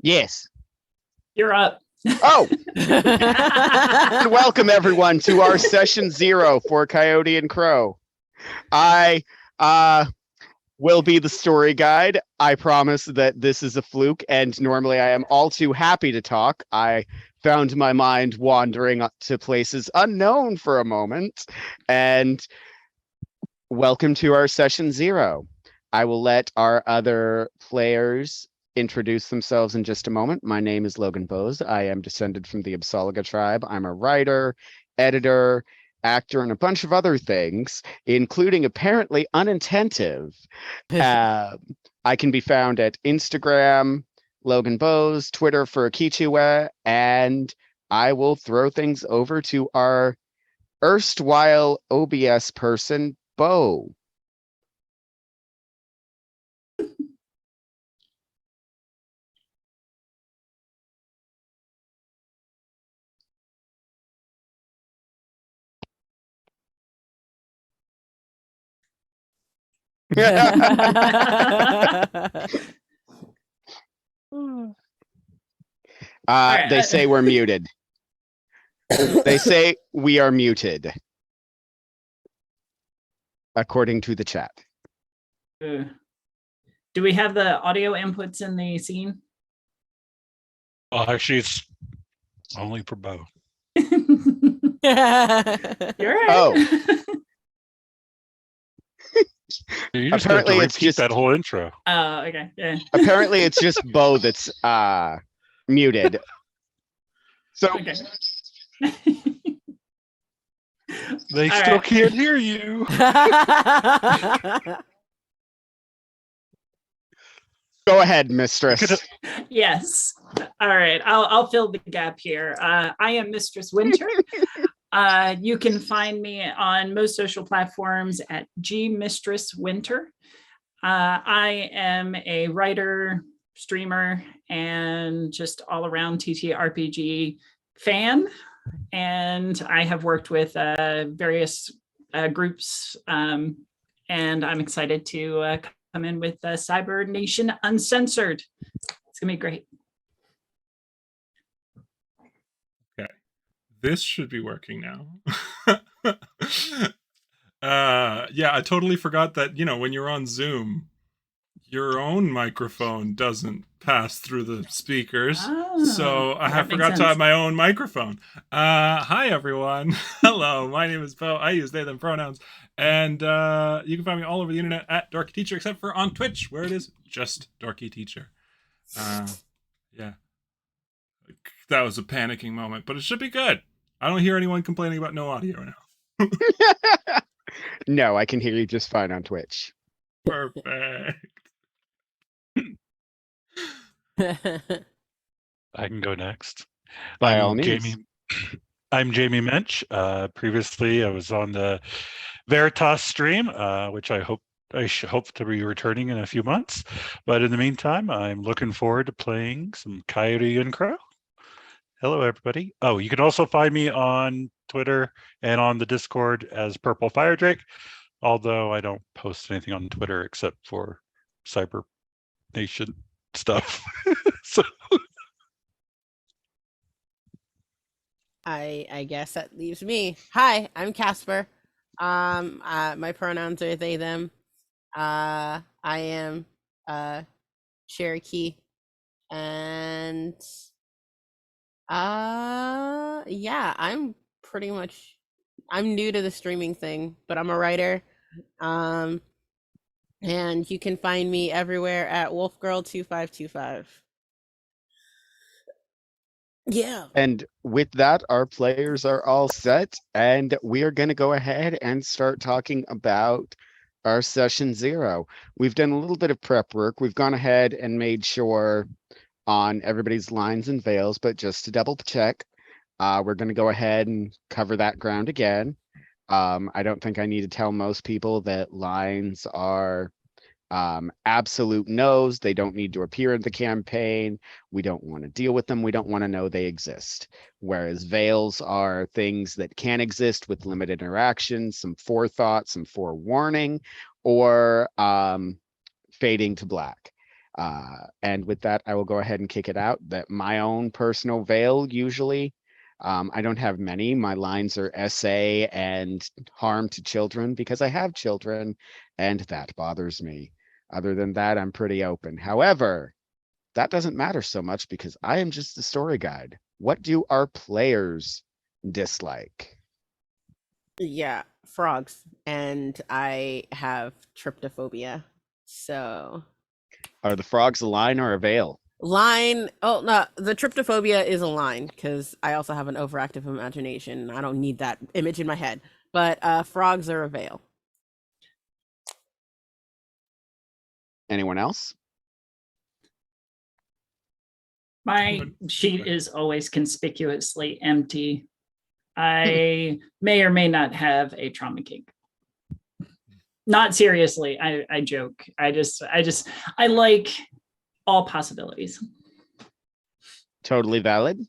Yes. You're up. Oh, and welcome everyone to our session 0 for Coyote and Crow. I will be the story guide. I promise that this is a fluke, and normally I am all too happy to talk. I found my mind wandering to places unknown for a moment, and welcome to our session 0. I will let our other players introduce themselves in just a moment. My name is Logan Boese. I am descended from the Absolga tribe. I'm a writer, editor, actor, and a bunch of other things, including apparently unintentive. I can be found at Instagram, Logan Boese, Twitter for Akichiwa, and I will throw things over to our erstwhile OBS person, Bo. They say we're muted. They say we are muted, according to the chat. Do we have the audio inputs in the scene? Well, actually, it's only for Bo. You're right. Oh. You just have to repeat that whole intro. Oh, okay. Yeah. Apparently, it's just Bo that's muted. So Okay. They still can't hear you. Go ahead, mistress. Yes. All right. I'll fill the gap here. I am Mistress Winter. You can find me on most social platforms at gmistresswinter. I am a writer, streamer, and just all around ttrpg fan. And I have worked with various groups, and I'm excited to come in with Cyber Nation Uncensored. It's gonna be great. Okay, this should be working now. Yeah, I totally forgot that, when you're on Zoom, your own microphone doesn't pass through the speakers. So I forgot to have my own microphone. Hi, everyone. Hello, my name is Bo. I use they, them pronouns. And you can find me all over the internet at Dorky Teacher, except for on Twitch, where it is just Dorky Teacher. Yeah. That was a panicking moment, but it should be good. I don't hear anyone complaining about no audio now. No, I can hear you just fine on Twitch. Perfect. I can go next. By all means. I'm Jamie Mensch. Previously, I was on the Veritas stream, which I hope to be returning in a few months. But in the meantime, I'm looking forward to playing some Coyote and Crow. Hello, everybody. Oh, you can also find me on Twitter and on the Discord as Purple Fire Drake, although I don't post anything on Twitter except for Cyber Nation stuff. So I guess that leaves me. Hi, I'm Casper. My pronouns are they, them. I am Cherokee, and yeah, I'm new to the streaming thing, but I'm a writer. And you can find me everywhere at wolfgirl2525. Yeah. And with that, our players are all set, and we are going to go ahead and start talking about our session 0. We've done a little bit of prep work. We've gone ahead and made sure on everybody's lines and veils, but just to double check, we're going to go ahead and cover that ground again. I don't think I need to tell most people that lines are absolute no's. They don't need to appear in the campaign. We don't want to deal with them. We don't want to know they exist. Whereas veils are things that can exist with limited interaction, some forethought, some forewarning, or fading to black. And with that, I will go ahead and kick it out. That my own personal veil, usually, I don't have many. My lines are SA and harm to children because I have children, and that bothers me. Other than that, I'm pretty open. However, that doesn't matter so much because I am just the story guide. What do our players dislike? Yeah, frogs. And I have tryptophobia. So Are the frogs a line or a veil? line. Oh no, the tryptophobia is a line because I also have an overactive imagination. I don't need that image in my head. But frogs are a veil. Anyone else? My sheet is always conspicuously empty. I may or may not have a trauma kink. Not seriously. I joke. I like all possibilities. Totally valid.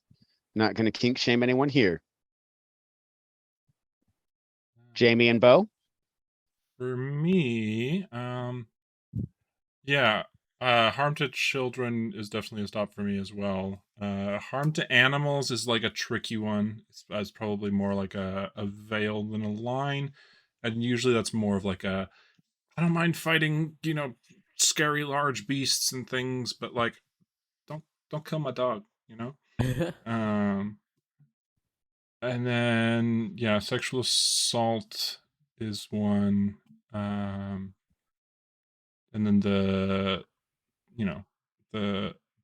Not going to kink shame anyone here. Jamie and Bo? For me, yeah, harm to children is definitely a stop for me as well. Harm to animals is like a tricky one. It's probably more like a veil than a line. And usually that's more of like a, I don't mind fighting, scary large beasts and things, but like, don't kill my dog, And then, yeah, sexual assault is one. And then the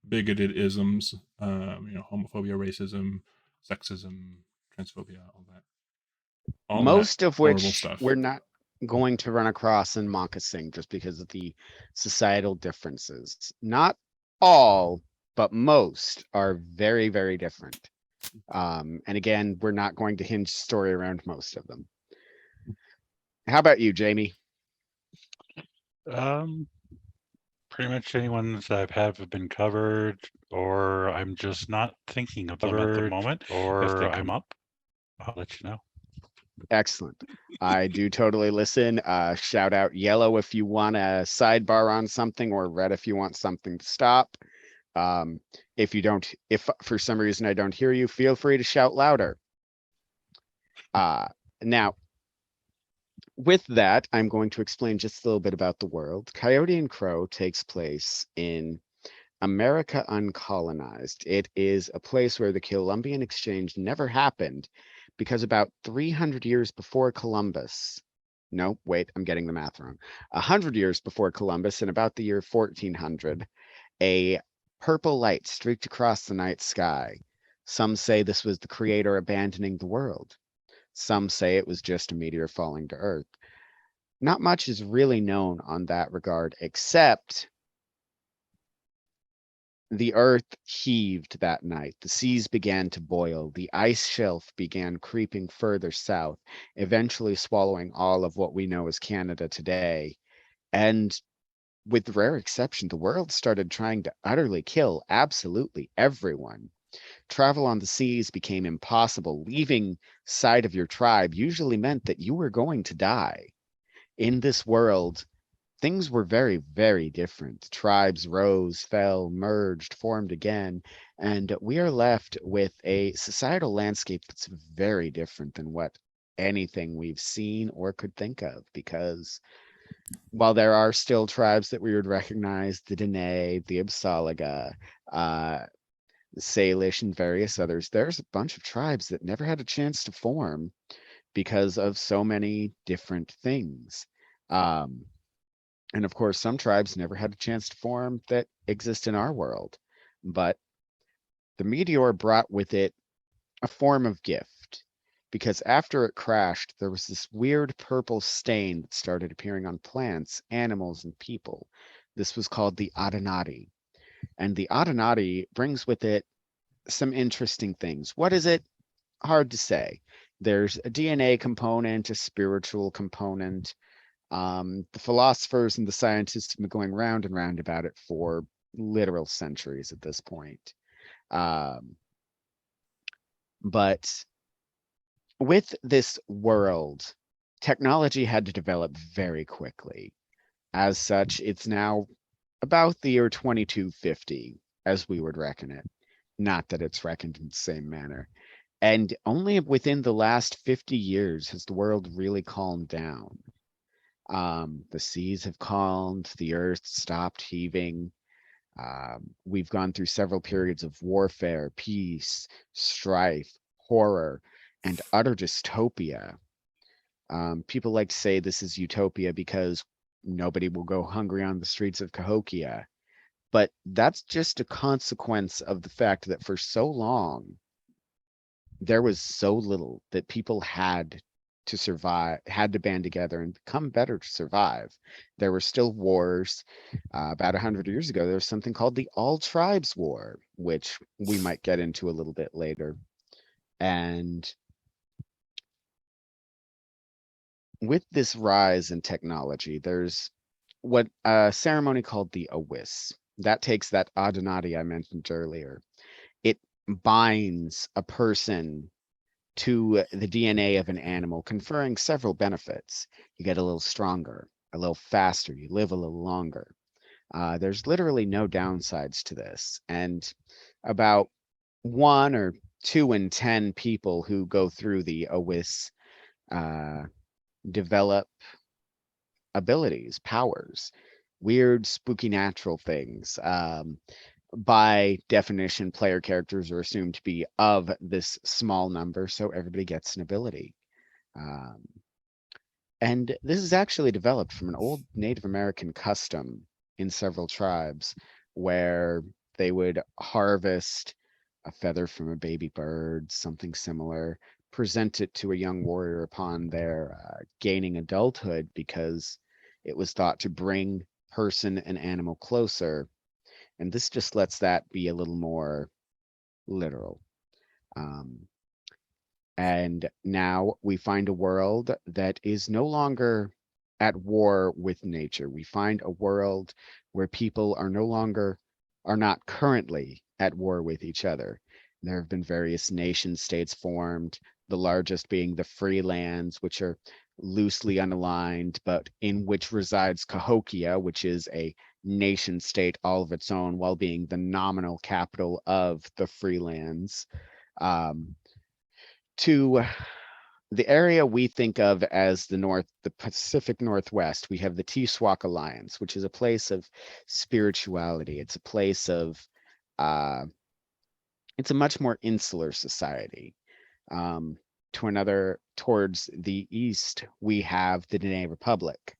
bigoted isms, homophobia, racism, sexism, transphobia, all that Most of horrible which stuff. we're not going to run across in Moccasing just because of the societal differences. Not all, but most are very, very different. And again, we're not going to hinge story around most of them. How about you, Jamie? Pretty much any ones that have been covered, or I'm just not thinking of them at the moment. Or if they come up, I'll let you know. Excellent. I do totally listen. Shout out yellow if you want a sidebar on something, or red if you want something to stop. If for some reason I don't hear you, feel free to shout louder. Now, with that, I'm going to explain just a little bit about the world. Coyote and Crow takes place in America uncolonized. It is a place where the Columbian Exchange never happened because about 300 years before Columbus, no, wait, I'm getting the math wrong. 100 years before Columbus, in about the year 1400, a purple light streaked across the night sky. Some say this was the creator abandoning the world. Some say it was just a meteor falling to Earth. Not much is really known on that regard, except the earth heaved that night. The seas began to boil. The ice shelf began creeping further south, eventually swallowing all of what we know as Canada today. And with rare exception, the world started trying to utterly kill absolutely everyone. Travel on the seas became impossible. Leaving sight of your tribe usually meant that you were going to die. In this world, things were very, very different. Tribes rose, fell, merged, formed again, and we are left with a societal landscape that's very different than what anything we've seen or could think of, because while there are still tribes that we would recognize, the Dene, the Absalaga, the Salish, and various others, there's a bunch of tribes that never had a chance to form because of so many different things. And of course, some tribes never had a chance to form that exist in our world. But the meteor brought with it a form of gift, because after it crashed, there was this weird purple stain that started appearing on plants, animals, and people. This was called the Adenati. And the Adenati brings with it some interesting things. What is it? Hard to say. There's a DNA component, a spiritual component. The philosophers and the scientists have been going round and round about it for literal centuries at this point. But with this world, technology had to develop very quickly. As such, it's now about the year 2250, as we would reckon it. Not that it's reckoned in the same manner. And only within the last 50 years has the world really calmed down. The seas have calmed, the earth stopped heaving. We've gone through several periods of warfare, peace, strife, horror, and utter dystopia. People like to say this is utopia because nobody will go hungry on the streets of Cahokia. But that's just a consequence of the fact that for so long, there was so little that people had to survive, had to band together and become better to survive. There were still wars. About 100 years ago, there was something called the All Tribes War, which we might get into a little bit later. And with this rise in technology, there's what a ceremony called the Awis. That takes that Adenati I mentioned earlier. It binds a person to the DNA of an animal, conferring several benefits. You get a little stronger, a little faster, you live a little longer. There's literally no downsides to this. And about 1 or 2 in 10 people who go through the Awis develop abilities, powers, weird, spooky, natural things. By definition, player characters are assumed to be of this small number, so everybody gets an ability. And this is actually developed from an old Native American custom in several tribes where they would harvest a feather from a baby bird, something similar, present it to a young warrior upon their gaining adulthood because it was thought to bring person and animal closer. And this just lets that be a little more literal. And now we find a world that is no longer at war with nature. We find a world where people are no longer, are not currently at war with each other. There have been various nation states formed, the largest being the free lands, which are loosely unaligned, but in which resides Cahokia, which is a nation state all of its own, while being the nominal capital of the free lands. To the area we think of as the Pacific Northwest, we have the Tiswak Alliance, which is a place of spirituality. It's a place of, it's a much more insular society. Towards the east, we have the Dene Republic,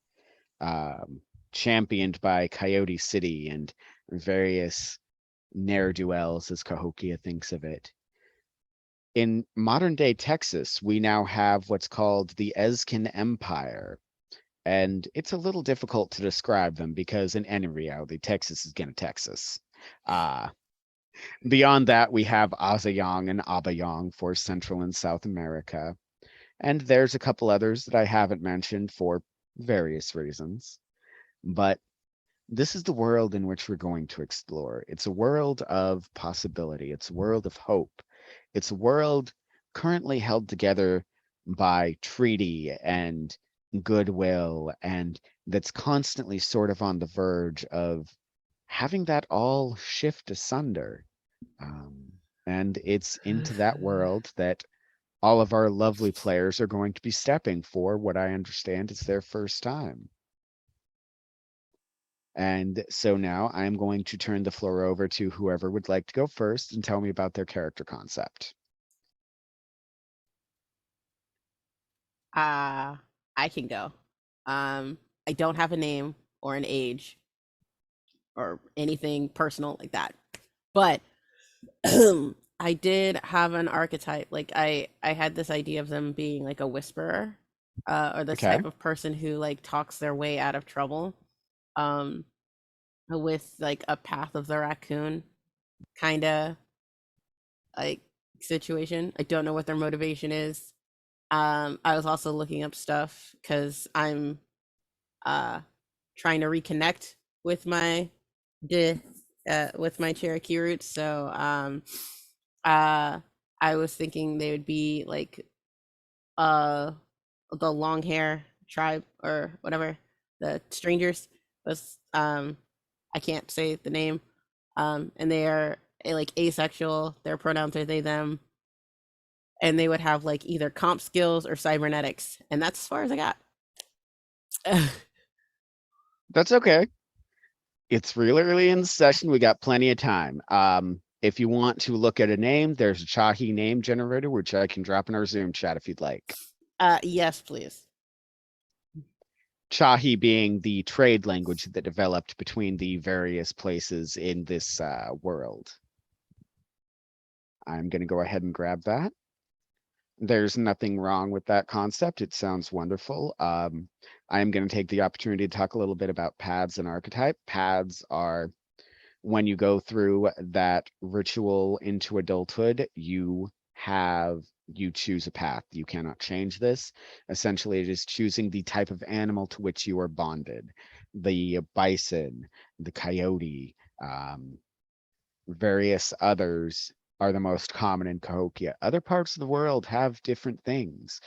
championed by Coyote City and various ne'er-do-wells, as Cahokia thinks of it. In modern day Texas, we now have what's called the Ezkin Empire. And it's a little difficult to describe them because in any reality, Texas is gonna Texas. Beyond that, we have Azayang and Abayang for Central and South America. And there's a couple others that I haven't mentioned for various reasons. But this is the world in which we're going to explore. It's a world of possibility. It's a world of hope. It's a world currently held together by treaty and goodwill, and that's constantly sort of on the verge of having that all shift asunder. And it's into that world that all of our lovely players are going to be stepping for what I understand is their first time. And so now I'm going to turn the floor over to whoever would like to go first and tell me about their character concept. I can go. I don't have a name or an age or anything personal like that. But I did have an archetype. Like I had this idea of them being like a whisperer, or this Okay. type of person who like talks their way out of trouble. With like a Path of the Raccoon kind of like situation. I don't know what their motivation is. I was also looking up stuff because I'm trying to reconnect with my Cherokee roots. So I was thinking they would be like the long hair tribe or whatever, the strangers was I can't say the name. And they are like asexual. Their pronouns are they, them. And they would have like either comp skills or cybernetics. And that's as far as I got. That's okay. It's really early in the session. We got plenty of time. If you want to look at a name, there's a Chahi name generator, which I can drop in our Zoom chat if you'd like. Yes, please. Chahi being the trade language that developed between the various places in this world. I'm going to go ahead and grab that. There's nothing wrong with that concept. It sounds wonderful. I am going to take the opportunity to talk a little bit about paths and archetype. Paths are when you go through that ritual into adulthood, you choose a path. You cannot change this. Essentially, it is choosing the type of animal to which you are bonded. The bison, the coyote, various others are the most common in Cahokia. Other parts of the world have different things.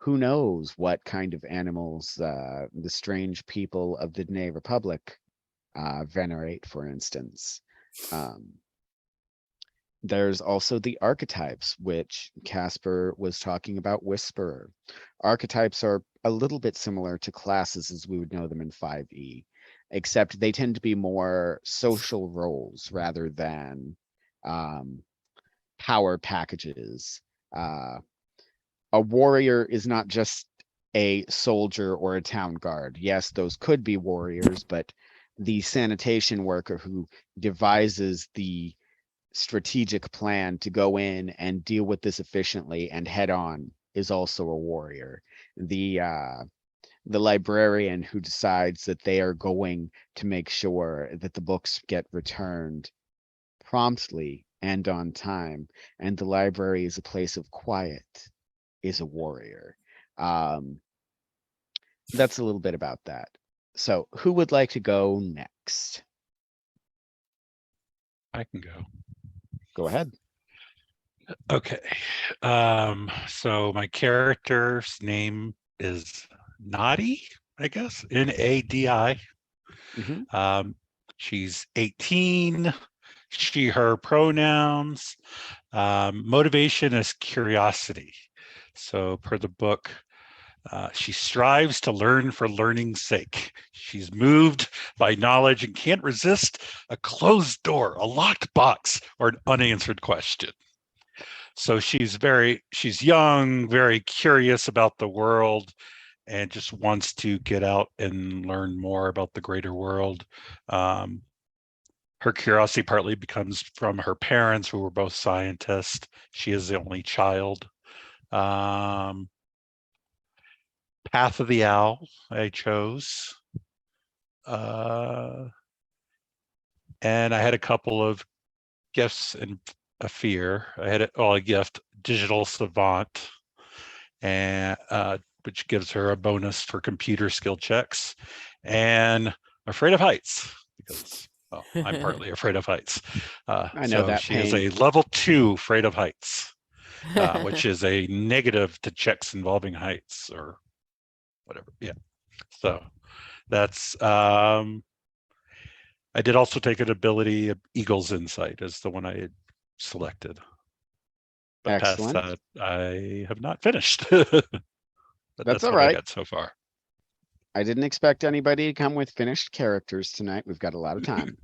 Who knows what kind of animals the strange people of the Dene Republic venerate, for instance. There's also the archetypes, which Casper was talking about. Whisperer. Archetypes are a little bit similar to classes as we would know them in 5e, except they tend to be more social roles rather than power packages. A warrior is not just a soldier or a town guard. Yes, those could be warriors, but the sanitation worker who devises the strategic plan to go in and deal with this efficiently and head on is also a warrior. The librarian who decides that they are going to make sure that the books get returned promptly and on time, and the library is a place of quiet, is a warrior. That's a little bit about that. So who would like to go next? I can go. Go ahead. Okay. So my character's name is Nadi, I guess. Nadi. Mm-hmm. She's 18. She, her pronouns. Motivation is curiosity. So per the book, she strives to learn for learning's sake. She's moved by knowledge and can't resist a closed door, a locked box, or an unanswered question. So she's young, very curious about the world, and just wants to get out and learn more about the greater world. Her curiosity partly becomes from her parents, who were both scientists. She is the only child. Path of the Owl, I chose. And I had a couple of gifts and a fear. I had a gift, Digital Savant, and which gives her a bonus for computer skill checks, and Afraid of Heights, because I'm partly afraid of heights. I know that she pain. is a level 2 Afraid of Heights, which is a negative to checks involving heights or whatever. Yeah. So that's I did also take an ability of Eagle's Insight as the one I had selected. But Excellent. past that, I have not finished. But that's all what right. I got so far. I didn't expect anybody to come with finished characters tonight. We've got a lot of time.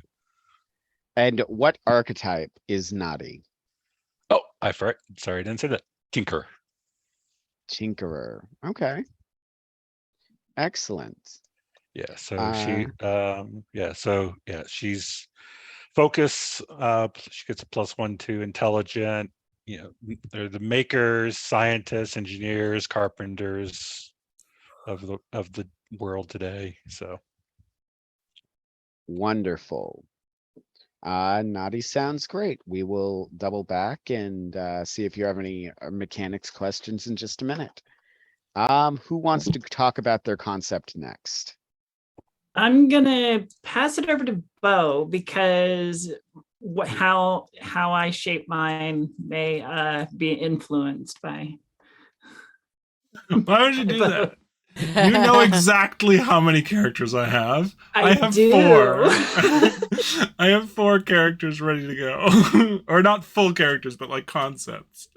And what archetype is Nadi? Oh, sorry, I didn't say that. Tinker. Tinkerer. Okay. Excellent. Yeah, so she's focus. She gets a +1 to intelligent. You know, they're the makers, scientists, engineers, carpenters of the world today. So wonderful. Nadi sounds great. We will double back and see if you have any mechanics questions in just a minute. Who wants to talk about their concept next? I'm gonna pass it over to Bo, because how I shape mine may be influenced by. Why would you do that? You know exactly how many characters I have. I have do. 4. I have 4 characters ready to go. Or not full characters, but like concepts.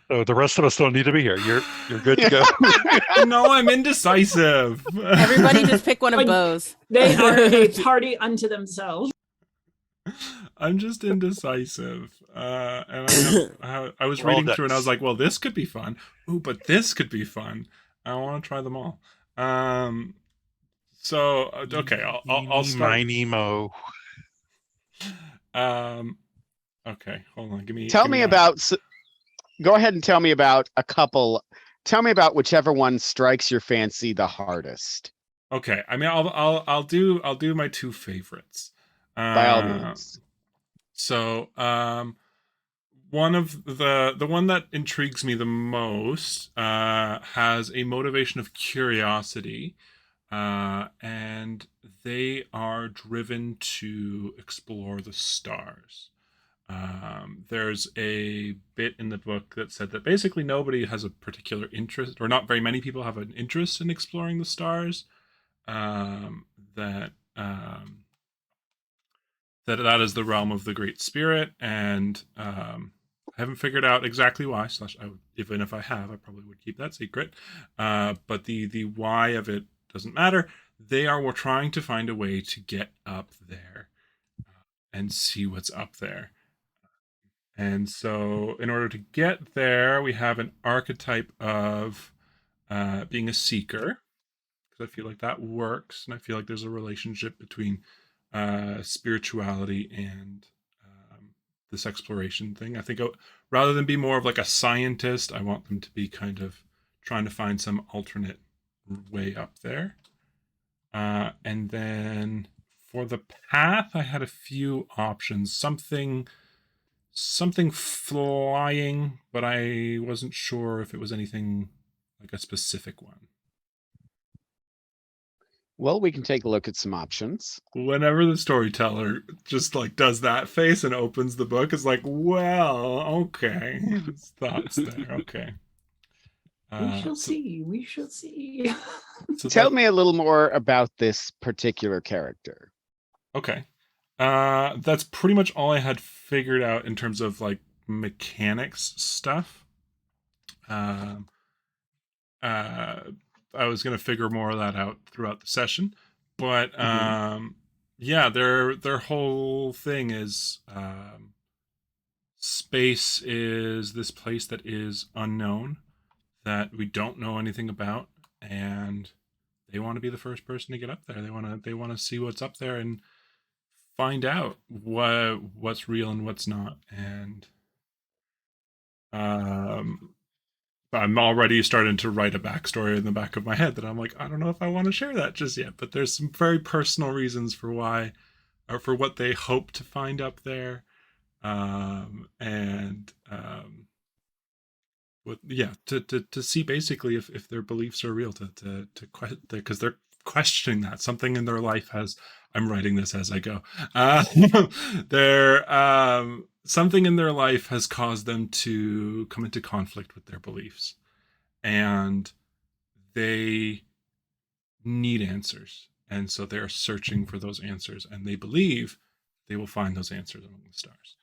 So the rest of us don't need to be here. You're good to go. No, I'm indecisive. Everybody just pick one of Boese. They are a party unto themselves. I'm just indecisive. And I was reading through and I was like, well, this could be fun. Ooh, but this could be fun. I want to try them all. So okay, I'll start. Mo. Okay, hold on. Tell me about. Go ahead and tell me about a couple. Tell me about whichever one strikes your fancy the hardest. Okay, I mean, I'll do my 2 favorites. By all means. So, one of the one that intrigues me the most has a motivation of curiosity, and they are driven to explore the stars. There's a bit in the book that said that basically nobody has a particular interest, or not very many people have an interest in exploring the stars. That is the realm of the Great Spirit, and I haven't figured out exactly why. Even if I have, I probably would keep that secret. But the why of it doesn't matter. We're trying to find a way to get up there and see what's up there. And so, in order to get there, we have an archetype of being a seeker, because I feel like that works, and I feel like there's a relationship between spirituality and this exploration thing. I think rather than be more of like a scientist, I want them to be kind of trying to find some alternate way up there. And then for the path, I had a few options. Something flying, but I wasn't sure if it was anything like a specific one. Well, we can take a look at some options. Whenever the storyteller just like does that face and opens the book, it's like, well, okay. Thoughts there. Okay. We shall see. We shall see. So tell me a little more about this particular character. Okay. That's pretty much all I had figured out in terms of like mechanics stuff. I was going to figure more of that out throughout the session, but yeah, their whole thing is space is this place that is unknown, that we don't know anything about, and they want to be the first person to get up there. They want to see what's up there and find out what's real and what's not. And I'm already starting to write a backstory in the back of my head that I'm like, I don't know if I want to share that just yet, but there's some very personal reasons for why, or for what they hope to find up there. To see basically if their beliefs are real, because they're questioning that. Something in their life I'm writing this as I go. Something in their life has caused them to come into conflict with their beliefs, and they need answers. And so they're searching for those answers, and they believe they will find those answers among the stars.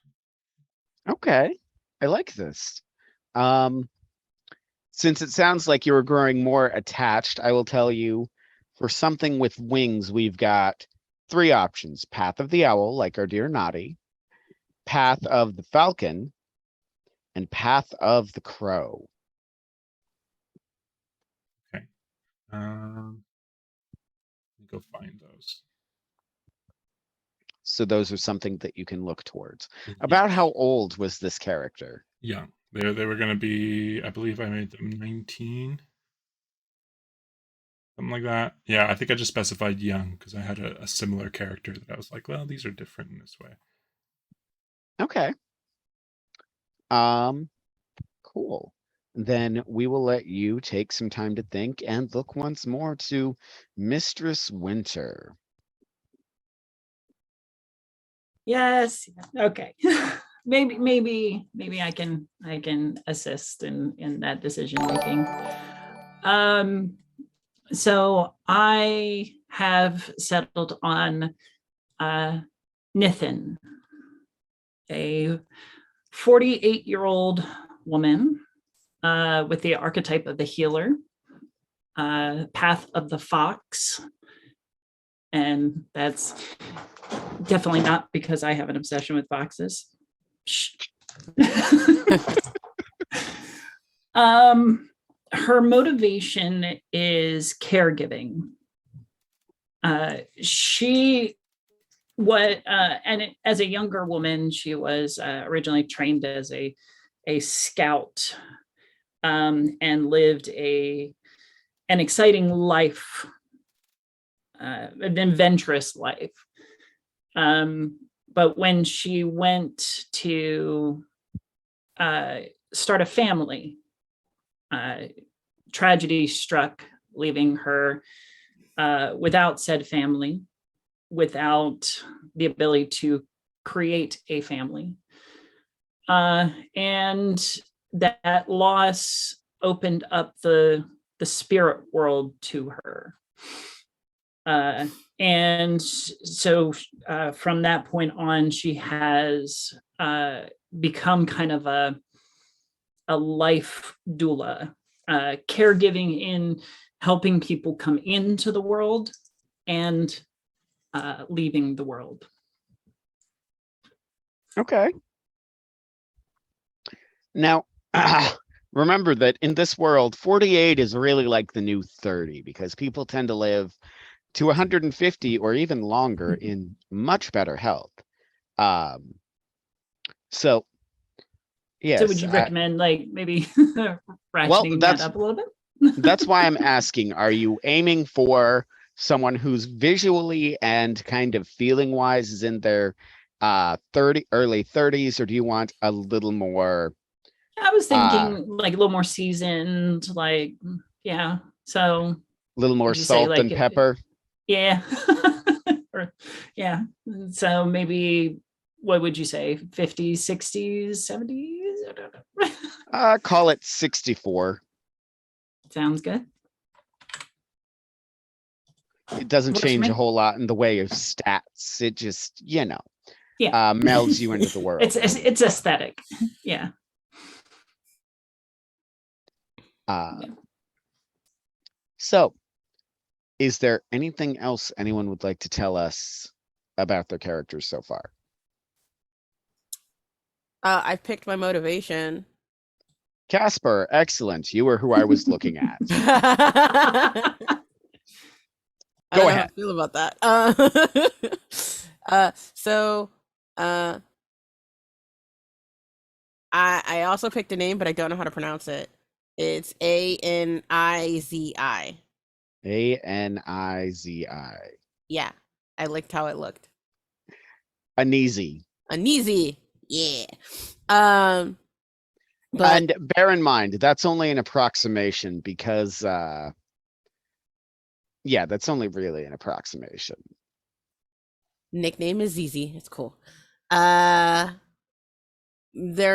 Okay, I like this. Since it sounds like you're growing more attached, I will tell you, for something with wings, we've got 3 options: Path of the Owl, like our dear Naughty, Path of the Falcon, and Path of the Crow. Okay. Let me go find those. So those are something that you can look towards. About how old was this character? Young. They were going to be, I believe I made them 19. Something like that. Yeah, I think I just specified young because I had a similar character that I was like, well, these are different in this way. Okay. Cool. Then we will let you take some time to think and look once more to Mistress Winter. Yes. Okay. maybe I can assist in that decision making. So I have settled on Nithin, a 48-year-old woman with the archetype of the healer, path of the fox. And that's definitely not because I have an obsession with foxes. Her motivation is caregiving. As a younger woman, she was originally trained as a scout, and lived an exciting life, an adventurous life. But when she went to start a family, tragedy struck, leaving her without said family, without the ability to create a family. And that loss opened up the spirit world to her. And so from that point on, she has become kind of a life doula, caregiving in helping people come into the world and leaving the world. Okay. Now, remember that in this world, 48 is really like the new 30, because people tend to live to 150 or even longer in much better health. So, yes. So would you recommend like maybe ratcheting that up a little bit? That's why I'm asking, are you aiming for someone who's visually and kind of feeling wise is in their early 30s, or do you want a little more? I was thinking like a little more seasoned, like, yeah. So a little more salt and pepper. Yeah. Or, yeah. So maybe, what would you say? 50s, 60s, 70s? I don't know. Call it 64. Sounds good. It doesn't change a whole lot in the way of stats. It just, yeah, melds you into the world. It's aesthetic. Yeah. So, is there anything else anyone would like to tell us about their characters so far? I've picked my motivation. Casper, excellent. You were who I was looking at. I don't know how I feel about that. I also picked a name, but I don't know how to pronounce it. It's Anizi. Anizi. Yeah, I liked how it looked. Aneasy. Yeah. But, and bear in mind, that's only an approximation because, that's only really an approximation. Nickname is Zizi. It's cool. Their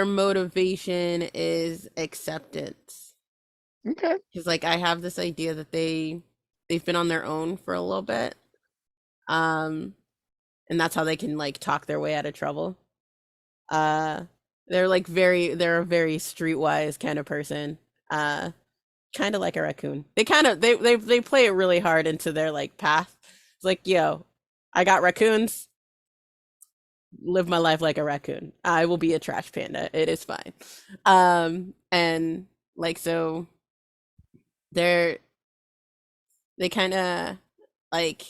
motivation is acceptance. Okay. Because, like, I have this idea that they've been on their own for a little bit. And that's how they can, like, talk their way out of trouble. They're a very streetwise kind of person. Kind of like a raccoon. They play it really hard into their like path. It's like, yo, I got raccoons. Live my life like a raccoon. I will be a trash panda. It is fine. And like, so they kind of like,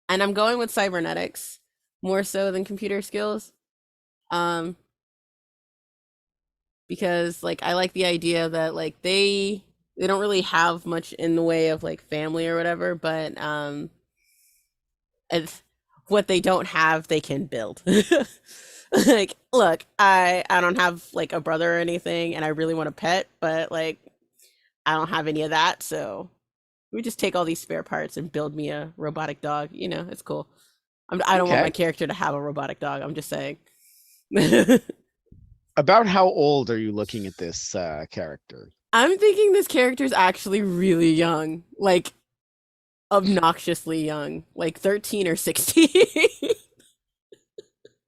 and I'm going with cybernetics more so than computer skills. Because like I like the idea that like they don't really have much in the way of like family or whatever, but what they don't have they can build. Like, look, I don't have like a brother or anything, and I really want a pet, but like I don't have any of that, so we just take all these spare parts and build me a robotic dog. It's cool. I don't want my character to have a robotic dog. I'm just saying. About how old are you looking at this character? I'm thinking this character is actually really young, like obnoxiously young, like 13 or 16.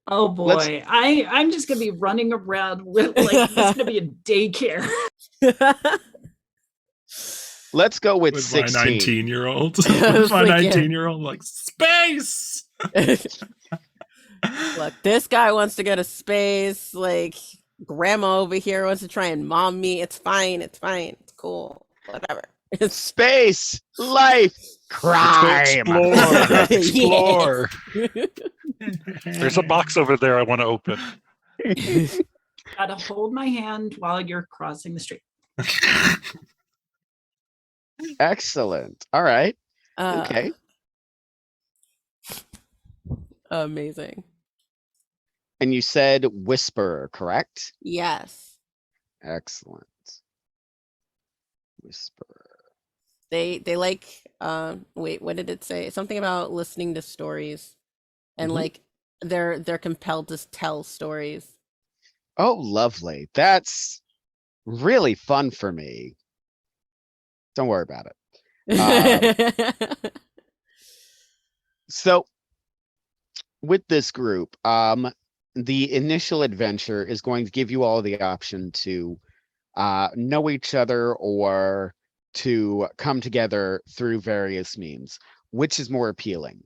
Oh Let's- boy, I'm just gonna be running around with like it's gonna be a daycare. Let's go with With my 16. 19-year-old. I was My like, yeah. 19-year-old, like, space! Look, this guy wants to go to space. Like, grandma over here wants to try and mom me. It's fine. It's fine. It's cool. Whatever. It's Space, life, crime. Explore. Explore. Yes. There's a box over there I want to open. Gotta hold my hand while you're crossing the street. Excellent. All right. Uh, Okay. Amazing. And you said Whisperer, correct? Yes. Excellent. Whisperer. They like wait, what did it say? Something about listening to stories and Mhm. like they're compelled to tell stories. Oh, lovely. That's really fun for me. Don't worry about it. So with this group, the initial adventure is going to give you all the option to know each other or to come together through various means. Which is more appealing?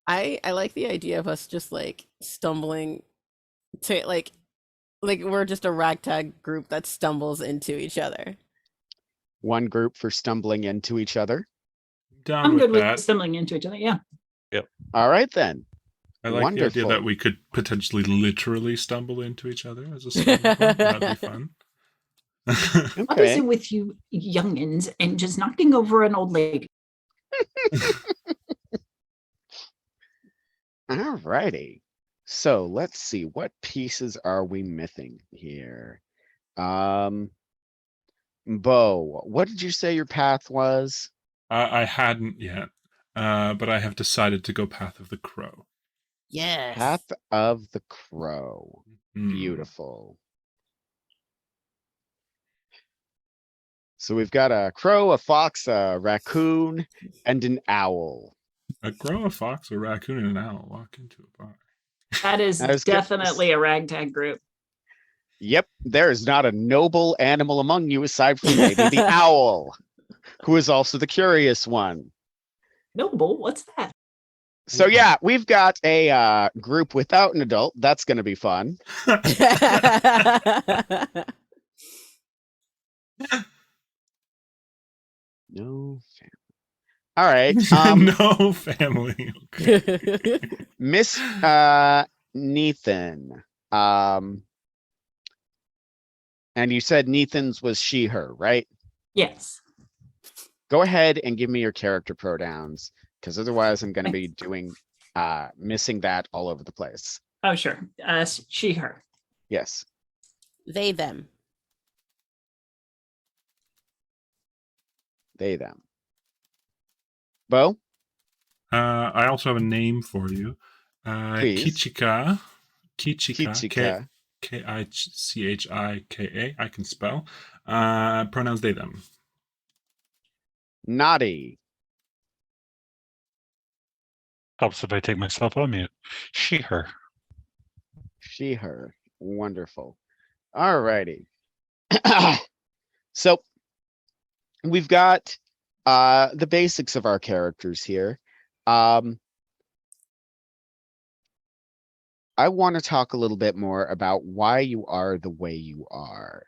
I like the idea of us just like stumbling to like we're just a ragtag group that stumbles into each other. One group for stumbling into each other. Down I'm with good with that. stumbling into each other. Yeah. All right then. I like the idea Wonderful. that we could potentially literally stumble into each other as a starting point. That'd be fun. What is Okay. it with you youngins and just knocking over an old lady? All righty. So let's see, what pieces are we missing here? Bo, what did you say your path was? I hadn't yet, but I have decided to go Path of the Crow. Yes. Path of the Crow. Mm. Beautiful. So we've got a crow, a fox, a raccoon, and an owl. A crow, a fox, a raccoon, and an owl walk into a bar. That is I was gonna definitely a ragtag group. Yep, there is not a noble animal among you aside from maybe the owl, who is also the curious one. Noble, what's that? So yeah, we've got a group without an adult. That's going to be fun. No family. All right. No family. Okay. Miss Nathan. And you said Nathan's was she, her, right? Yes. Go ahead and give me your character pronouns, because otherwise I'm going to be doing missing that all over the place. Oh, sure. She, her. Yes. They, them. They, them. Bo? I also have a name for you. Please. Kichika. Kichika. Kichika. I can spell. Pronouns they, them. Naughty. Helps if I take myself on mute. She, her. She, her. Wonderful. All righty. So we've got the basics of our characters here. I want to talk a little bit more about why you are the way you are.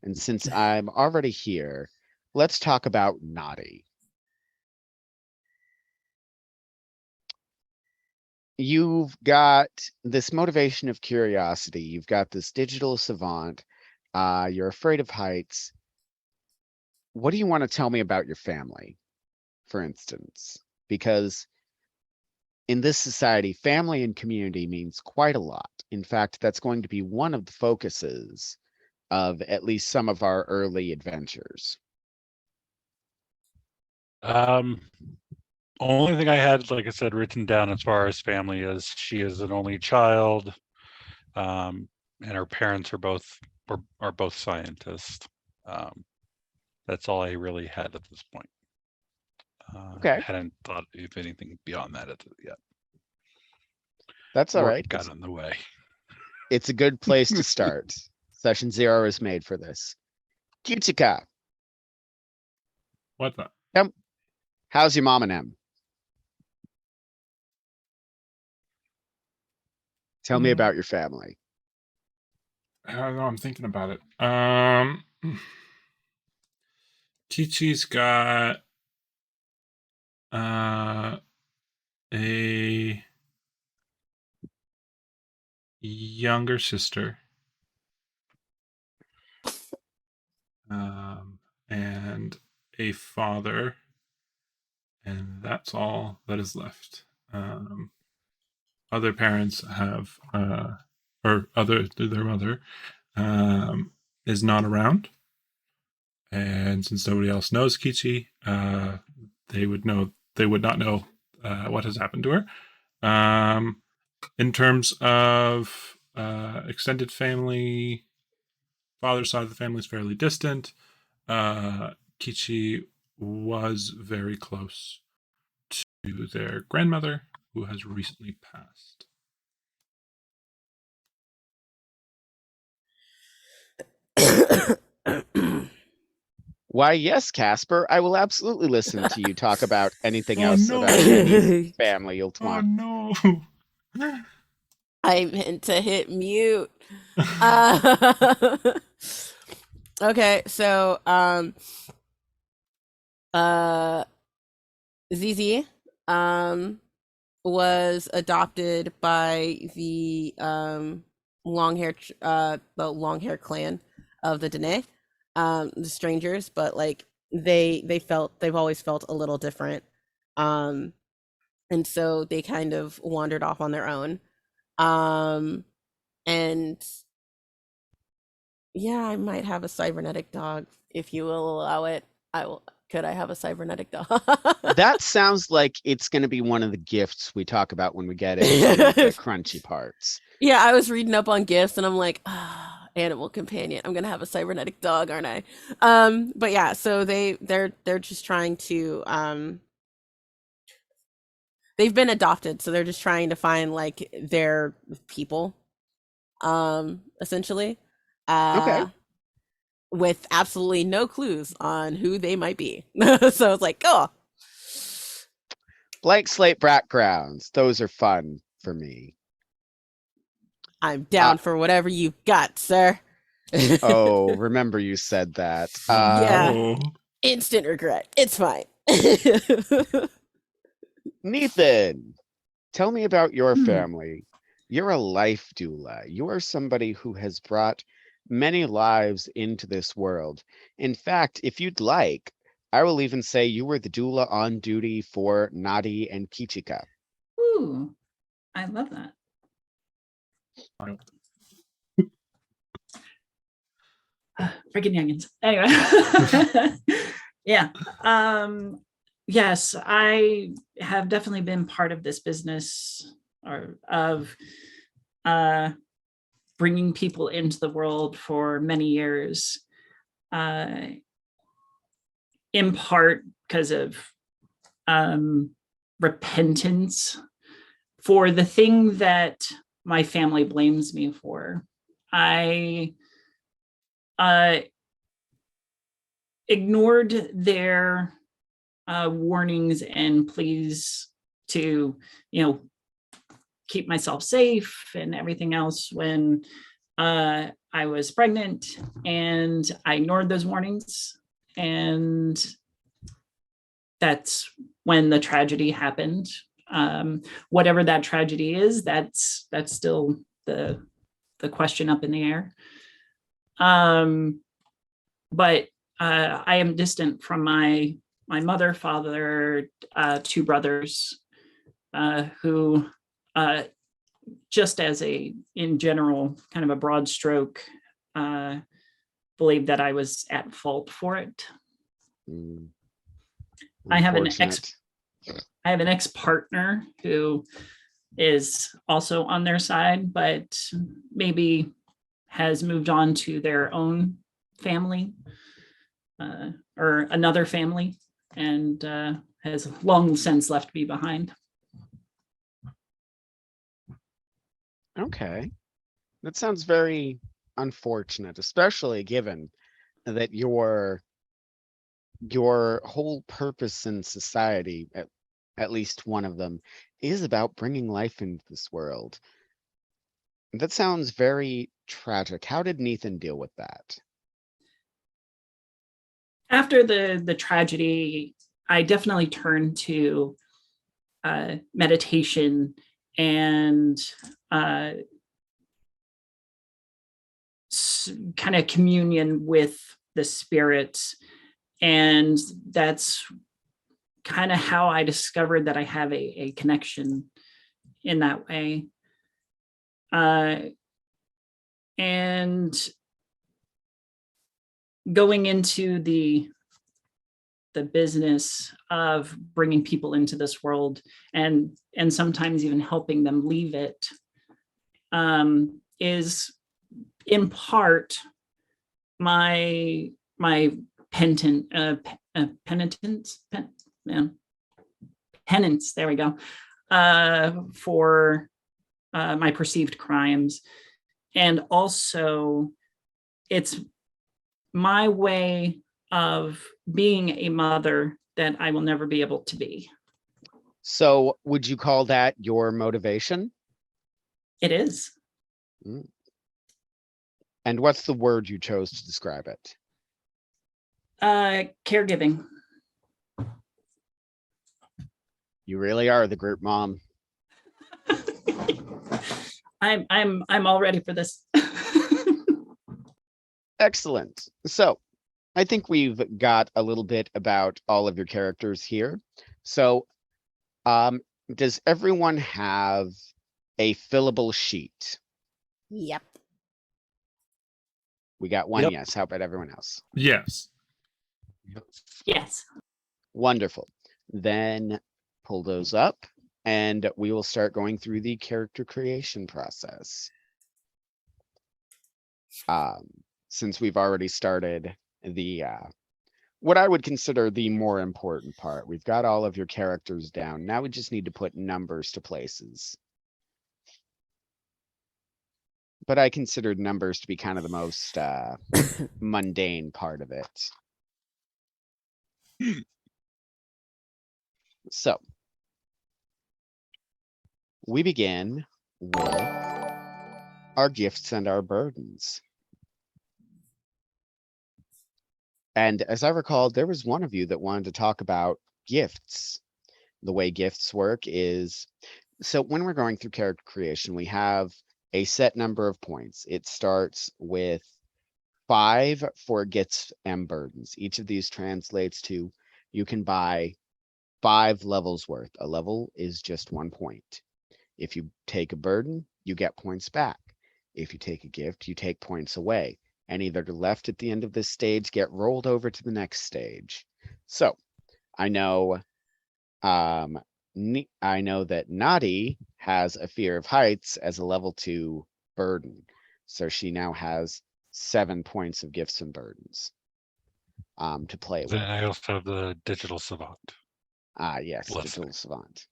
And since I'm already here, let's talk about Naughty. You've got this motivation of curiosity. You've got this digital savant. You're afraid of heights. What do you want to tell me about your family, for instance? Because in this society, family and community means quite a lot. In fact, that's going to be one of the focuses of at least some of our early adventures. Only thing I had, like I said, written down as far as family is she is an only child, and her parents are both are both scientists. That's all I really had at this point. Okay. I hadn't thought of anything beyond that yet. That's all Work right. got in the way. It's a good place to start. Session 0 is made for this. Kichika, What the? how's your mom and them? Tell me about your family. I don't know. I'm thinking about it. Chi-Chi's got a younger sister, and a father, and that's all that is left. Other parents have, or their mother is not around, and since nobody else knows Kichi, they would not know what has happened to her. In terms of extended family, father's side of the family is fairly distant. Kichi was very close to their grandmother, who has recently passed. Why, yes, Casper, I will absolutely listen to you talk about anything else about any family you'll Oh want. no! I meant to hit mute. Okay, so ZZ was adopted by the long hair clan of the Dene, the strangers, but like they've always felt a little different, and so they kind of wandered off on their own, and yeah, I might have a cybernetic dog if you will allow it. Could I have a cybernetic dog? That sounds like it's going to be one of the gifts we talk about when we get into the crunchy parts. Yeah, I was reading up on gifts and I'm like, animal companion. I'm gonna have a cybernetic dog, aren't I? But yeah, so they're just trying to they've been adopted, so they're just trying to find like their people, essentially. Okay. With absolutely no clues on who they might be. So it's like, oh. Blank slate backgrounds. Those are fun for me. I'm down for whatever you've got, sir. Oh, remember you said that. Yeah. Instant regret. It's fine. Nathan, tell me about your family. You're a life doula. You are somebody who has brought many lives into this world. In fact, if you'd like, I will even say you were the doula on duty for Nadi and Kichika. Ooh, I love that. Freaking youngins. Anyway, yeah. Yes, I have definitely been part of this business or of bringing people into the world for many years, in part because of repentance for the thing that my family blames me for. I ignored their warnings and pleas to, keep myself safe and everything else when I was pregnant, and I ignored those warnings, and that's when the tragedy happened. Whatever that tragedy is, that's still the question up in the air. But I am distant from my mother, father, two brothers, who just as in general, kind of a broad stroke, believe that I was at fault for it. I have an ex-partner who is also on their side, but maybe has moved on to their own family or another family, and has long since left me behind. Okay. That sounds very unfortunate, especially given that your whole purpose in society, at least one of them, is about bringing life into this world. That sounds very tragic. How did Nathan deal with that? After the tragedy, I definitely turned to meditation and kind of communion with the spirits. And that's kind of how I discovered that I have a connection in that way. And going into the business of bringing people into this world and sometimes even helping them leave it is in part my penance, there we go, for my perceived crimes. And also it's my way of being a mother that I will never be able to be. So would you call that your motivation? It is. And what's the word you chose to describe it? Caregiving. You really are the group mom. I'm all ready for this. Excellent. So I think we've got a little bit about all of your characters here. So does everyone have a fillable sheet? Yep. We got one, Yep. yes. How about everyone else? Yes. Yes. Wonderful. Then pull those up and we will start going through the character creation process. Since we've already started the what I would consider the more important part. We've got all of your characters down. Now we just need to put numbers to places. But I considered numbers to be kind of the most mundane part of it. So we begin with our gifts and our burdens. And as I recall, there was one of you that wanted to talk about gifts. The way gifts work is, so when we're going through character creation, we have a set number of points. It starts with 5 for gifts and burdens. Each of these translates to, you can buy 5 levels worth. A level is just 1 point. If you take a burden, you get points back. If you take a gift, you take points away. Any that are left at the end of this stage get rolled over to the next stage. So I know that Nadi has a fear of heights as a level 2 burden. So she now has 7 points of gifts and burdens to play with. Then I also have the digital savant. Yes, Bless digital me. savant.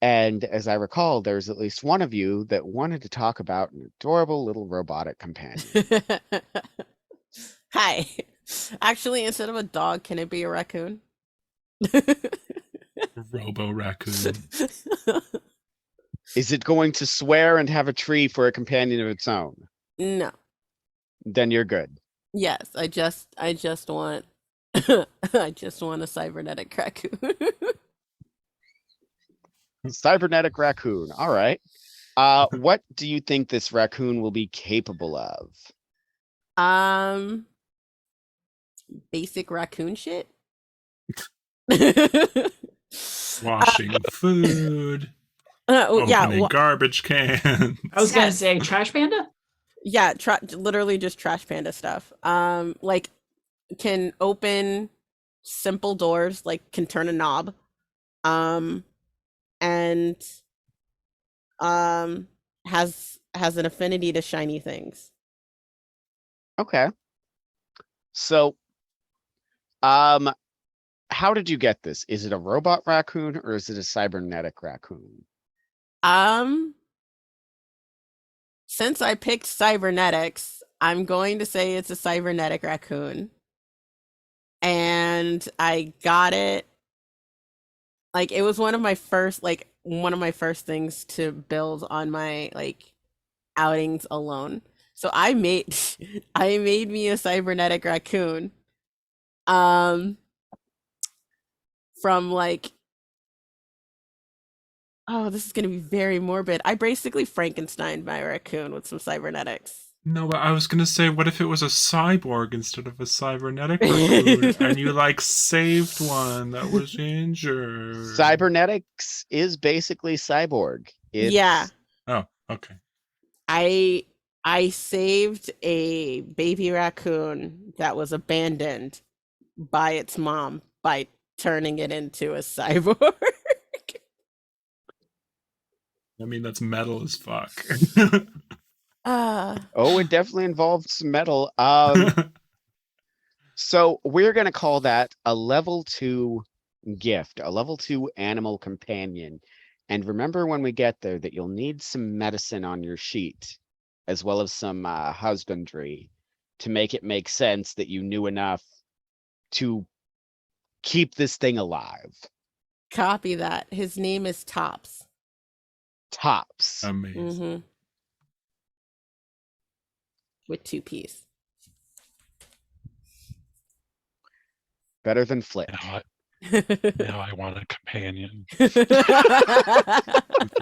And as I recall, there's at least one of you that wanted to talk about an adorable little robotic companion. Hi. Actually, instead of a dog, can it be a raccoon? Robo raccoon. Is it going to swear and have a tree for a companion of its own? No. Then you're good. Yes, I just want I just want a cybernetic raccoon. Cybernetic raccoon. All right. What do you think this raccoon will be capable of? Basic raccoon shit. Washing food. Yeah, Opening garbage cans. I was gonna say trash panda. yeah, literally just trash panda stuff. Like can open simple doors, like can turn a knob. And has an affinity to shiny things. Okay. So, how did you get this? Is it a robot raccoon or is it a cybernetic raccoon? Since I picked cybernetics, I'm going to say it's a cybernetic raccoon. And I got it. Like, it was one of my first things to build on my outings alone. So I made I made me a cybernetic raccoon. From oh, this is gonna be very morbid. I basically Frankensteined my raccoon with some cybernetics. No, but I was gonna say, what if it was a cyborg instead of a cybernetic raccoon, and you saved one that was injured? Cybernetics is basically cyborg. Yeah. Oh, okay. I saved a baby raccoon that was abandoned by its mom by turning it into a cyborg. I mean, that's metal as fuck. Oh, it definitely involved some metal. So we're gonna call that a level 2 gift, a level 2 animal companion. And remember when we get there that you'll need some medicine on your sheet, as well as some husbandry, to make it make sense that you knew enough to keep this thing alive. Copy that. His name is Tops. Tops. Amazing. With 2 P's. Better than Flick. Now I want a companion. What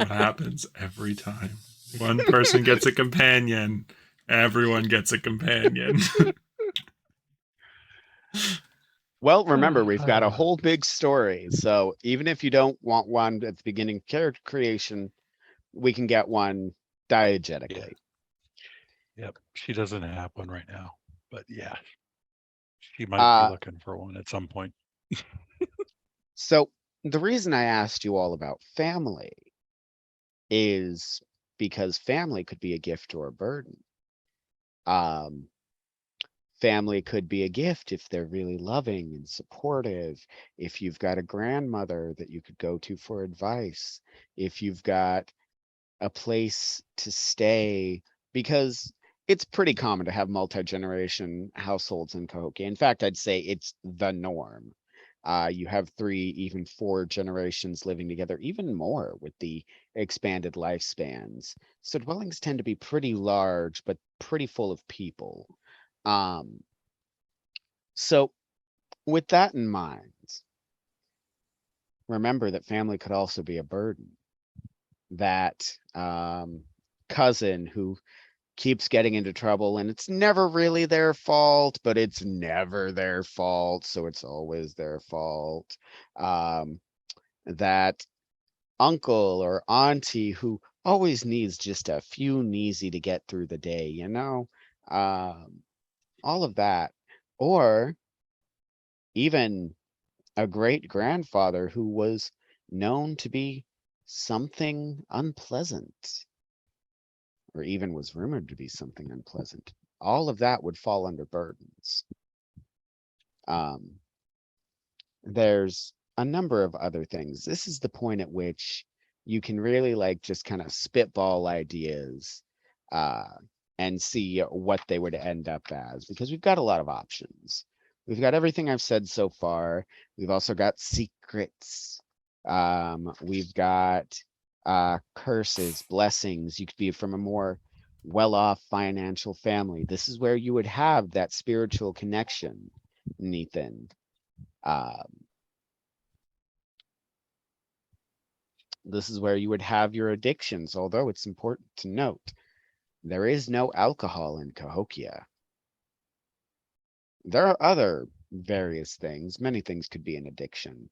happens every time. One person gets a companion, everyone gets a companion. Well, remember, we've got a whole big story. So even if you don't want one at the beginning of character creation, we can get one diegetically. Yep. She doesn't have one right now, but yeah, she might be looking for one at some point. So the reason I asked you all about family is because family could be a gift or a burden. Family could be a gift if they're really loving and supportive. If you've got a grandmother that you could go to for advice, if you've got a place to stay, because it's pretty common to have multi-generation households in Cahokia. In fact, I'd say it's the norm. You have 3, even 4 generations living together, even more with the expanded lifespans. So dwellings tend to be pretty large, but pretty full of people. So with that in mind, remember that family could also be a burden. That cousin who keeps getting into trouble and it's never really their fault, but it's never their fault, so it's always their fault. That uncle or auntie who always needs just a few kneesy to get through the day, you know? All of that. Or even a great grandfather who was known to be something unpleasant, or even was rumored to be something unpleasant. All of that would fall under burdens. There's a number of other things. This is the point at which you can really just kind of spitball ideas and see what they would end up as, because we've got a lot of options. We've got everything I've said so far. We've also got secrets. We've got curses, blessings. You could be from a more well-off financial family. This is where you would have that spiritual connection, Nathan. This is where you would have your addictions, although it's important to note there is no alcohol in Cahokia. There are other various things. Many things could be an addiction.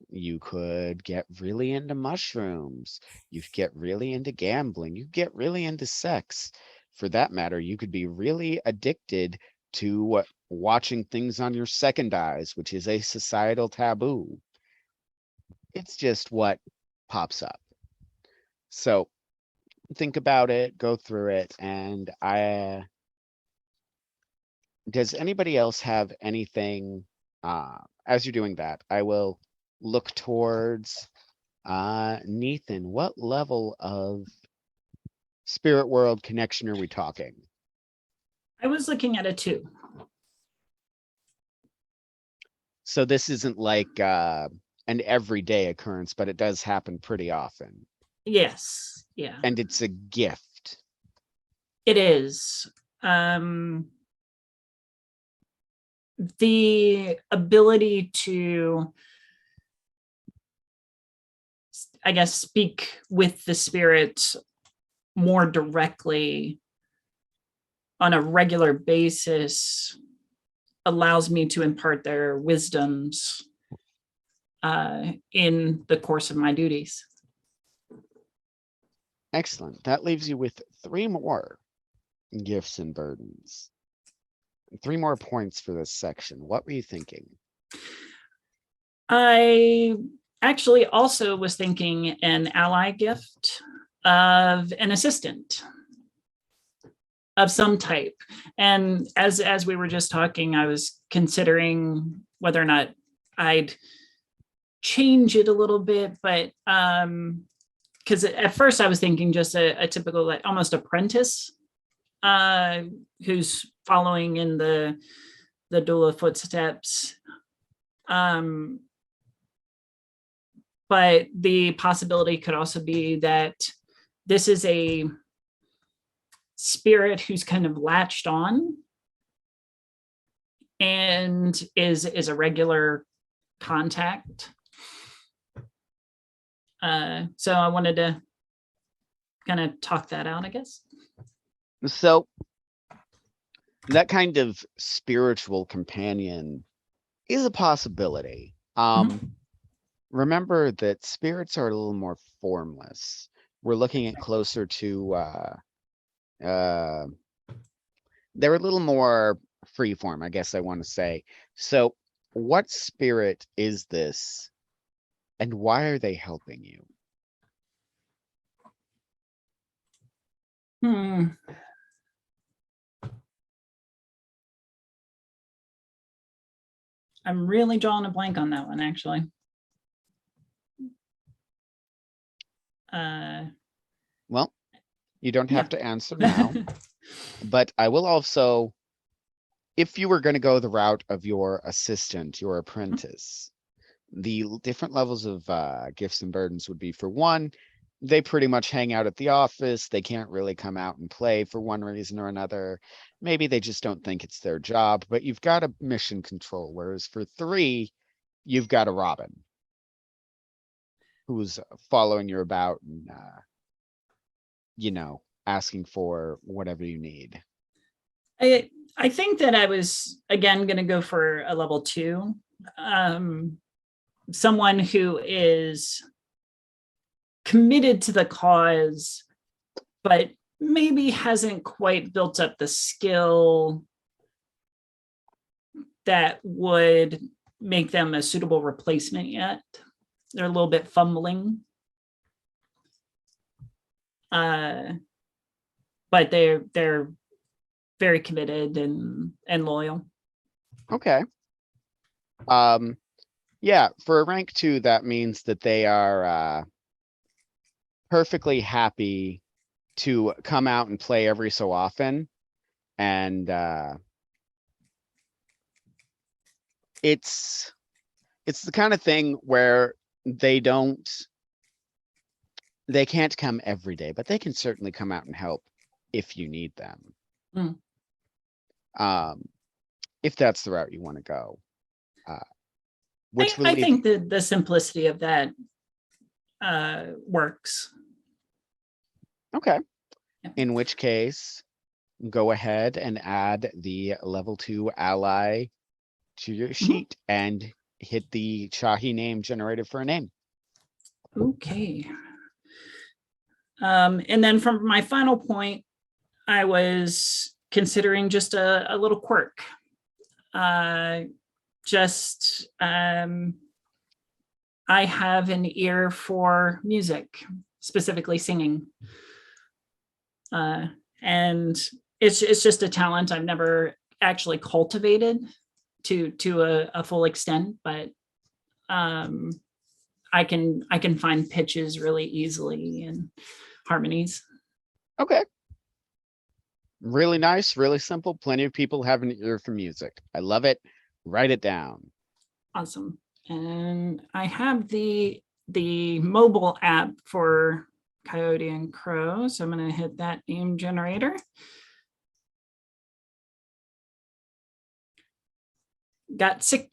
You could get really into mushrooms. You could get really into gambling. You could get really into sex. For that matter, you could be really addicted to watching things on your second eyes, which is a societal taboo. It's just what pops up. So think about it, go through it, and does anybody else have anything, as you're doing that, I will look towards, Nathan, what level of spirit world connection are we talking? I was looking at a 2. So this isn't like, an everyday occurrence, but it does happen pretty often. Yes. Yeah. And it's a gift. It is. The ability to, I guess, speak with the spirits more directly on a regular basis allows me to impart their wisdoms in the course of my duties. Excellent. That leaves you with 3 more gifts and burdens. 3 more points for this section. What were you thinking? I actually also was thinking an ally gift of an assistant of some type. And as we were just talking, I was considering whether or not I'd change it a little bit, but because at first I was thinking just a typical, like almost apprentice who's following in the doula footsteps. But the possibility could also be that this is a spirit who's kind of latched on and is a regular contact. So I wanted to kind of talk that out, I guess. So that kind of spiritual companion is a possibility. Remember that spirits are a little more formless. We're looking at closer to they're a little more freeform, I guess I want to say. So what spirit is this and why are they helping you? I'm really drawing a blank on that one, actually. Well, you don't have to answer now, but I will also, if you were going to go the route of your assistant, your apprentice, the different levels of gifts and burdens would be, for one, they pretty much hang out at the office. They can't really come out and play for one reason or another. Maybe they just don't think it's their job, but you've got a mission control. Whereas for 3, you've got a Robin who's following you about and, asking for whatever you need. I think that I was, again, going to go for a level 2. Someone who is committed to the cause, but maybe hasn't quite built up the skill that would make them a suitable replacement yet. They're a little bit fumbling. But they're very committed and loyal. Okay. Yeah, for a rank 2, that means that they are perfectly happy to come out and play every so often. And it's the kind of thing where they can't come every day, but they can certainly come out and help if you need them. If that's the route you want to go. I think that the simplicity of that works. Okay. In which case, go ahead and add the level 2 ally to your sheet and hit the Chahi name generated for a name. Okay. And then from my final point, I was considering just a little quirk. I have an ear for music, specifically singing. And it's just a talent I've never actually cultivated to a full extent, but I can find pitches really easily and harmonies. Okay. Really nice, really simple. Plenty of people have an ear for music. I love it. Write it down. Awesome. And I have the mobile app for Coyote and Crow, so I'm going to hit that name generator. Got Seekin.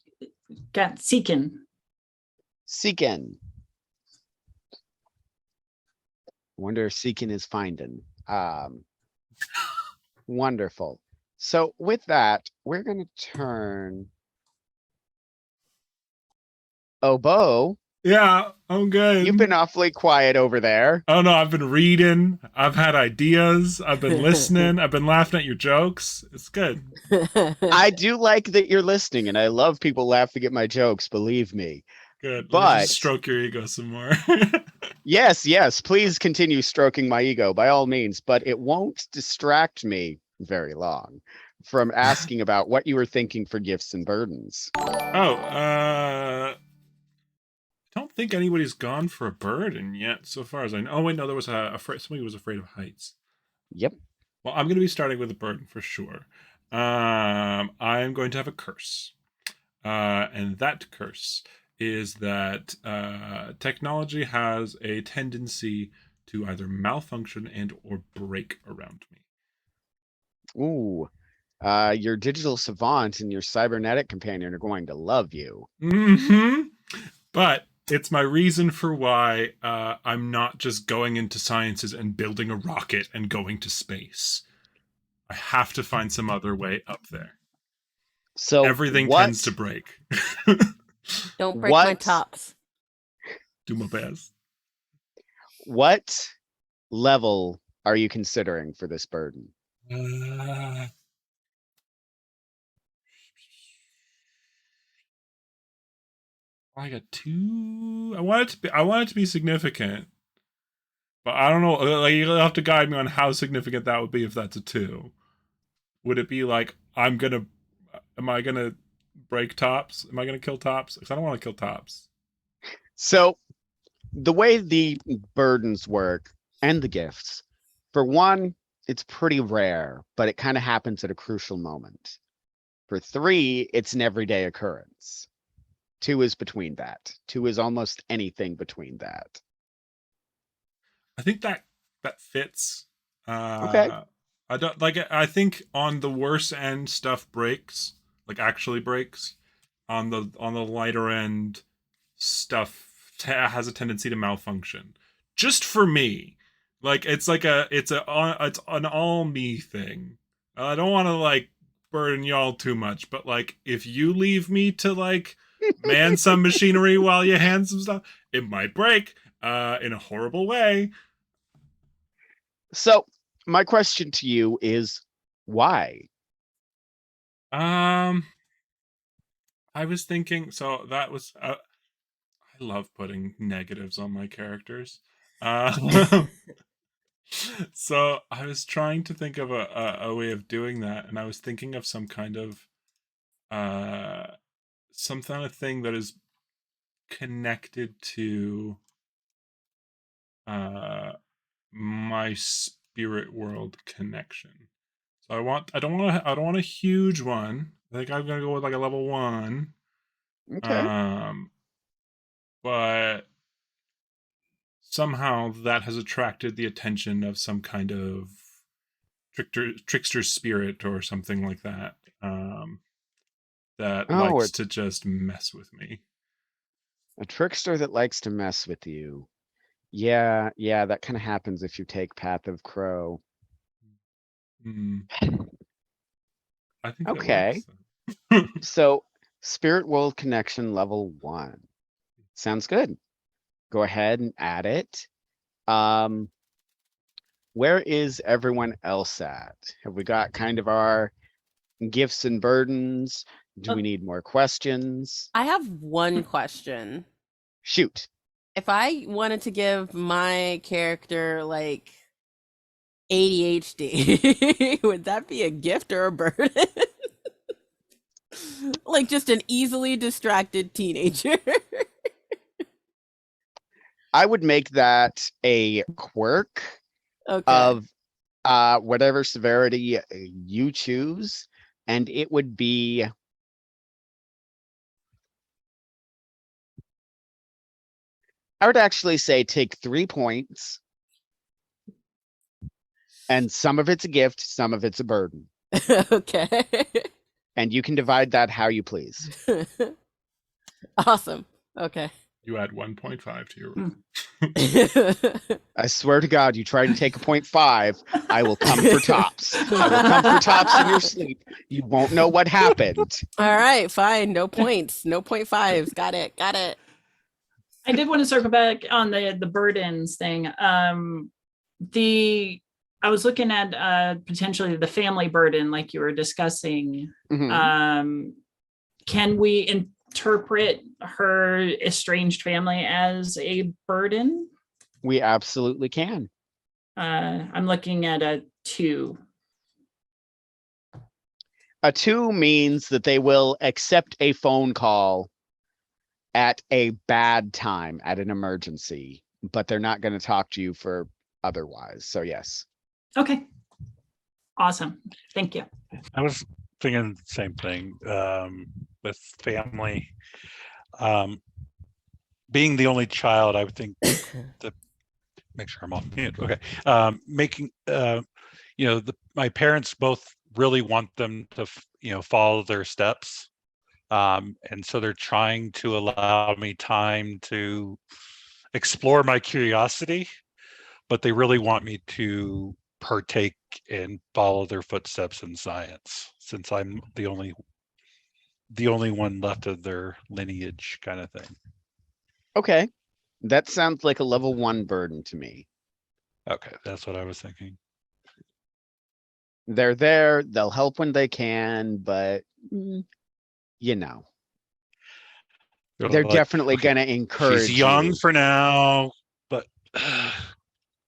Seekin. Wonder if Seekin is finding. Wonderful. So with that, we're gonna turn. Oh, Bo, Yeah, I'm good. you've been awfully quiet over there. Oh no, I've been reading. I've had ideas. I've been listening. I've been laughing at your jokes. It's good. I do like that you're listening, and I love people laughing at my jokes, believe me. Good. Let me But just stroke your ego some more. yes, please continue stroking my ego by all means, but it won't distract me very long from asking about what you were thinking for gifts and burdens. Oh, I don't think anybody's gone for a burden yet, so far as I know. Oh wait, no, there was somebody who was afraid of heights. Yep. Well, I'm going to be starting with a burden for sure. I'm going to have a curse, and that curse is that technology has a tendency to either malfunction and or break around me. Ooh. Your digital savant and your cybernetic companion are going to love you. Mm-hmm. But it's my reason for why I'm not just going into sciences and building a rocket and going to space. I have to find some other way up there. So everything tends to break. Don't break my tops. Do my best. What level are you considering for this burden? I got 2. I want it to be significant, but I don't know. Like, you'll have to guide me on how significant that would be if that's a 2. Would it be like am I gonna break tops? Am I gonna kill tops? Because I don't want to kill tops. So the way the burdens work and the gifts, for one, it's pretty rare, but it kind of happens at a crucial moment. For 3, it's an everyday occurrence. 2 is between that. 2 is almost anything between that. I think that fits. Okay. I don't like it. I think on the worse end stuff breaks, like actually breaks. On the lighter end stuff has a tendency to malfunction. Just for me. Like it's an all me thing. I don't want to like burden y'all too much, but like if you leave me to like man some machinery while you hand some stuff, it might break in a horrible way. So my question to you is why? I was thinking, so that was I love putting negatives on my characters. So I was trying to think of a way of doing that, and I was thinking of some kind of thing that is connected to my spirit world connection. So I don't want a huge one. I think I'm gonna go with like a level 1. Okay. But somehow that has attracted the attention of some kind of trickster spirit or something like that. That likes to just mess with me. A trickster that likes to mess with you. Yeah, that kind of happens if you take Path of Crow. I think okay. So Spirit World Connection level 1. Sounds good. Go ahead and add it. Where is everyone else at? Have we got kind of our gifts and burdens? Do we need more questions? I have one question. Shoot. If I wanted to give my character like ADHD. Would that be a gift or a burden? Like just an easily distracted teenager. I would make that a quirk Okay. of whatever severity you choose, and it would be I would actually say take 3 points, and some of it's a gift, some of it's a burden, Okay. and you can divide that how you please. Awesome. Okay. You add 1.5 to your I swear to God, you try to take a 0.5, I will come for tops. I will come for tops in your sleep. You won't know what happened. All right, fine. No points. No 0.5s. Got it. Got it. I did want to circle back on the burdens thing. I was looking at potentially the family burden, like you were discussing. Mhm. Can we interpret her estranged family as a burden? We absolutely can. I'm looking at a 2. A 2 means that they will accept a phone call at a bad time, at an emergency, but they're not going to talk to you for otherwise. So yes. Okay. Awesome. Thank you. I was thinking the same thing with family. Being the only child, I would think make sure I'm off mute. Okay. Making my parents both really want them to follow their steps. And so they're trying to allow me time to explore my curiosity, but they really want me to partake and follow their footsteps in science, since I'm the only one left of their lineage, kind of thing. Okay. That sounds like a level 1 burden to me. Okay, that's what I was thinking. They're there, they'll help when they can, but you know. They're Like, definitely okay, going to encourage she's young you. for now, but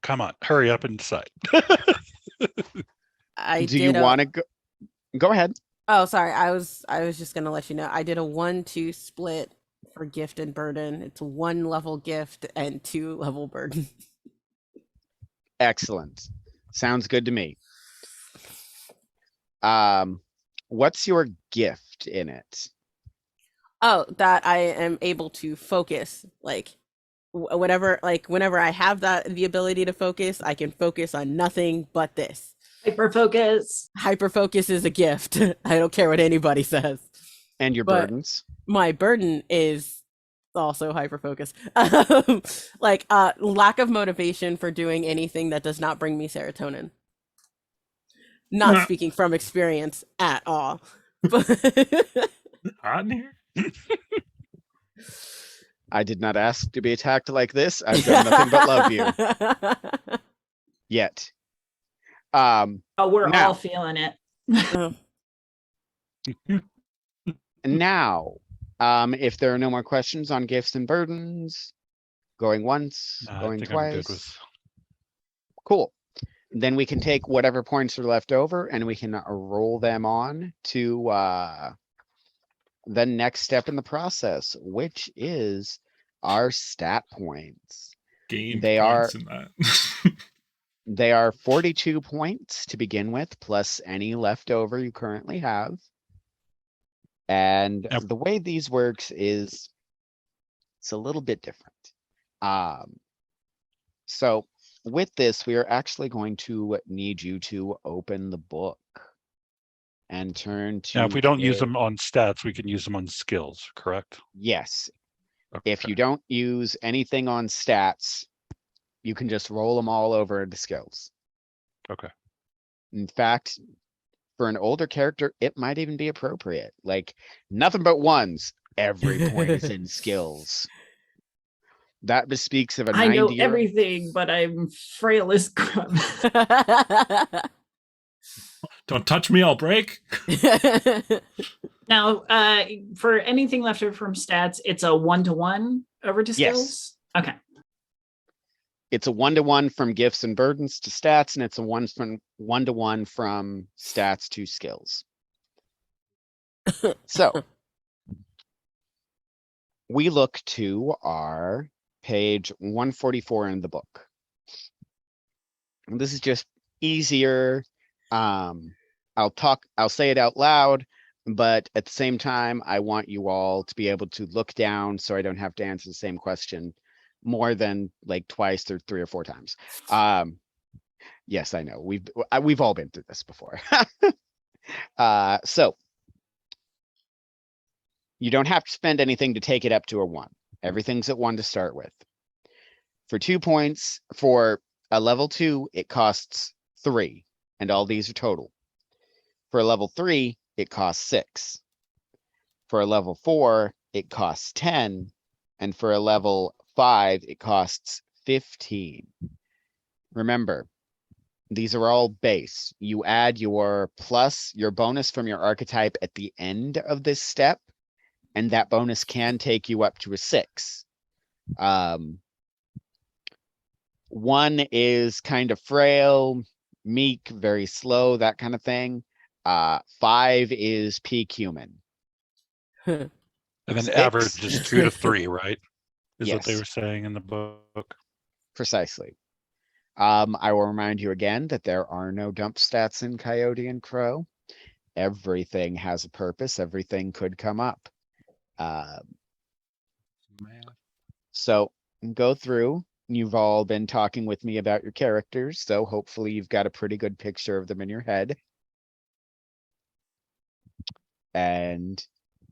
come on, hurry up and decide. Do you want to go ahead? Oh, sorry. I was just gonna let you know. I did a 1-2 split for gift and burden. It's 1 level gift and 2 level burden. Excellent. Sounds good to me. What's your gift in it? Oh, that I am able to focus. Like whenever I have the ability to focus, I can focus on nothing but this. Hyper focus. Hyper focus is a gift. I don't care what anybody says. And your But burdens? my burden is also hyper focus. Lack of motivation for doing anything that does not bring me serotonin. Not speaking from experience at all. Hot in here? I did not ask to be attacked like this. I've done nothing but love you. Yet. We're now, all feeling it. Now, if there are no more questions on gifts and burdens, going once, going twice. Cool. Then we can take whatever points are left over and we can roll them on to the next step in the process, which is our stat points. Gained They points are in that. They are 42 points to begin with, plus any leftover you currently have. And the way these works is it's a little bit different. So with this, we are actually going to need you to open the book and turn to. Now, if we don't use them on stats, we can use them on skills, correct? Yes. Okay. If you don't use anything on stats, you can just roll them all over into skills. Okay. In fact, for an older character, it might even be appropriate. Like nothing but ones. Every point is in skills. That bespeaks of a 90-year. I know everything, but I'm frail as crap. Don't touch me, I'll break. Now, for anything left over from stats, it's a 1-to-1 over to skills. Yes. Okay. It's a 1-to-1 from gifts and burdens to stats, and it's a 1-to-1 from stats to skills. So we look to our page 144 in the book. And this is just easier. I'll say it out loud, but at the same time, I want you all to be able to look down so I don't have to answer the same question more than like twice or 3 or 4 times. Yes, I know. We've all been through this before. So you don't have to spend anything to take it up to a 1. Everything's at 1 to start with. For 2 points, for a level 2, it costs 3, and all these are total. For a level 3, it costs 6. For a level 4, it costs 10, and for a level 5, it costs 15. Remember, these are all base. You add your bonus from your archetype at the end of this step, and that bonus can take you up to a 6. 1 is kind of frail, meek, very slow, that kind of thing. 5 is peak human. And then 6. average is 2 to 3, right? Is what they Yes. were saying in the book. Precisely. I will remind you again that there are no dump stats in Coyote and Crow. Everything has a purpose. Everything could come up. So go through. You've all been talking with me about your characters, so hopefully you've got a pretty good picture of them in your head. And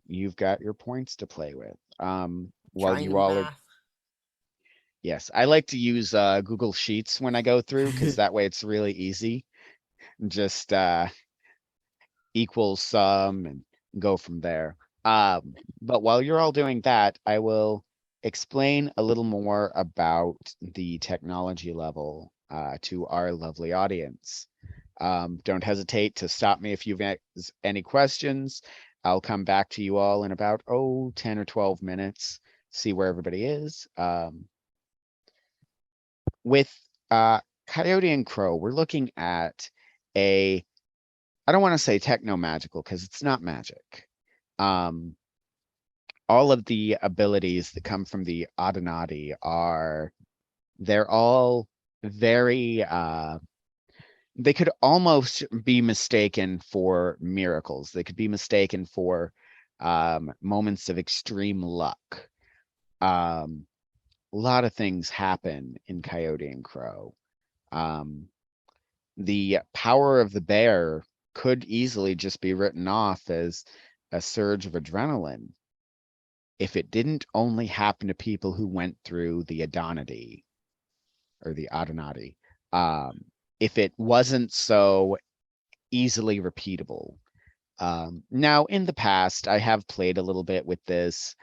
you've got your points to play with. While you all are, yes, I like to use Google Sheets when I go through, because that way it's really easy. Just equal sum and go from there. But while you're all doing that, I will explain a little more about the technology level to our lovely audience. Don't hesitate to stop me if you've any questions. I'll come back to you all in about 10 or 12 minutes, see where everybody is. With Coyote and Crow, we're looking at I don't want to say techno-magical because it's not magic. All of the abilities that come from the Audinati they're all very, they could almost be mistaken for miracles. They could be mistaken for moments of extreme luck. A lot of things happen in Coyote and Crow. The power of the bear could easily just be written off as a surge of adrenaline if it didn't only happen to people who went through the Audinati or the Audinati. If it wasn't so easily repeatable. Now, in the past, I have played a little bit with this.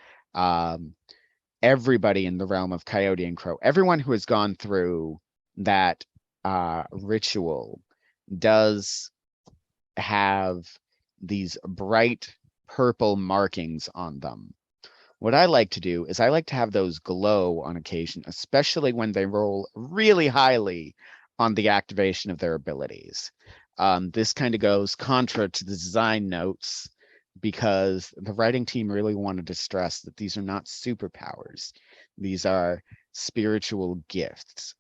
Everybody in the realm of Coyote and Crow, everyone who has gone through that ritual does have these bright purple markings on them. What I like to do is I like to have those glow on occasion, especially when they roll really highly on the activation of their abilities. This kind of goes contra to the design notes because the writing team really wanted to stress that these are not superpowers. These are spiritual gifts.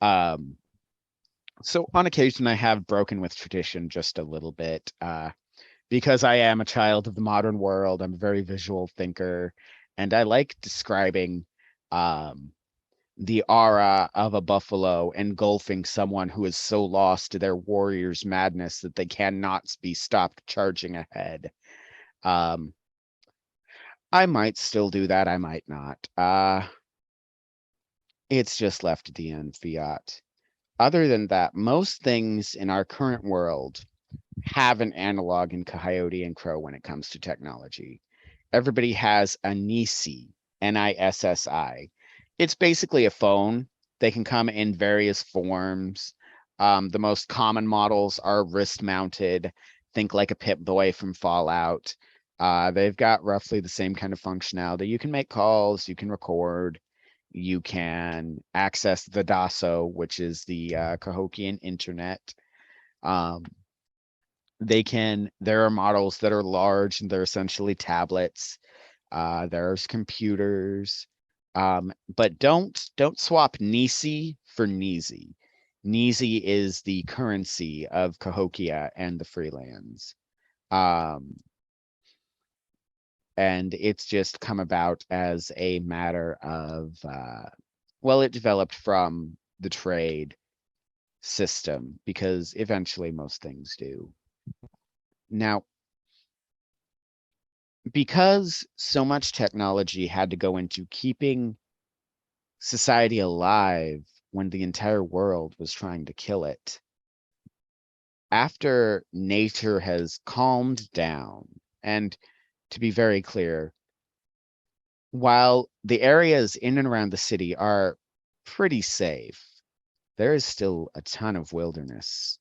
So on occasion, I have broken with tradition just a little bit. Because I am a child of the modern world, I'm a very visual thinker, and I like describing the aura of a buffalo engulfing someone who is so lost to their warrior's madness that they cannot be stopped charging ahead. I might still do that, I might not. It's just left at the end, fiat. Other than that, most things in our current world have an analog in Coyote and Crow when it comes to technology. Everybody has a NISI, NISSI. It's basically a phone. They can come in various forms. The most common models are wrist mounted. Think like a Pip-Boy from Fallout. They've got roughly the same kind of functionality. You can make calls, you can record, You can access the DASO, which is the Cahokian internet. There are models that are large and they're essentially tablets. There's computers. But don't swap Nisi for Nisi. Nisi is the currency of Cahokia and the Freelands. And it's just come about as a matter of, well, it developed from the trade system because eventually most things do. Now, because so much technology had to go into keeping society alive when the entire world was trying to kill it, after nature has calmed down, and to be very clear, while the areas in and around the city are pretty safe, there is still a ton of wilderness.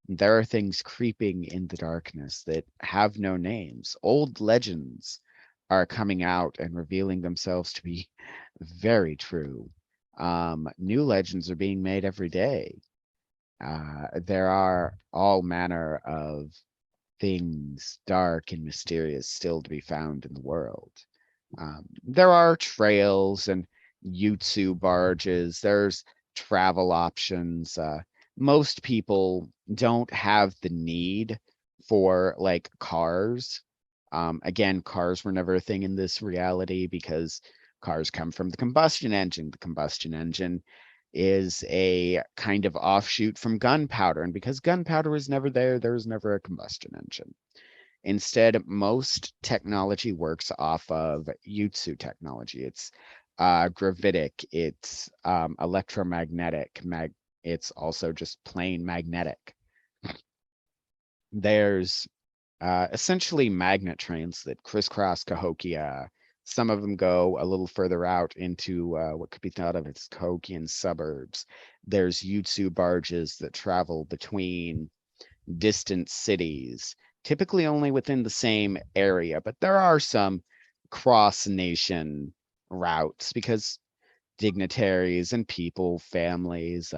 There are things creeping in the darkness that have no names. Old legends are coming out and revealing themselves to be very true. New legends are being made every day. There are all manner of things dark and mysterious still to be found in the world. There are trails and Yutsu barges. There's travel options. Most people don't have the need for like cars. Again, cars were never a thing in this reality because cars come from the combustion engine. The combustion engine is a kind of offshoot from gunpowder. And because gunpowder was never there, there was never a combustion engine. Instead, most technology works off of Yutsu technology. It's gravitic, it's electromagnetic, it's also just plain magnetic. There's essentially magnet trains that crisscross Cahokia. Some of them go a little further out into what could be thought of as Cahokian suburbs. There's Yutsu barges that travel between distant cities, typically only within the same area, but there are some cross-nation routes because dignitaries and people, families,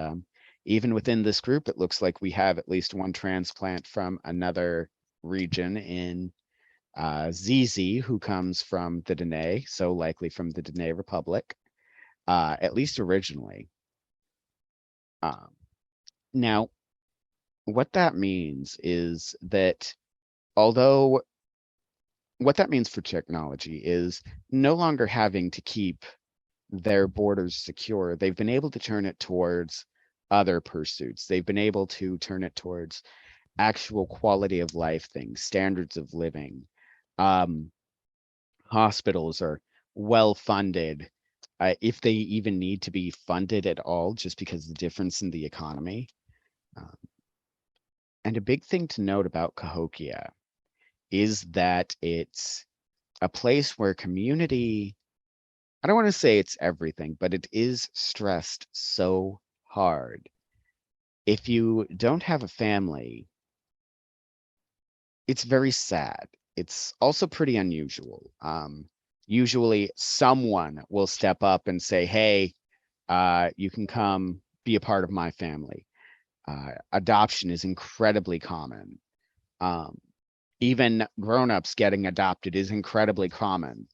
even within this group, it looks like we have at least one transplant from another region in ZZ, who comes from the Dene, so likely from the Dene Republic, at least originally. Now, what that means is that although what that means for technology is no longer having to keep their borders secure, they've been able to turn it towards other pursuits. They've been able to turn it towards actual quality of life things, standards of living. Hospitals are well funded, if they even need to be funded at all, just because of the difference in the economy. And a big thing to note about Cahokia is that it's a place where community, I don't want to say it's everything, but it is stressed so hard. If you don't have a family, it's very sad. It's also pretty unusual. Usually someone will step up and say, hey, you can come be a part of my family. Adoption is incredibly common. Even grown-ups getting adopted is incredibly common.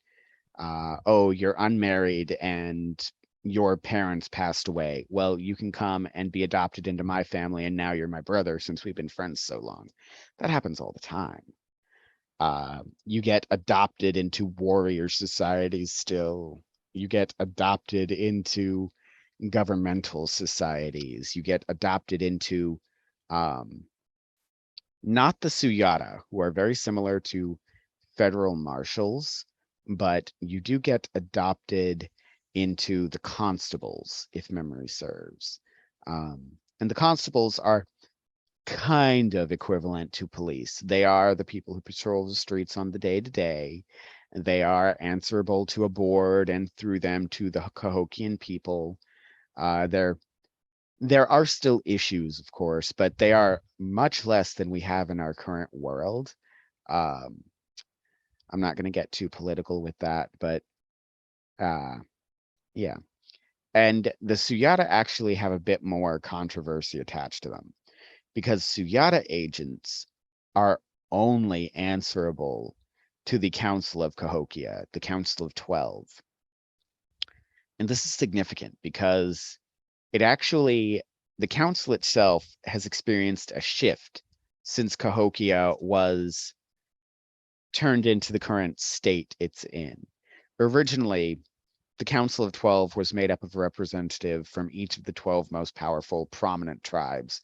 Oh, you're unmarried and your parents passed away. Well, you can come and be adopted into my family, and now you're my brother since we've been friends so long. That happens all the time. You get adopted into warrior societies still. You get adopted into governmental societies. You get adopted into not the Suyata, who are very similar to federal marshals, but you do get adopted into the constables, if memory serves. And the constables are kind of equivalent to police. They are the people who patrol the streets on the day-to-day. They are answerable to a board and through them to the Cahokian people. There are still issues, of course, but they are much less than we have in our current world. I'm not going to get too political with that, but Yeah. And the Suyata actually have a bit more controversy attached to them because Suyata agents are only answerable to the Council of Cahokia, the Council of 12. And this is significant because the council itself has experienced a shift since Cahokia was turned into the current state it's in. Originally, the Council of 12 was made up of a representative from each of the 12 most powerful, prominent tribes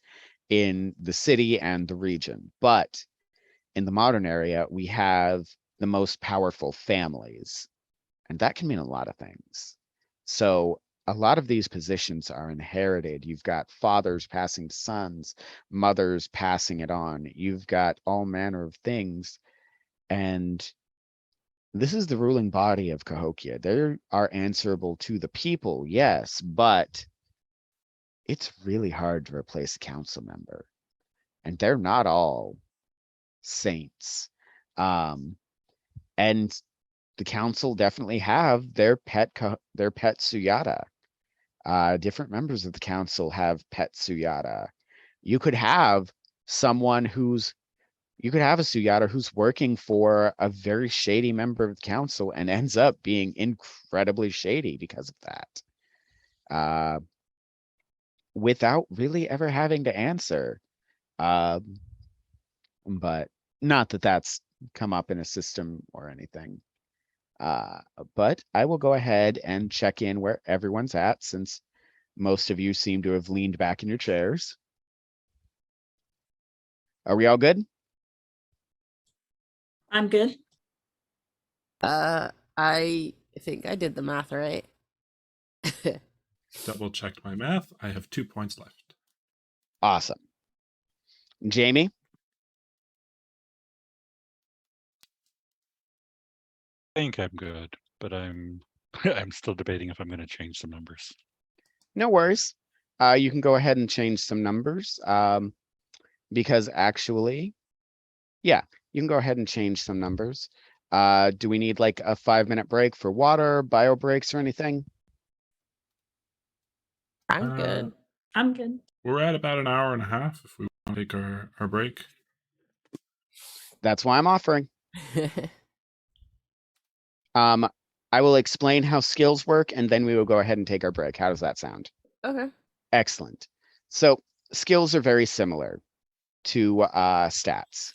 in the city and the region. But in the modern area, we have the most powerful families, and that can mean a lot of things. So a lot of these positions are inherited. You've got fathers passing to sons, mothers passing it on. You've got all manner of things. And this is the ruling body of Cahokia. They are answerable to the people, yes, but it's really hard to replace a council member. And they're not all saints. And the council definitely have their pet Suyata. Different members of the council have pet Suyata. You could have a Suyata who's working for a very shady member of the council and ends up being incredibly shady because of that. Without really ever having to answer. But not that that's come up in a system or anything. But I will go ahead and check in where everyone's at since most of you seem to have leaned back in your chairs. Are we all good? I'm good. I think I did the math right. Double checked my math. I have 2 points left. Awesome. Jamie? I think I'm good, but I'm I'm still debating if I'm going to change some numbers. No worries. You can go ahead and change some numbers. Because actually, yeah, you can go ahead and change some numbers. Do we need like a 5-minute break for water, bio breaks, or anything? I'm good. I'm good. We're at about an hour and a half if we want to take our break. That's why I'm offering. I will explain how skills work, and then we will go ahead and take our break. How does that sound? Okay. Excellent. So skills are very similar to stats.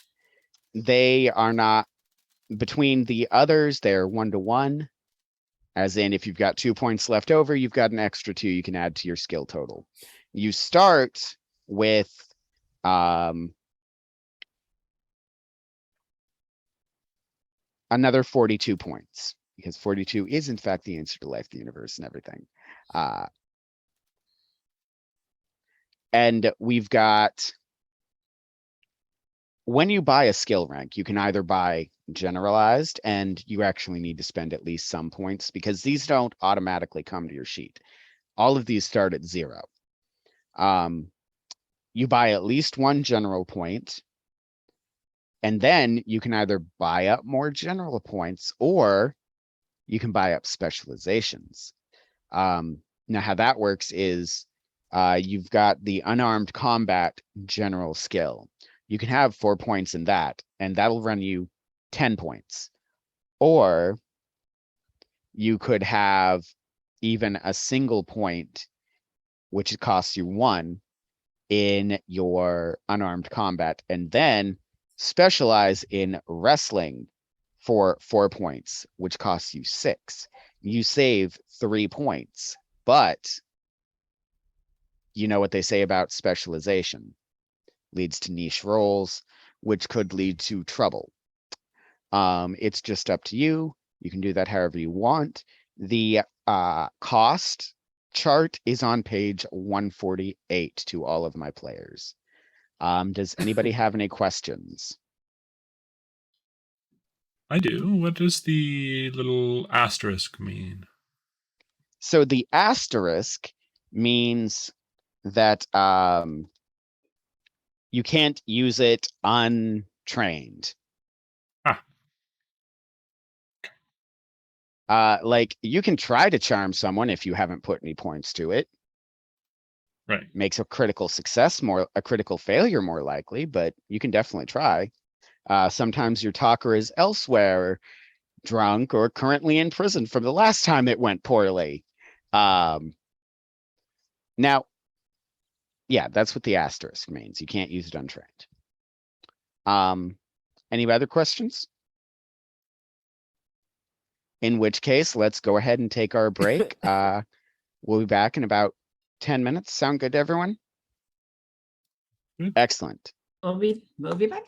They are not between the others. They're 1-to-1, as in if you've got 2 points left over, you've got an extra 2 you can add to your skill total. You start with another 42 points because 42 is in fact the answer to life, the universe, and everything. And we've got, when you buy a skill rank, you can either buy generalized, and you actually need to spend at least some points because these don't automatically come to your sheet. All of these start at 0. You buy at least 1 general point, and then you can either buy up more general points or you can buy up specializations. Now, how that works is you've got the unarmed combat general skill. You can have 4 points in that, and that'll run you 10 points. Or you could have even a single point, which costs you 1 in your unarmed combat, and then specialize in wrestling for 4 points, which costs you 6. You save 3 points, but you know what they say about specialization. Leads to niche roles, which could lead to trouble. It's just up to you. You can do that however you want. The cost chart is on page 148 to all of my players. Does anybody have any questions? I do. What does the little asterisk mean? So the asterisk means that you can't use it untrained. Like you can try to charm someone if you haven't put any points to it. Right. Makes a critical a critical failure more likely, but you can definitely try. Sometimes your talker is elsewhere, drunk, or currently in prison from the last time it went poorly. Now, yeah, that's what the asterisk means. You can't use it untrained. Any other questions? In which case, let's go ahead and take our break. We'll be back in about 10 minutes. Sound good to everyone? Excellent. We'll be back.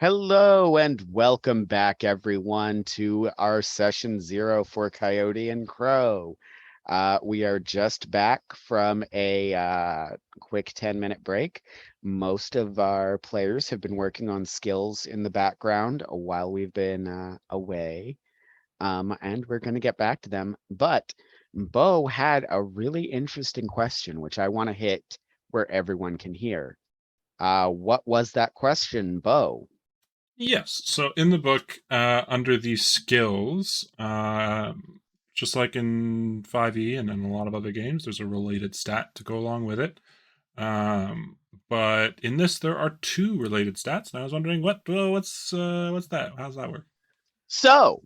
Hello and welcome back, everyone, to our session 0 for Coyote and Crow. We are just back from a quick 10-minute break. Most of our players have been working on skills in the background while we've been away, and we're going to get back to them. But Bo had a really interesting question, which I want to hit where everyone can hear. What was that question, Bo? Yes. So in the book, under these skills, just like in 5e and in a lot of other games, there's a related stat to go along with it. But in this, there are 2 related stats, and I was wondering what's that? How's that work? So,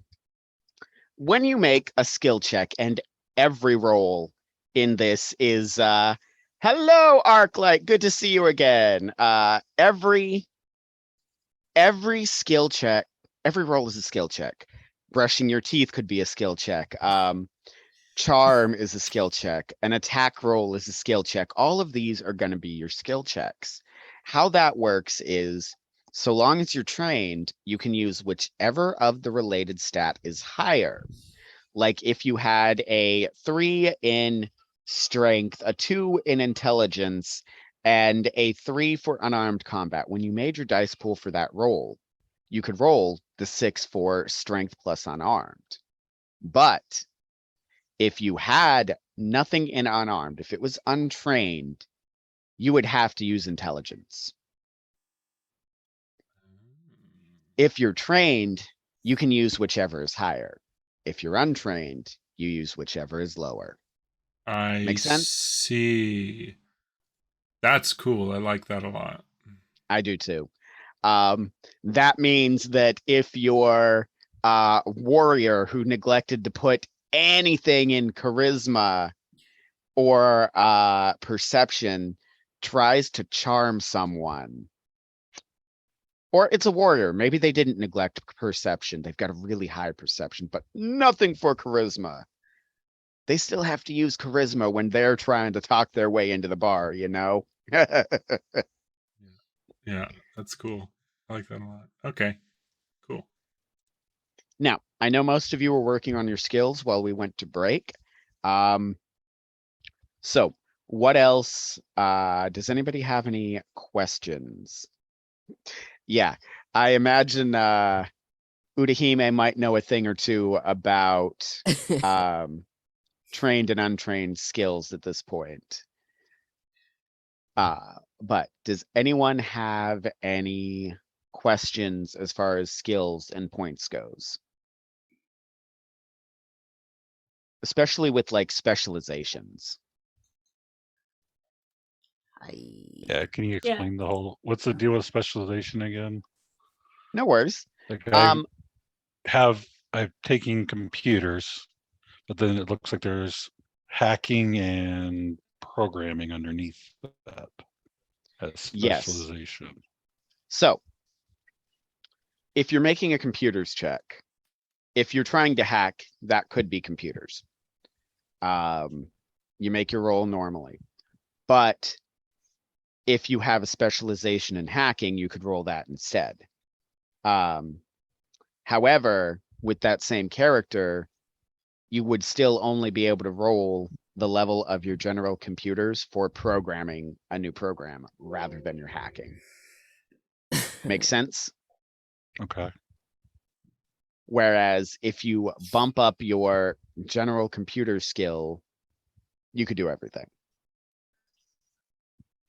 when you make a skill check, and every roll in this is hello, Arclight, good to see you again. Every skill check, every roll is a skill check. Brushing your teeth could be a skill check. Charm is a skill check. An attack roll is a skill check. All of these are going to be your skill checks. How that works is, so long as you're trained, you can use whichever of the related stat is higher. Like if you had a 3 in strength, a 2 in intelligence, and a 3 for unarmed combat. When you made your dice pool for that roll, you could roll the 6 for strength plus unarmed. But if you had nothing in unarmed, if it was untrained, you would have to use intelligence. If you're trained, you can use whichever is higher. If you're untrained, you use whichever is lower. I Make sense? see. That's cool. I like that a lot. I do too. That means that if your warrior who neglected to put anything in charisma or perception tries to charm someone, or it's a warrior, maybe they didn't neglect perception, they've got a really high perception, but nothing for charisma. They still have to use charisma when they're trying to talk their way into the bar, you know? Yeah, that's cool. I like that a lot. Okay, cool. Now, I know most of you were working on your skills while we went to break. So what else? Does anybody have any questions? Yeah, I imagine Udahime might know a thing or two about trained and untrained skills at this point. But does anyone have any questions as far as skills and points goes? Especially with like specializations. Yeah, can you explain the whole, what's the deal with specialization again? No worries. Like I've taken computers, but then it looks like there's hacking and programming underneath that as specialization. Yes. So if you're making a computers check, if you're trying to hack, that could be computers. You make your roll normally, but if you have a specialization in hacking, you could roll that instead. However, with that same character, you would still only be able to roll the level of your general computers for programming a new program rather than your hacking. Make sense? Okay. Whereas if you bump up your general computer skill, you could do everything.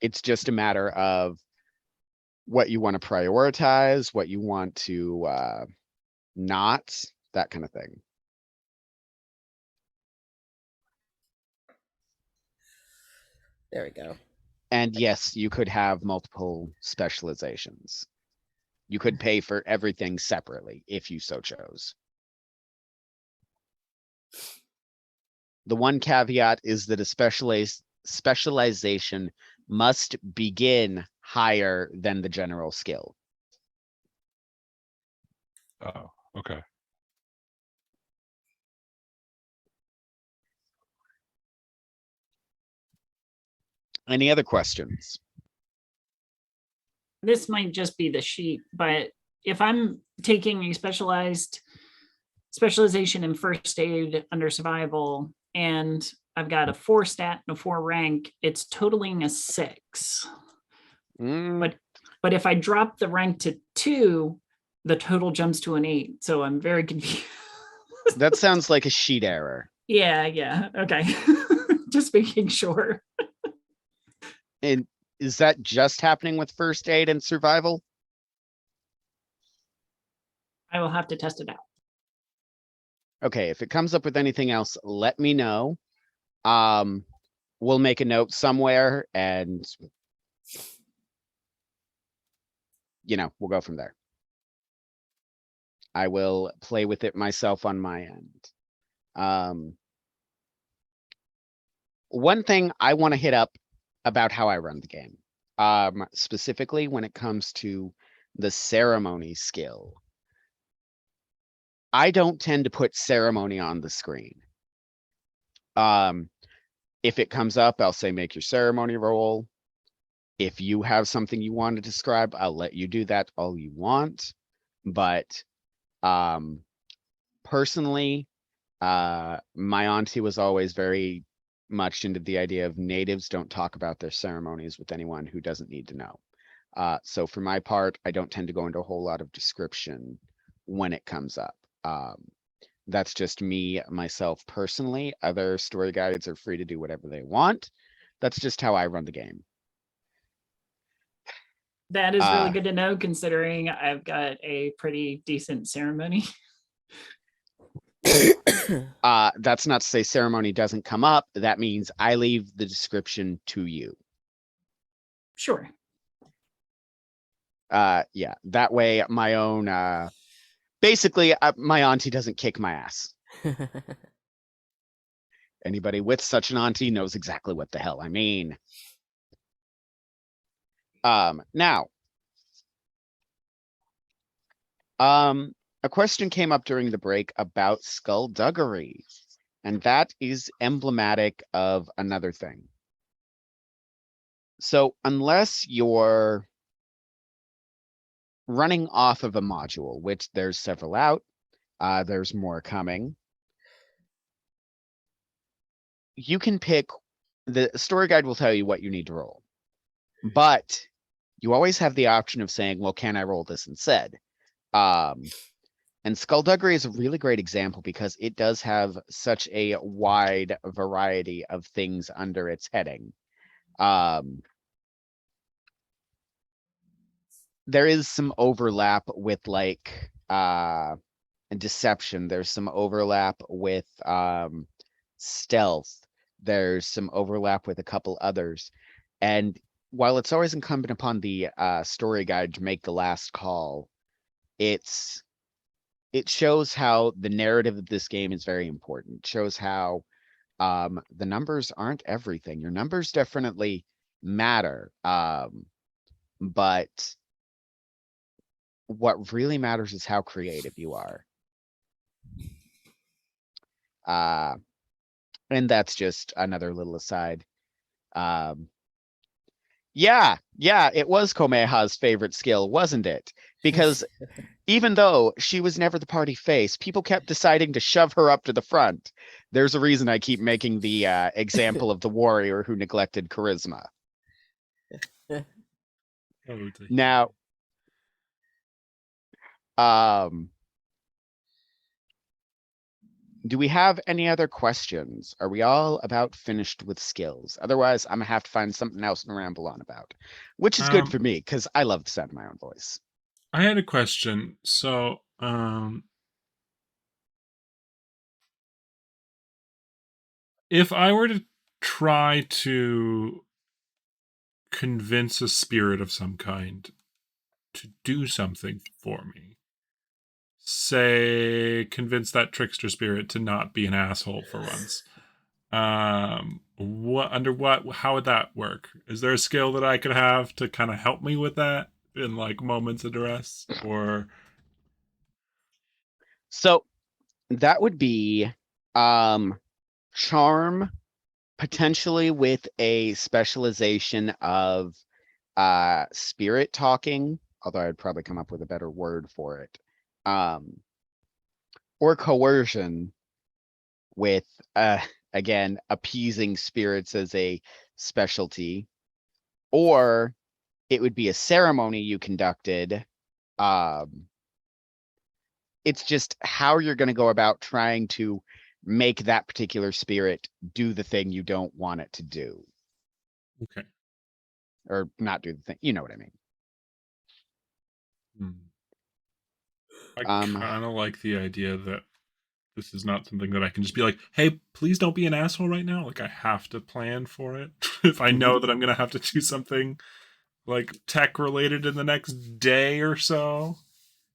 It's just a matter of what you want to prioritize, what you want to not, that kind of thing. There we go. And yes, you could have multiple specializations. You could pay for everything separately if you so chose. The one caveat is that a specialization must begin higher than the general skill. Oh, okay. Any other questions? This might just be the sheet, but if I'm taking a specialization in first aid under survival, and I've got a 4 stat and a 4 rank, it's totaling a 6. But if I drop the rank to 2, the total jumps to an 8. So I'm very confused. That sounds like a sheet error. Yeah. Okay. Just making sure. And is that just happening with first aid and survival? I will have to test it out. Okay, if it comes up with anything else, let me know. We'll make a note somewhere and we'll go from there. I will play with it myself on my end. One thing I want to hit up about how I run the game, specifically when it comes to the ceremony skill. I don't tend to put ceremony on the screen. If it comes up, I'll say, make your ceremony roll. If you have something you want to describe, I'll let you do that all you want. But personally, my auntie was always very much into the idea of natives don't talk about their ceremonies with anyone who doesn't need to know. So for my part, I don't tend to go into a whole lot of description when it comes up. That's just me, myself personally. Other story guides are free to do whatever they want. That's just how I run the game. That is really good to know, considering I've got a pretty decent ceremony. That's not to say ceremony doesn't come up. That means I leave the description to you. Sure. Yeah, that way my own, basically my auntie doesn't kick my ass. Anybody with such an auntie knows exactly what the hell I mean. Now, a question came up during the break about skullduggery, and that is emblematic of another thing. So unless you're running off of a module, which there's several out, there's more coming, you can pick, the story guide will tell you what you need to roll, but you always have the option of saying, well, can I roll this instead? And skullduggery is a really great example because it does have such a wide variety of things under its heading. There is some overlap with like deception. There's some overlap with stealth. There's some overlap with a couple others. And while it's always incumbent upon the story guide to make the last call, it shows how the narrative of this game is very important. It shows how the numbers aren't everything. Your numbers definitely matter, but what really matters is how creative you are. And that's just another little aside. Yeah, it was Komeha's favorite skill, wasn't it? Because even though she was never the party face, people kept deciding to shove her up to the front. There's a reason I keep making the example of the warrior who neglected charisma. Now, do we have any other questions? Are we all about finished with skills? Otherwise, I'm gonna have to find something else to ramble on about, which is good for me because I love the sound of my own voice. I had a question. So, if I were to try to convince a spirit of some kind to do something for me, say convince that trickster spirit to not be an asshole for once, how would that work? Is there a skill that I could have to kind of help me with that in like moments of duress? Or so that would be charm, potentially with a specialization of spirit talking although I'd probably come up with a better word for it. Or coercion with, again, appeasing spirits as a specialty. Or it would be a ceremony you conducted. It's just how you're going to go about trying to make that particular spirit do the thing you don't want it to do. Okay. Or not do the thing. You know what I mean. I kind of like the idea that this is not something that I can just be like, hey, please don't be an asshole right now. Like, I have to plan for it. If I know that I'm going to have to do something like tech related in the next day or so,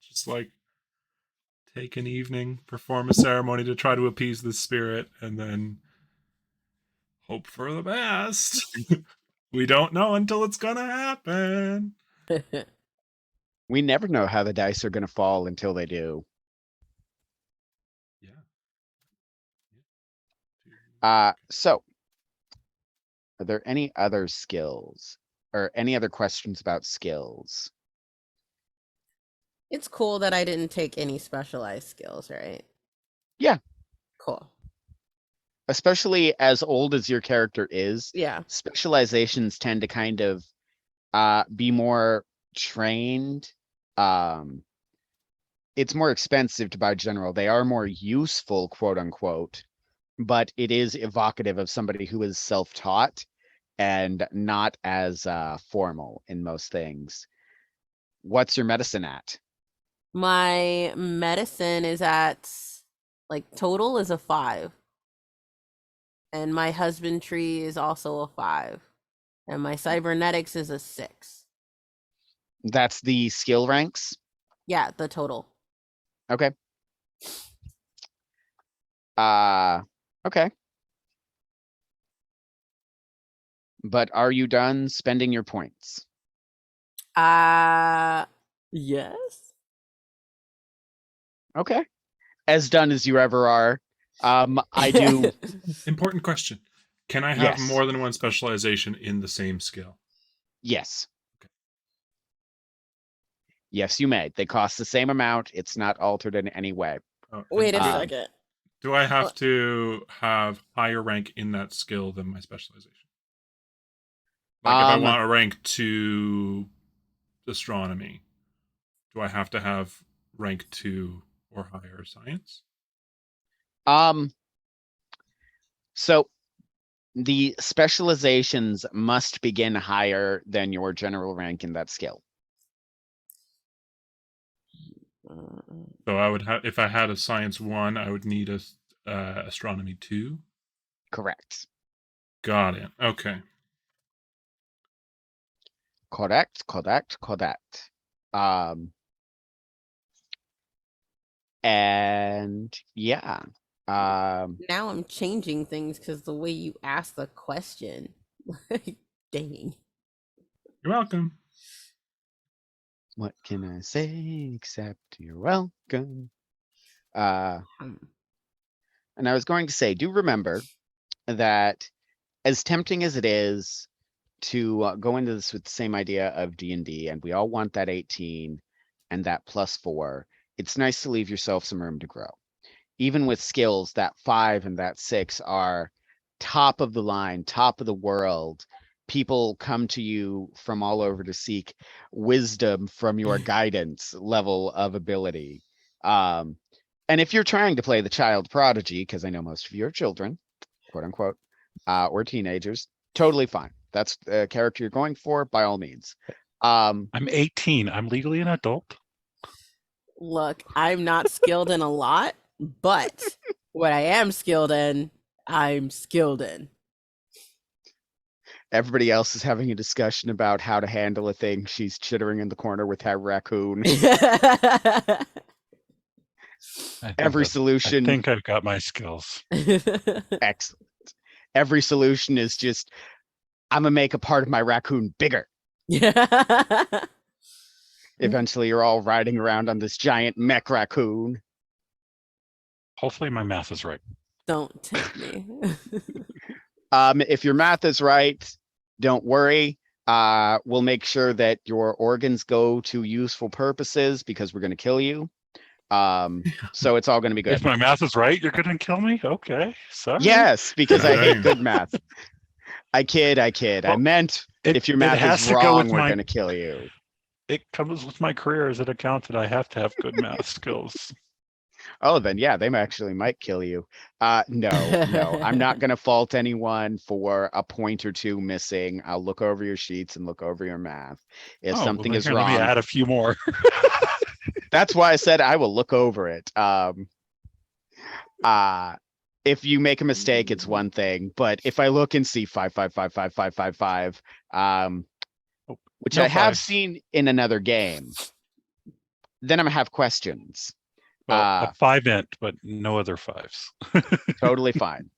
just like take an evening, perform a ceremony to try to appease the spirit, and then hope for the best. We don't know until it's going to happen. We never know how the dice are going to fall until they do. So are there any other skills or any other questions about skills? It's cool that I didn't take any specialized skills, right? Yeah. Cool. Especially as old as your character is. Yeah. Specializations tend to kind of be more trained. It's more expensive to buy general. They are more useful, quote unquote, but it is evocative of somebody who is self-taught and not as formal in most things. What's your medicine at? My medicine is at, like, total is a 5. And my husbandry is also a 5. And my cybernetics is a 6. That's the skill ranks? Yeah, the total. Okay. Okay. But are you done spending your points? Yes. Okay. As done as you ever are. I do. Important question. Can I have more than one specialization in the same skill? Yes. Okay. Yes, you may. They cost the same amount. It's not altered in any way. Oh, Wait a second. Do I have to have higher rank in that skill than my specialization? Like if I want a rank 2 astronomy, do I have to have rank 2 or higher science? So the specializations must begin higher than your general rank in that skill. So I would have, if I had a science 1, I would need a astronomy 2. Correct. Got it. Okay. Correct. And yeah. Now I'm changing things because the way you asked the question. Dang. You're welcome. What can I say except you're welcome? And I was going to say, do remember that as tempting as it is to go into this with the same idea of D&D, and we all want that 18 and that +4, it's nice to leave yourself some room to grow. Even with skills, that 5 and that 6 are top of the line, top of the world. People come to you from all over to seek wisdom from your guidance level of ability. And if you're trying to play the child prodigy, because I know most of you are children, quote unquote, or teenagers, totally fine. That's the character you're going for, by all means. I'm 18. I'm legally an adult. Look, I'm not skilled in a lot, but what I am skilled in, I'm skilled in. Everybody else is having a discussion about how to handle a thing. She's chittering in the corner with her raccoon. Every solution. I think I've got my skills. Excellent. Every solution is just, I'm gonna make a part of my raccoon bigger. Eventually, you're all riding around on this giant mech raccoon. Hopefully, my math is right. Don't tempt me. If your math is right, don't worry. We'll make sure that your organs go to useful purposes because we're going to kill you. So it's all going to be good. If my math is right, you're going to kill me? Okay. Sorry. Yes, because I hate Dang. good math. I kid. I Well, meant if your it math has is to go wrong, with we're my- going to kill you. It comes with my career as an accountant. I have to have good math skills. Oh, then yeah, they actually might kill you. No, I'm not going to fault anyone for a point or two missing. I'll look over your sheets and look over your math. If Oh, well, something then is here, let me wrong, add a few more. that's why I said I will look over it. If you make a mistake, it's one thing, but if I look and see 5, 5, 5, 5, 5, 5, 5, which No I have fives. seen in another game, then I'm gonna have questions. Well, a 5 int, but no other 5s. Totally fine.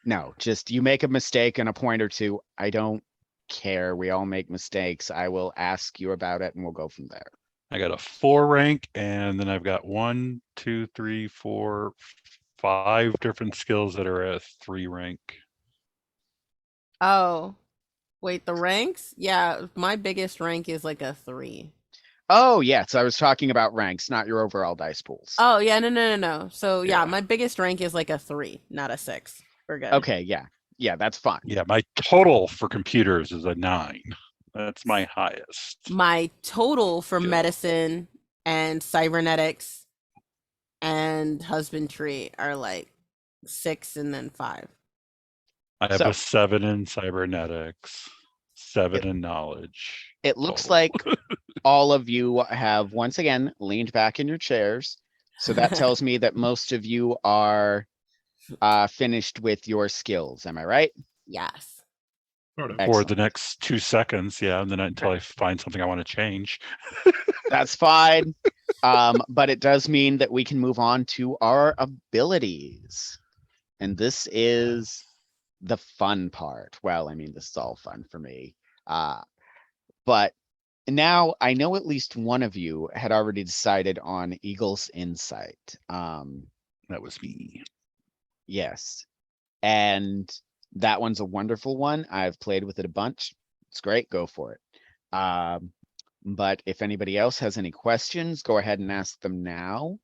No, just you make a mistake and a point or two. I don't care. We all make mistakes. I will ask you about it and we'll go from there. I got a 4 rank, and then I've got 1, 2, 3, 4, 5 different skills that are a 3 rank. Oh, wait, the ranks? Yeah, my biggest rank is like a 3. Oh, yes. I was talking about ranks, not your overall dice pools. Oh, yeah, no. So, yeah, Yeah. my biggest rank is like a 3, not a 6. We're good. Okay, yeah. Yeah, that's fine. Yeah, my total for computers is a 9. That's my highest. My total for Skill. medicine and cybernetics and husbandry are like 6 and then 5. So- I have a 7 in cybernetics, 7 in knowledge. It looks total. like all of you have once again leaned back in your chairs. So that tells me that most of you are finished with your skills. Am I right? Yes. Sort of. For Excellent. the next 2 seconds, yeah, and then until I find something I want to change. That's fine. But it does mean that we can move on to our abilities. And this is the fun part. Well, I mean, this is all fun for me. But now I know at least one of you had already decided on Eagle's Insight. That was me. Yes. And that one's a wonderful one. I've played with it a bunch. It's great. Go for it. But if anybody else has any questions, go ahead and ask them now.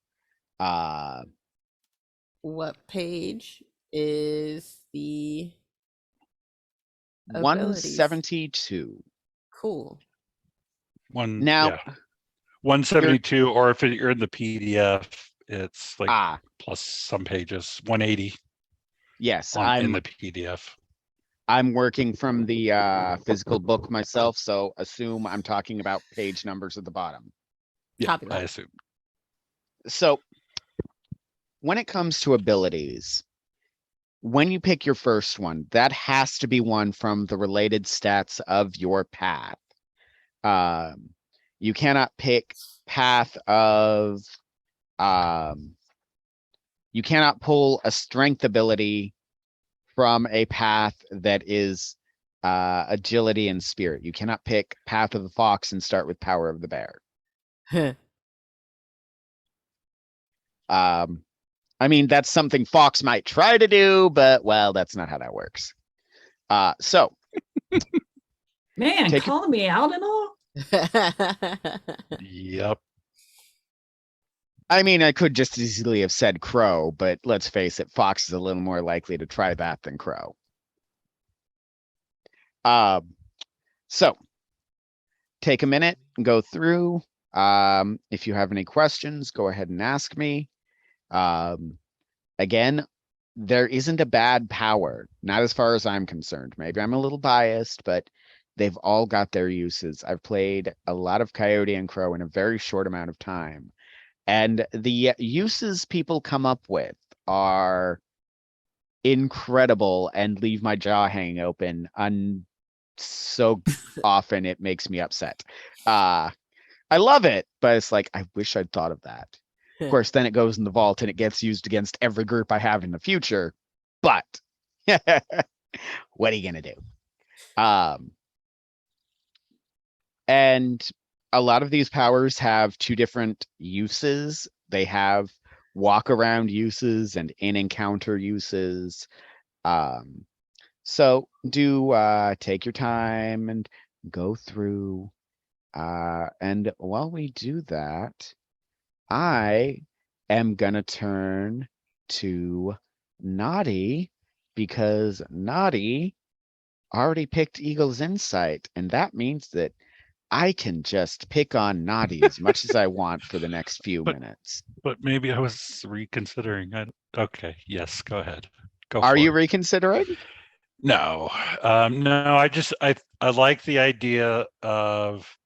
What page is the abilities? 172. Cool. Now, Yeah, 172, or if you're in the PDF, it's like plus some pages, 180 yes, in the PDF. I'm working from the physical book myself, so assume I'm talking about page numbers at the bottom. Yeah, Copy I that. assume. So when it comes to abilities, when you pick your first one, that has to be one from the related stats of your path. You cannot pick path of, you cannot pull a strength ability from a path that is agility and spirit. You cannot pick path of the fox and start with power of the bear. I mean, that's something Fox might try to do, but well, that's not how that works. So Man, Take it- calling me out and all. Yep. I mean, I could just as easily have said Crow, but let's face it, Fox is a little more likely to try that than Crow. So take a minute and go through. If you have any questions, go ahead and ask me. Again, there isn't a bad power, not as far as I'm concerned. Maybe I'm a little biased, but they've all got their uses. I've played a lot of Coyote and Crow in a very short amount of time. And the uses people come up with are incredible and leave my jaw hanging open. So often it makes me upset. I love it, but it's like, I wish I'd thought of that. Of course, then it goes in the vault and it gets used against every group I have in the future. But what are you going to do? And a lot of these powers have two different uses. They have walk around uses and in encounter uses. So do take your time and go through, and while we do that, I am gonna turn to Naughty because Naughty already picked Eagle's Insight, and that means that I can just pick on Naughty as much as I want for the next few minutes. But maybe I was reconsidering. Okay, yes, go ahead. Go Are for you it. reconsidering? No, no. I like the idea of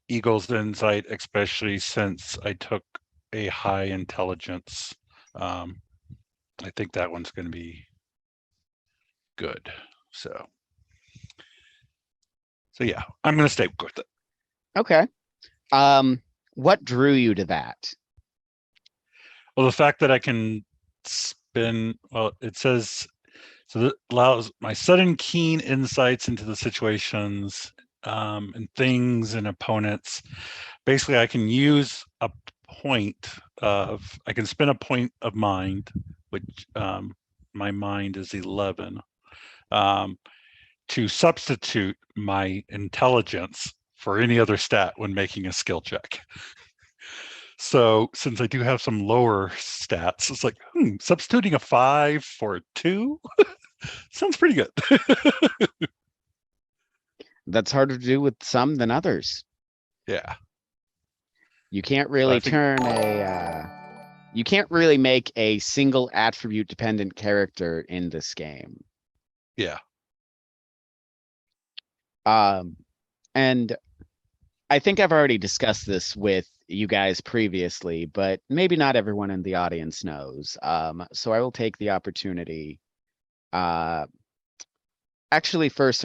Eagle's Insight, especially since I took a high intelligence. I think that one's going to be good. So yeah, I'm going to stay with it. Okay. What drew you to that? Well, the fact that I can spin, well, it says, so that allows my sudden keen insights into the situations and things and opponents. Basically, I can use a point of, I can spin a point of mind, which my mind is 11, to substitute my intelligence for any other stat when making a skill check. So since I do have some lower stats, it's like, substituting a 5 for a 2 sounds pretty good. That's harder to do with some than others. Yeah. You can't really you can't really make a single attribute dependent character in this game. Yeah. And I think I've already discussed this with you guys previously, but maybe not everyone in the audience knows. So I will take the opportunity. Actually, first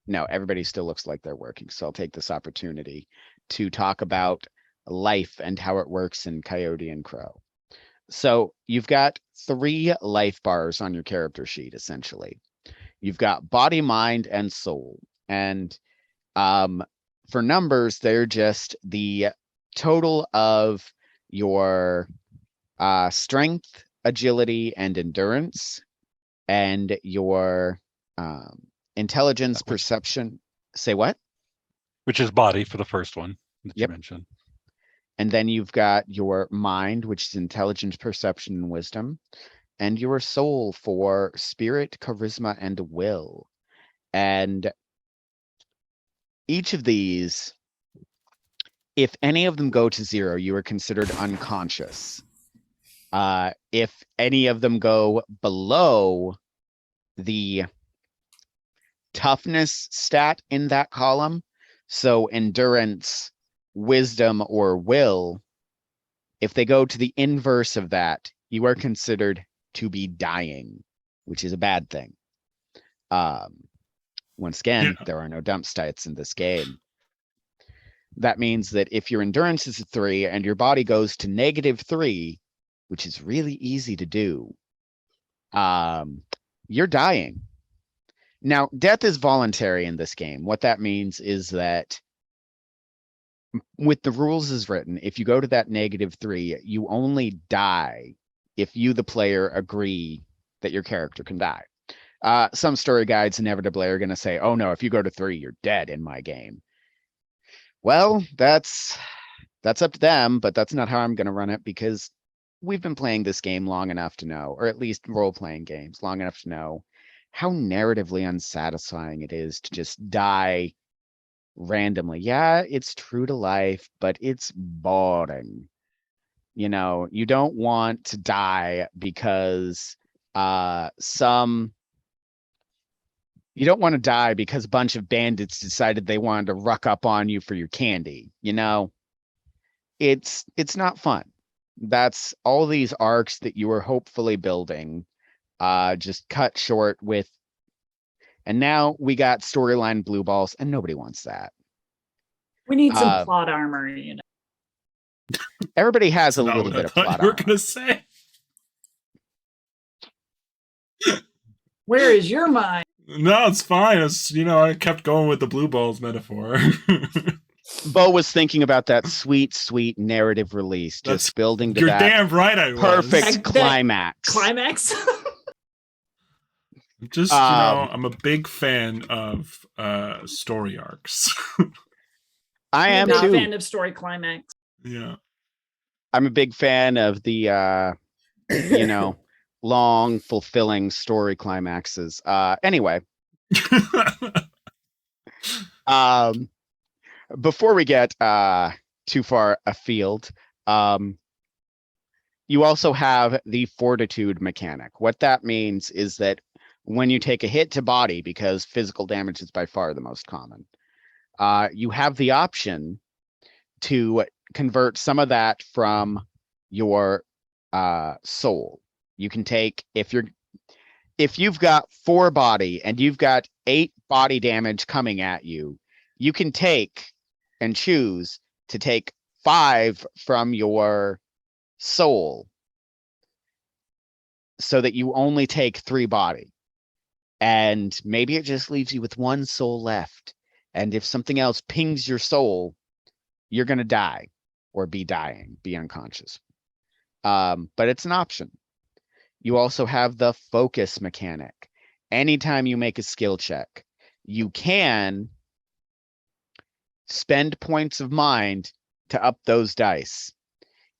no, everybody still looks like they're working. So I'll take this opportunity to talk about life and how it works in Coyote and Crow. So you've got 3 life bars on your character sheet, essentially. You've got body, mind, and soul. And for numbers, they're just the total of your strength, agility, and endurance, and your intelligence, perception. Say what? Which is body for the first one that you mentioned. And then you've got your mind, which is intelligence, perception, and wisdom, and your soul for spirit, charisma, and will. And each of these, if any of them go to 0, you are considered unconscious. If any of them go below the toughness stat in that column, so endurance, wisdom, or will, if they go to the inverse of that, you are considered to be dying, which is a bad thing. Once again, there are no dump stats in this game. That means that if your endurance is a 3 and your body goes to -3, which is really easy to do, you're dying. Now, death is voluntary in this game. What that means is that with the rules as written, if you go to that -3, you only die if you, the player, agree that your character can die. Some story guides inevitably are going to say, oh no, if you go to 3, you're dead in my game. Well, that's up to them, but that's not how I'm going to run it, because we've been playing this game long enough to know, or at least role-playing games long enough to know how narratively unsatisfying it is to just die randomly. Yeah, it's true to life, but it's boring. You know, you don't want to die because you don't want to die because a bunch of bandits decided they wanted to ruck up on you for your candy. You know, it's not fun. That's all these arcs that you were hopefully building, just cut short with. And now we got storyline blue balls, and nobody wants that. We need some plot armor, you know. Everybody has a little bit of plot armor. You were gonna say. Where is your mind? No, it's fine. It's, I kept going with the blue balls metaphor. Bo was thinking about that sweet, sweet narrative release, just building to You're that damn right I was. perfect climax. Climax? Just, I'm a big fan of story arcs. I am I'm a big too. fan of story climax. Yeah. I'm a big fan of the long, fulfilling story climaxes. Anyway, before we get too far afield, you also have the fortitude mechanic. What that means is that when you take a hit to body, because physical damage is by far the most common, you have the option to convert some of that from your soul. You can take, if you've got 4 body and you've got 8 body damage coming at you, you can take and choose to take 5 from your soul so that you only take 3 body. And maybe it just leaves you with 1 soul left. And if something else pings your soul, you're going to die or be dying, be unconscious. But it's an option. You also have the focus mechanic. Anytime you make a skill check, you can spend points of mind to up those dice.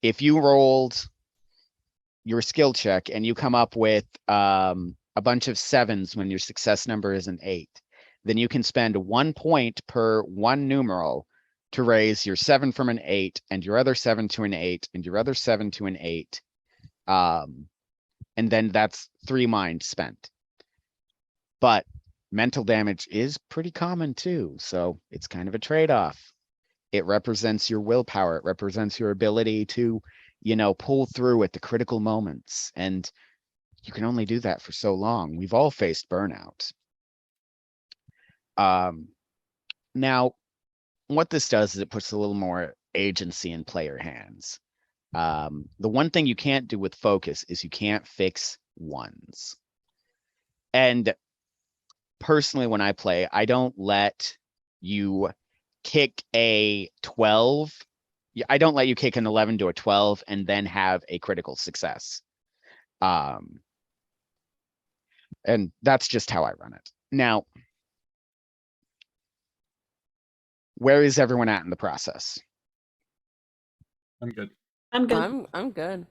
If you rolled your skill check and you come up with a bunch of 7s when your success number is an 8, then you can spend 1 point per 1 numeral to raise your 7 from an 8 and your other 7 to an 8 and your other 7 to an 8. And then that's 3 mind spent. But mental damage is pretty common too, so it's kind of a trade-off. It represents your willpower. It represents your ability to, pull through at the critical moments. And you can only do that for so long. We've all faced burnout. Now, what this does is it puts a little more agency in player hands. The one thing you can't do with focus is you can't fix 1s. And personally, when I play, I don't let you kick a 12. I don't let you kick an 11 to a 12 and then have a critical success. And that's just how I run it. Now, where is everyone at in the process? I'm good. I'm good. I'm good.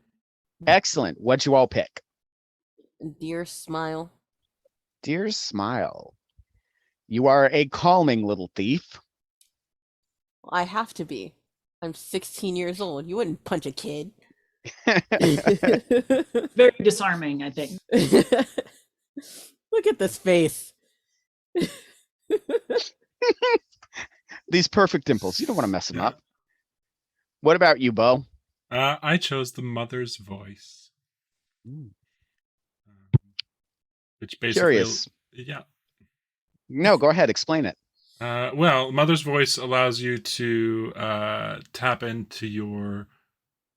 Excellent. What'd you all pick? Dear Smile. Dear Smile. You are a calming little thief. I have to be. I'm 16 years old. You wouldn't punch a kid. Very disarming, I think. Look at this face. These perfect dimples. You don't want to mess them up. What about you, Bo? I chose the mother's voice. Which basically... Curious. Yeah. No, go ahead. Explain it. Well, mother's voice allows you to tap into your...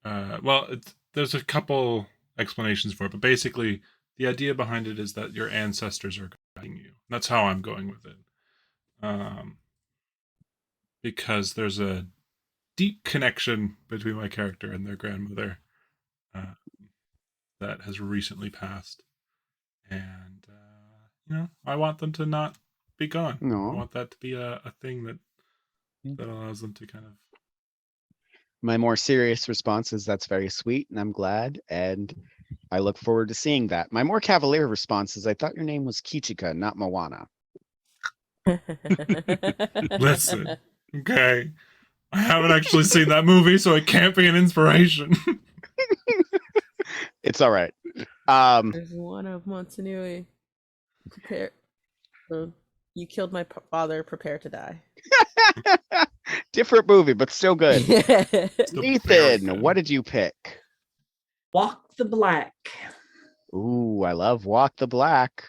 there's a couple explanations for it, but basically the idea behind it is that your ancestors are guiding you. That's how I'm going with it. Because there's a deep connection between my character and their grandmother that has recently passed. And, I want them to not be gone. No. I want that to be a thing that allows them to kind of... My more serious response is that's very sweet, and I'm glad, and I look forward to seeing that. My more cavalier response is I thought your name was Kichika, not Moana. Listen, okay. I haven't actually seen that movie, so it can't be an inspiration. It's all right. There's one of Montanui. Prepare. You killed my father. Prepare to die. Different movie, but still good. Still Ethan, good. what did you pick? Walk the Black. Ooh, I love Walk the Black.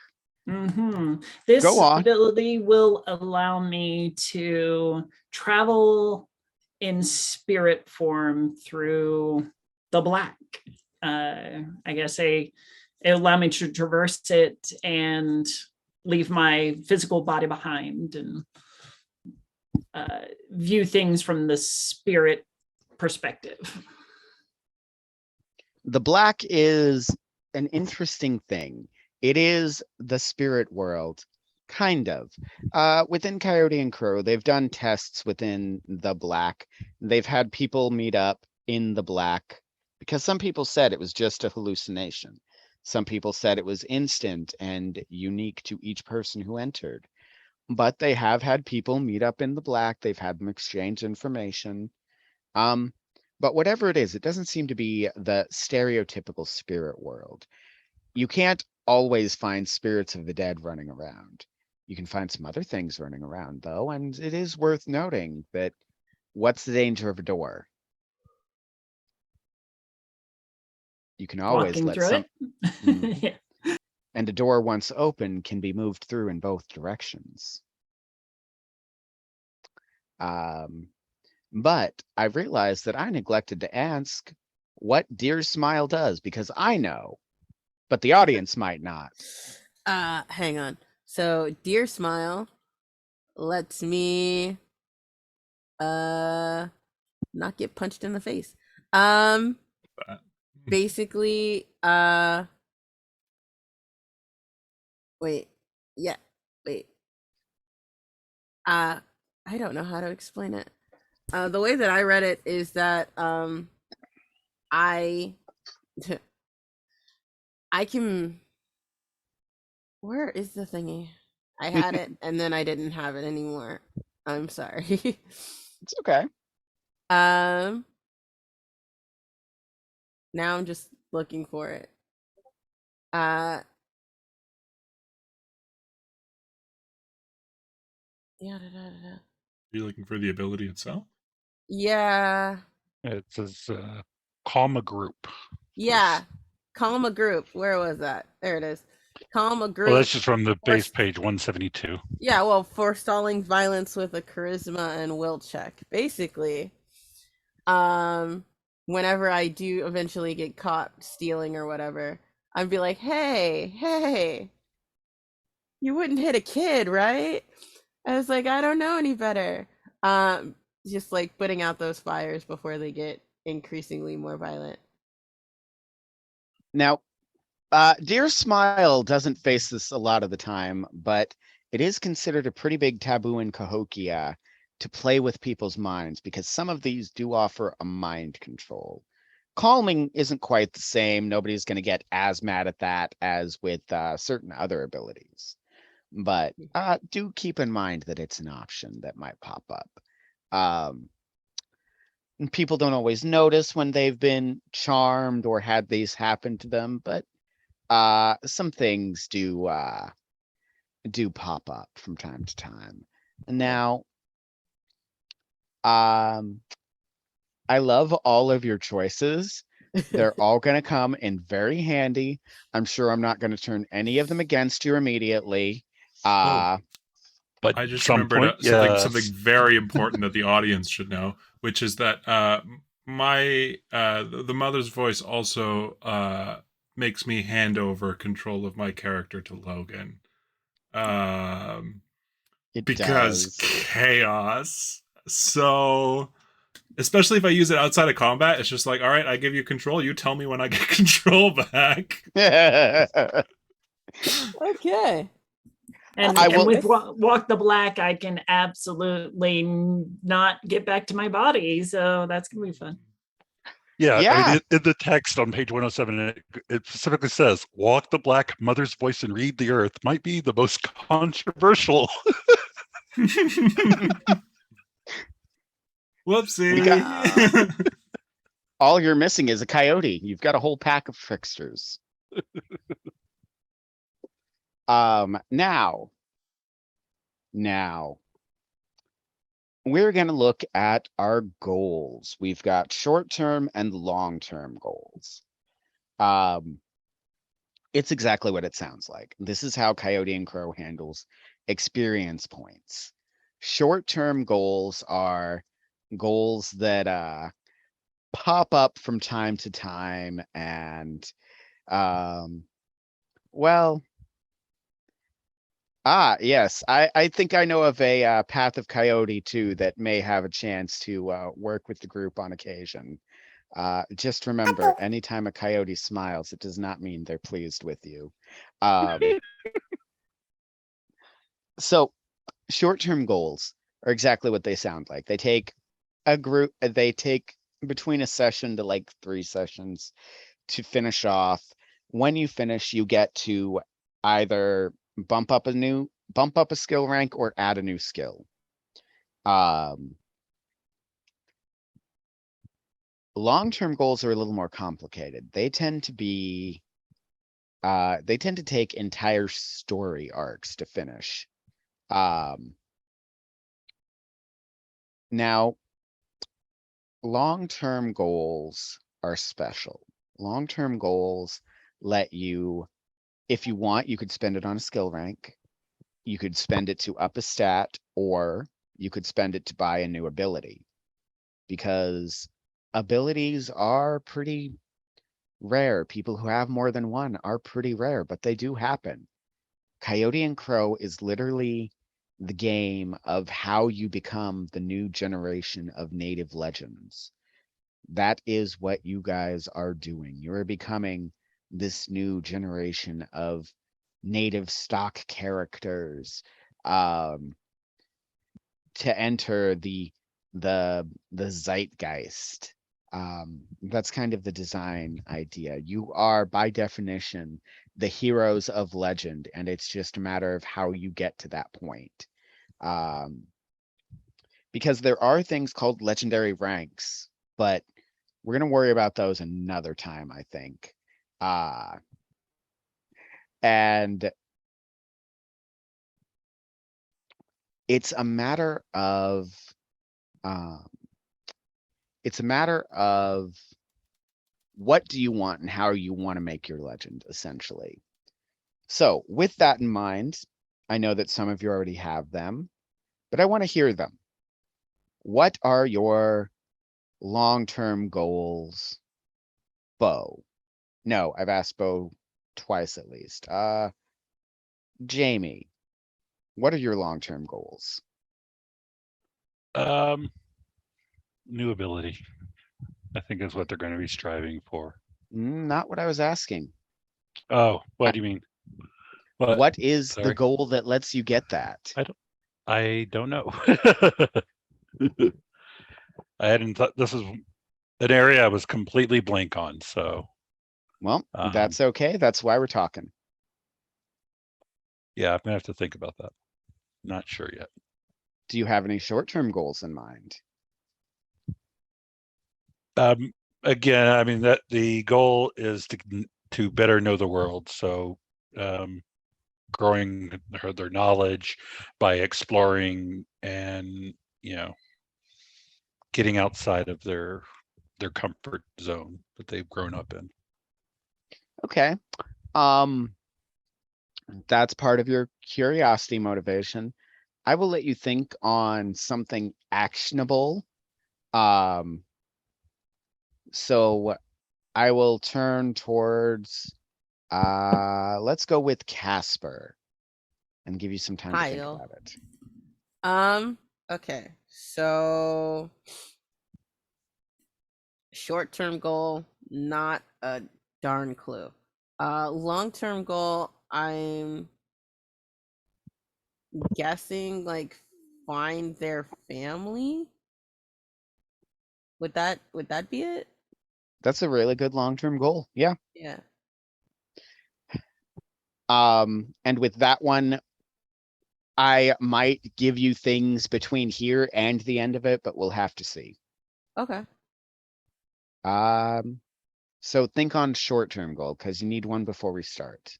This Go on. ability will allow me to travel in spirit form through the black. I guess it allow me to traverse it and leave my physical body behind and view things from the spirit perspective. The black is an interesting thing. It is the spirit world, kind of. Within Coyote and Crow, they've done tests within the black. They've had people meet up in the black because some people said it was just a hallucination. Some people said it was instant and unique to each person who entered. But they have had people meet up in the black. They've had them exchange information. But whatever it is, it doesn't seem to be the stereotypical spirit world. You can't always find spirits of the dead running around. You can find some other things running around, though, and it is worth noting that what's the danger of a door? You can always Walking let through some, it. Yeah. and a door once open can be moved through in both directions. But I realized that I neglected to ask what Dear Smile does, because I know, but the audience might not. Hang on. So Dear Smile lets me not get punched in the face. Basically, wait. Yeah. Wait. I don't know how to explain it. The way that I read it is that I I can, where is the thingy? I had it and then I didn't have it anymore. I'm sorry. It's okay. Now I'm just looking for it. Yeah, You're looking for the ability itself? yeah. It says calm a group. Yeah. Calm a group. Where was that? There it is. Calm a group. Well, that's just from the base page 172. Yeah, well, forestalling violence with a charisma and will check. Basically, whenever I do eventually get caught stealing or whatever, I'd be like, hey, you wouldn't hit a kid, right? I was like, I don't know any better. Just like putting out those fires before they get increasingly more violent. Now, Dear Smile doesn't face this a lot of the time, but it is considered a pretty big taboo in Cahokia to play with people's minds, because some of these do offer a mind control. Calming isn't quite the same. Nobody's going to get as mad at that as with certain other abilities. But do keep in mind that it's an option that might pop up. And people don't always notice when they've been charmed or had these happen to them, but some things do pop up from time to time. Now, I love all of your choices. They're all going to come in very handy. I'm sure I'm not going to turn any of them against you immediately. But I just some remembered point, something very important that the audience should know, which is that the mother's voice also makes me hand over control of my character to Logan. Because does. chaos. So, especially if I use it outside of combat, it's just like, all right, I give you control. You tell me when I get control back. Okay. And, with Walk the Black, I can absolutely not get back to my body. So that's going to be fun. Yeah. I mean, in the text on page 107, it specifically says, Walk the Black, Mother's Voice, and Read the Earth might be the most controversial. Whoopsie. All you're missing is a coyote. You've got a whole pack of tricksters. Now, we're going to look at our goals. We've got short-term and long-term goals. It's exactly what it sounds like. This is how Coyote and Crow handles experience points. Short-term goals are goals that pop up from time to time, and yes, I think I know of a Path of Coyote too that may have a chance to work with the group on occasion. Just remember, anytime a coyote smiles, it does not mean they're pleased with you. Um, so short-term goals are exactly what they sound like. They take they take between a session to like 3 sessions to finish off. When you finish, you get to either bump up a skill rank or add a new skill. Long-term goals are a little more complicated. They tend to take entire story arcs to finish. Now, long-term goals are special. Long-term goals let you, if you want, you could spend it on a skill rank. You could spend it to up a stat, or you could spend it to buy a new ability. Because abilities are pretty rare. People who have more than one are pretty rare, but they do happen. Coyote and Crow is literally the game of how you become the new generation of native legends. That is what you guys are doing. You're becoming this new generation of native stock characters to enter the zeitgeist. That's kind of the design idea. You are, by definition, the heroes of legend, and it's just a matter of how you get to that point. Because there are things called legendary ranks, but we're going to worry about those another time, I think. And it's a matter of what do you want and how you want to make your legend, essentially. So with that in mind, I know that some of you already have them, but I want to hear them. What are your long-term goals, Bo? No, I've asked Bo twice at least. Jamie, what are your long-term goals? New ability, I think, is what they're going to be striving for. Not what I was asking. Oh, what do you mean? What is the goal that lets you get that? I don't know. I hadn't thought this is an area I was completely blank on. So, well, that's okay. That's why we're talking. Yeah, I'm gonna have to think about that. Not sure yet. Do you have any short-term goals in mind? Again, I mean that the goal is to better know the world. So, growing their knowledge by exploring and getting outside of their comfort zone that they've grown up in. Okay. That's part of your curiosity motivation. I will let you think on something actionable. So I will turn towards let's go with Casper and give you some time to think about it. Okay. So short-term goal, not a darn clue. Long-term goal, I'm guessing like find their family. Would that be it? That's a really good long-term goal. Yeah. Yeah. And with that one, I might give you things between here and the end of it, but we'll have to see. Okay. So think on short-term goal, because you need one before we start.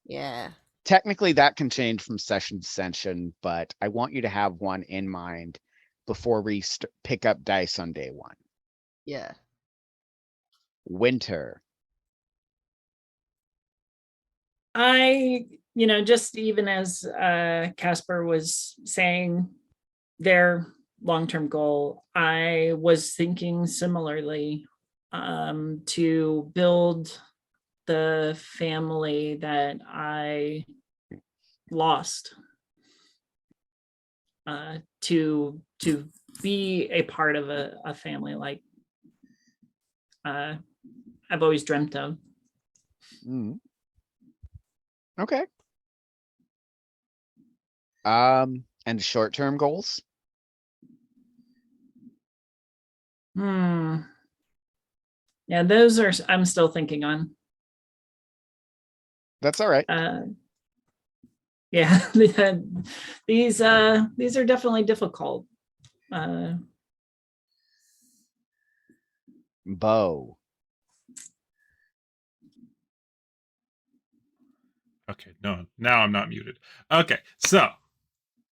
Yeah. Technically, that can change from session to session, but I want you to have one in mind before we pick up dice on day one. Yeah. Winter. Just even as Casper was saying their long-term goal, I was thinking similarly, to build the family that I lost, to be a part of a family. Like, I've always dreamt of. Mm. Okay. And short-term goals? Yeah, those are I'm still thinking on. That's all right. Yeah, these are definitely difficult. Bow. Okay, no, now I'm not muted. Okay, so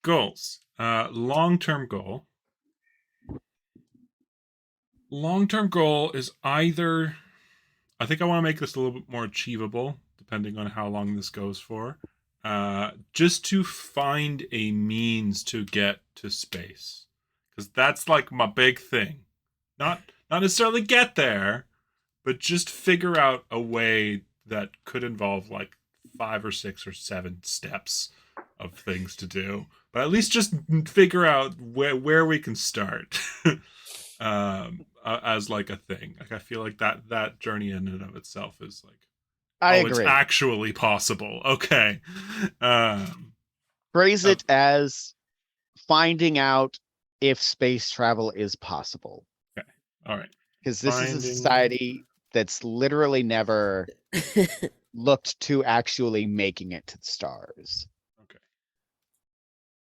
goals. Long-term goal. Long-term goal is either, I think I want to make this a little bit more achievable, depending on how long this goes for. Just to find a means to get to space, because that's like my big thing. Not necessarily get there, but just figure out a way that could involve like 5 or 6 or 7 steps of things to do, but at least just figure out where we can start. As like a thing, like I feel like that journey in and of itself is like, I oh, agree. it's actually possible. Okay. Phrase it as finding out if space travel is possible. Okay. All right. Because this is a society that's literally never looked to actually making it to the stars. Okay.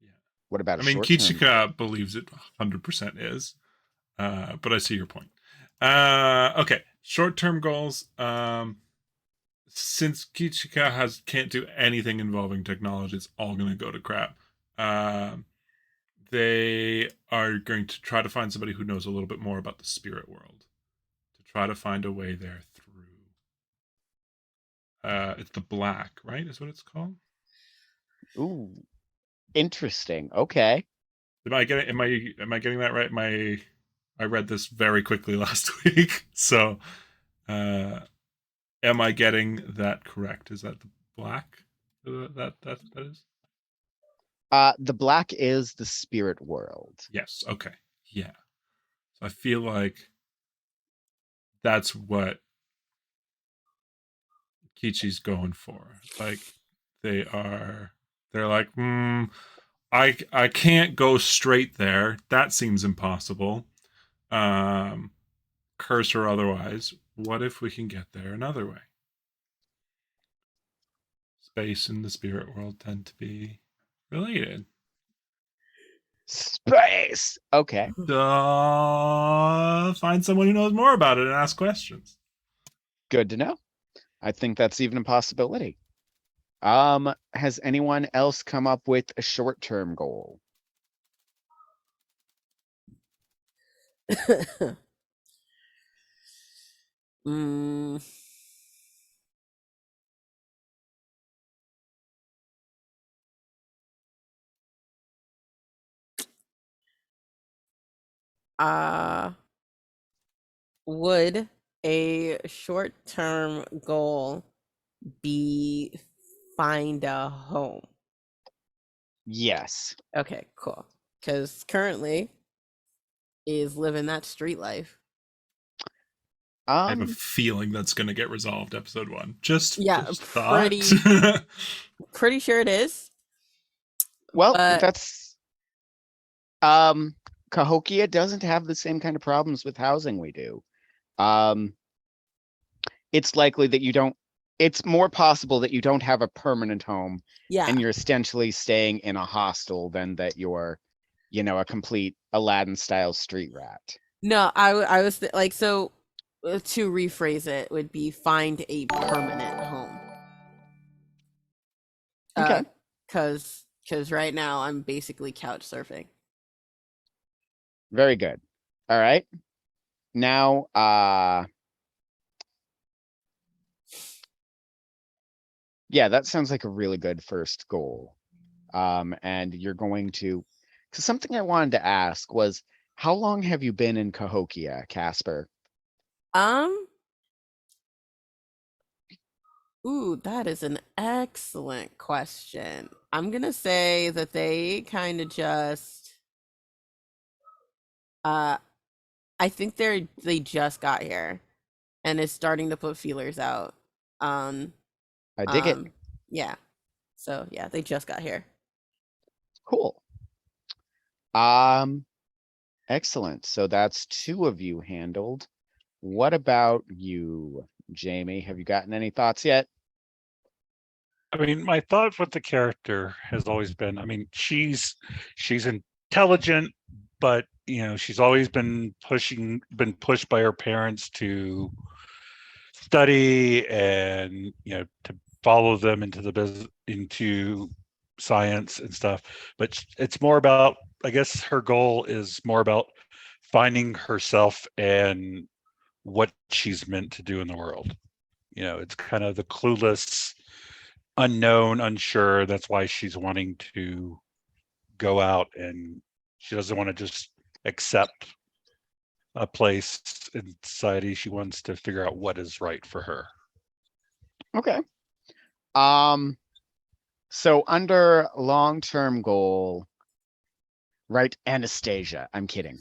Yeah. What about I mean, Kichika believes it 100% is, but I see your point. Okay. Short-term goals. Since Kichika can't do anything involving technology, it's all going to go to crap. They are going to try to find somebody who knows a little bit more about the spirit world to try to find a way there through. It's the Black, right? Is what it's called. Ooh, interesting. Okay. Am I getting that right? I read this very quickly last week, so am I getting that correct? Is that the Black? That is. The Black is the spirit world. Yes. Okay. Yeah. So I feel like that's what Kichi's going for. Like they're like, I can't go straight there. That seems impossible. Curse or otherwise. What if we can get there another way? Space and the spirit world tend to be related. Space. Okay. Find someone who knows more about it and ask questions. Good to know. I think that's even a possibility. Has anyone else come up with a short-term goal? Would a short-term goal be find a home? Yes. Okay, cool. Because currently is living that street life. I have a feeling that's going to get resolved episode 1. Just pretty sure it is. Well, that's Cahokia doesn't have the same kind of problems with housing we do. It's likely that it's more possible that you don't have a permanent home and you're essentially staying in a hostel than that you're, a complete Aladdin style street rat. No, I was like, so to rephrase it would be find a permanent home. Okay. Because right now I'm basically couch surfing. Very good. All right. Now, yeah, that sounds like a really good first goal. And you're going to, because something I wanted to ask was, how long have you been in Cahokia, Casper? Ooh, that is an excellent question. I'm gonna say that they kind of just, I think they just got here. and is starting to put feelers out. I dig it. Yeah. So yeah, they just got here. Cool. Excellent. So that's 2 of you handled. What about you, Jamie? Have you gotten any thoughts yet? I mean, my thought with the character has always been, I mean, she's intelligent, but she's always been pushed by her parents to study and to follow them into the business, into science and stuff. But it's more about, I guess her goal is more about finding herself and what she's meant to do in the world. It's kind of the clueless, unknown, unsure. That's why she's wanting to go out, and she doesn't want to just accept a place in society. She wants to figure out what is right for her. Okay. So under long-term goal, right? Anastasia. I'm kidding.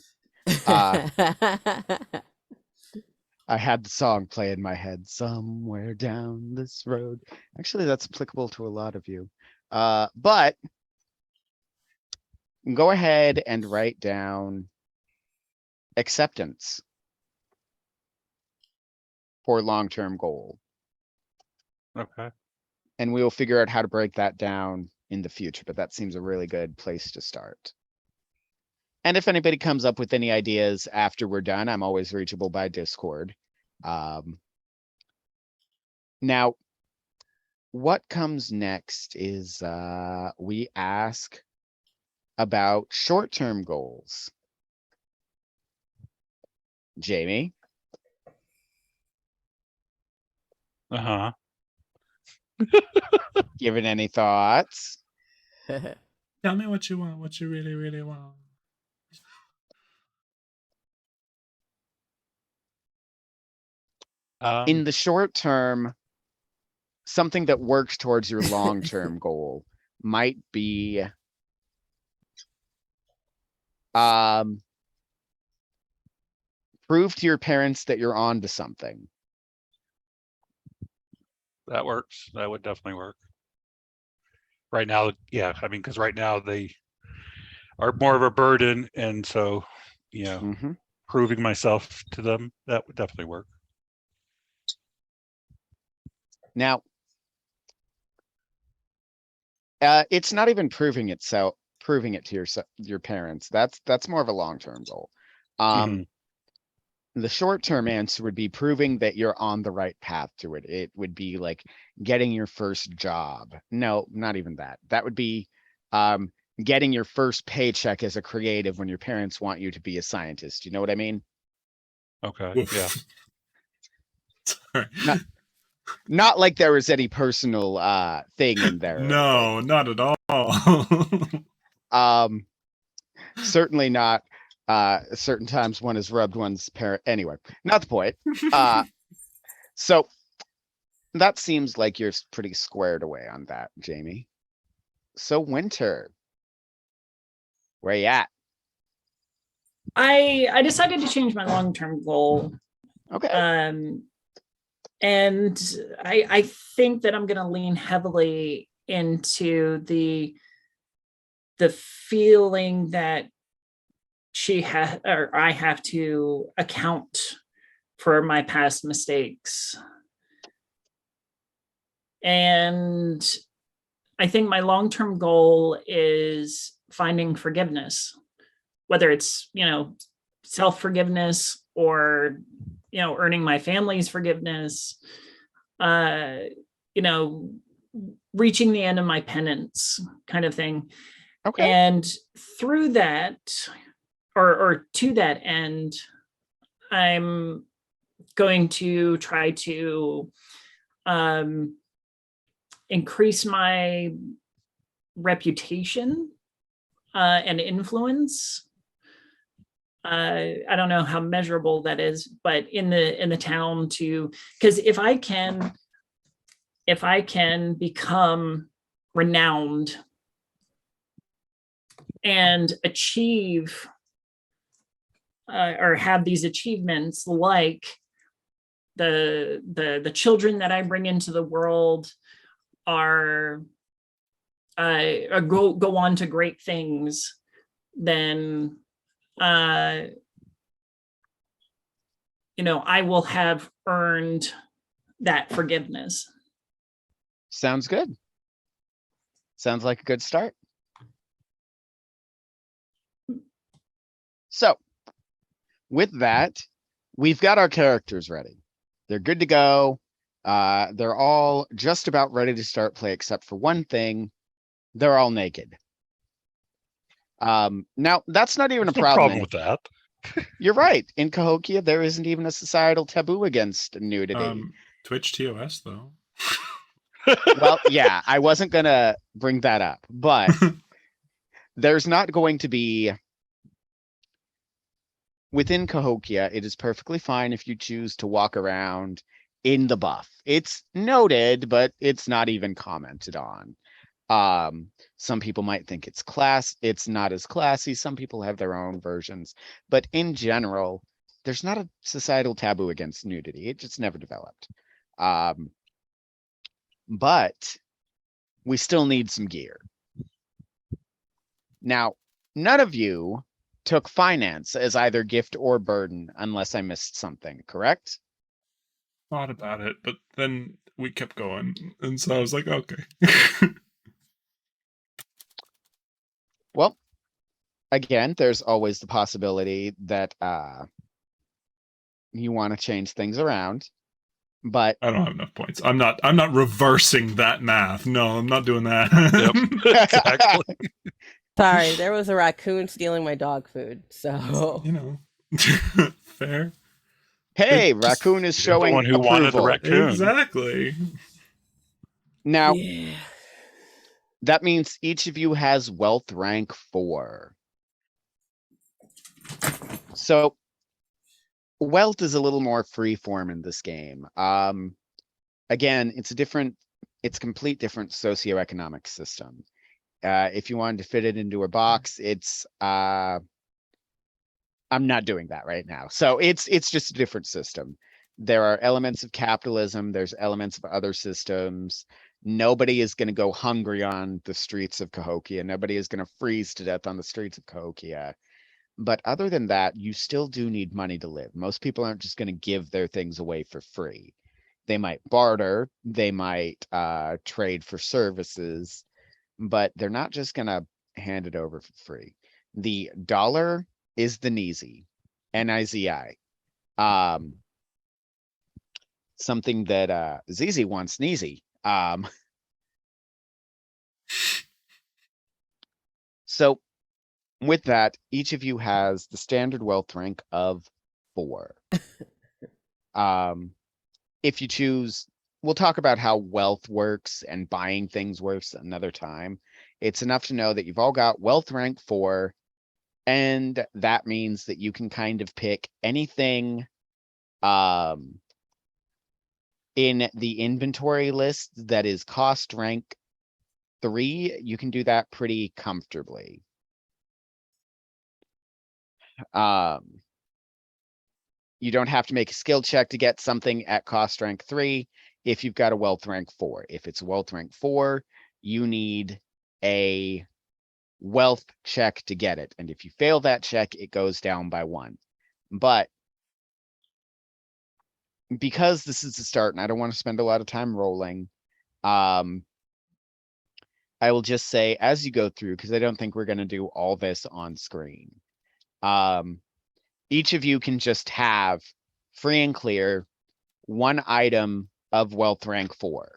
I had the song play in my head, somewhere down this road. Actually, that's applicable to a lot of you. But go ahead and write down acceptance for long-term goal. Okay. And we will figure out how to break that down in the future, but that seems a really good place to start. And if anybody comes up with any ideas after we're done, I'm always reachable by Discord. Now, what comes next is we ask about short-term goals. Jamie? Uh-huh. Given any thoughts? Tell me what you want, what you really, really want. In the short term, something that works towards your long-term goal might be prove to your parents that you're on to something. That works. That would definitely work. Right now, yeah. I mean, because right now they are more of a burden, and so proving myself to them, that would definitely work. Now, it's not even proving it to your parents. That's more of a long-term goal. The short-term answer would be proving that you're on the right path to it. It would be like getting your first job. No, not even that. That would be getting your first paycheck as a creative when your parents want you to be a scientist. You know what I mean? Okay. Yeah. Sorry. Not like there was any personal thing in there. No, not at all. Certainly not. Certain times one has rubbed one's parent. Anyway, not the point. So that seems like you're pretty squared away on that, Jamie. So Winter, where you at? I decided to change my long-term goal. Okay. And I think that I'm going to lean heavily into the feeling that I have to account for my past mistakes. And I think my long-term goal is finding forgiveness, whether it's, self-forgiveness or, earning my family's forgiveness, reaching the end of my penance kind of thing. Okay. And through that, or to that end, I'm going to try to increase my reputation and influence. I don't know how measurable that is, but in the town because if I can become renowned and achieve or have these achievements like the children that I bring into the world are go on to great things, then I will have earned that forgiveness. Sounds good. Sounds like a good start. So, with that, we've got our characters ready. They're good to go. They're all just about ready to start play, except for one thing. They're all naked. Now, that's not even There's a no problem. problem with that. You're right. In Cahokia, there isn't even a societal taboo against nudity. Twitch TOS, though. Well, yeah, I wasn't going to bring that up, but there's not going to be... Within Cahokia, it is perfectly fine if you choose to walk around in the buff. It's noted, but it's not even commented on. Some people might think it's not as classy. Some people have their own versions, but in general, there's not a societal taboo against nudity. It just never developed. But we still need some gear. Now, none of you took finance as either gift or burden, unless I missed something, correct? Thought about it, but then we kept going, and so I was like, okay. Well, again, there's always the possibility that you want to change things around, but I don't have enough points. I'm not reversing that math. No, I'm not doing that. Yep, exactly. Sorry, there was a raccoon stealing my dog food, so Fair. Hey, raccoon is You're the showing one who wanted the approval. raccoon. Exactly. Now, yeah. that means each of you has wealth rank 4. So wealth is a little more free form in this game. Again, it's a complete different socioeconomic system. If you wanted to fit it into a box, I'm not doing that right now. So it's just a different system. There are elements of capitalism. There's elements of other systems. Nobody is going to go hungry on the streets of Cahokia. Nobody is going to freeze to death on the streets of Cahokia. But other than that, you still do need money to live. Most people aren't just going to give their things away for free. They might barter. They might trade for services. But they're not just going to hand it over for free. The dollar is the Nizi, N-I-Z-I. Something that ZZ wants, Nizi. So with that, each of you has the standard wealth rank of 4. If you choose, we'll talk about how wealth works and buying things works another time. It's enough to know that you've all got wealth rank 4, and that means that you can kind of pick anything in the inventory list that is cost rank 3. You can do that pretty comfortably. You don't have to make a skill check to get something at cost rank 3 if you've got a wealth rank 4. If it's wealth rank 4, you need a wealth check to get it. And if you fail that check, it goes down by 1. But because this is the start and I don't want to spend a lot of time rolling, I will just say as you go through, because I don't think we're going to do all this on screen. Each of you can just have free and clear 1 item of wealth rank 4.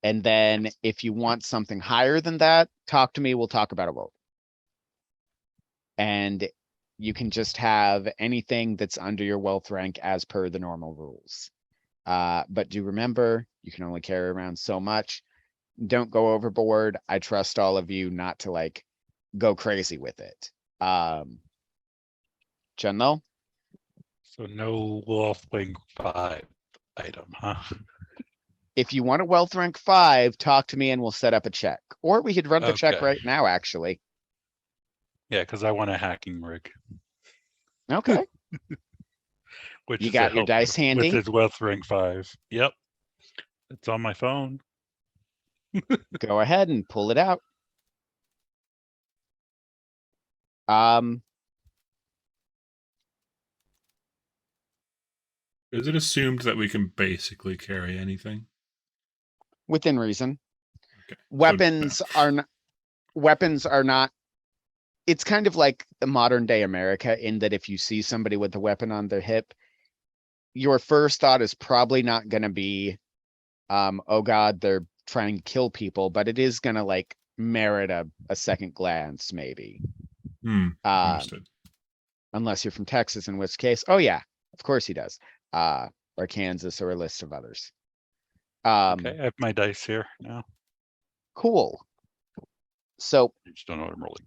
And then if you want something higher than that, talk to me. We'll talk about a roll. And you can just have anything that's under your wealth rank as per the normal rules. But do remember, you can only carry around so much. Don't go overboard. I trust all of you not to go crazy with it. Chunlo? So no wealth rank 5 item, huh? If you want a wealth rank 5, talk to me and we'll set up a check. Or we could run the check Okay. right now, actually. Yeah, because I want a hacking rig. Okay. Which You is got a your help dice handy? with his wealth rank 5. Yep. It's on my phone. Go ahead and pull it out. Um, Is it assumed that we can basically carry anything? within reason. Okay. Weapons are not. It's kind of like the modern day America in that if you see somebody with a weapon on their hip, your first thought is probably not going to be, oh God, they're trying to kill people, but it is going to like merit a second glance, maybe. Understood. Unless you're from Texas, in which case, oh yeah, of course he does. Or Kansas, or a list of others. Okay, I have my dice here now. Cool. So I just don't know what I'm rolling.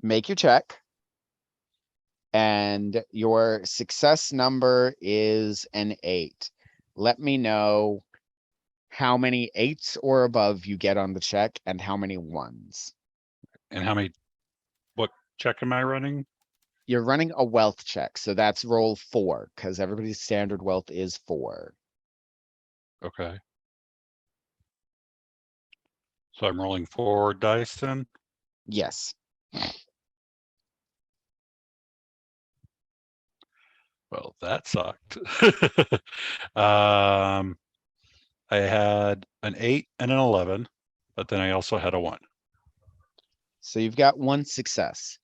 make your check. And your success number is an 8. Let me know how many 8s or above you get on the check and how many 1s. And what check am I running? You're running a wealth check, so that's roll 4, because everybody's standard wealth is 4. Okay. So I'm rolling 4 dice then? Yes. Well, that sucked. I had an 8 and an 11, but then I also had a 1. So you've got 1 success.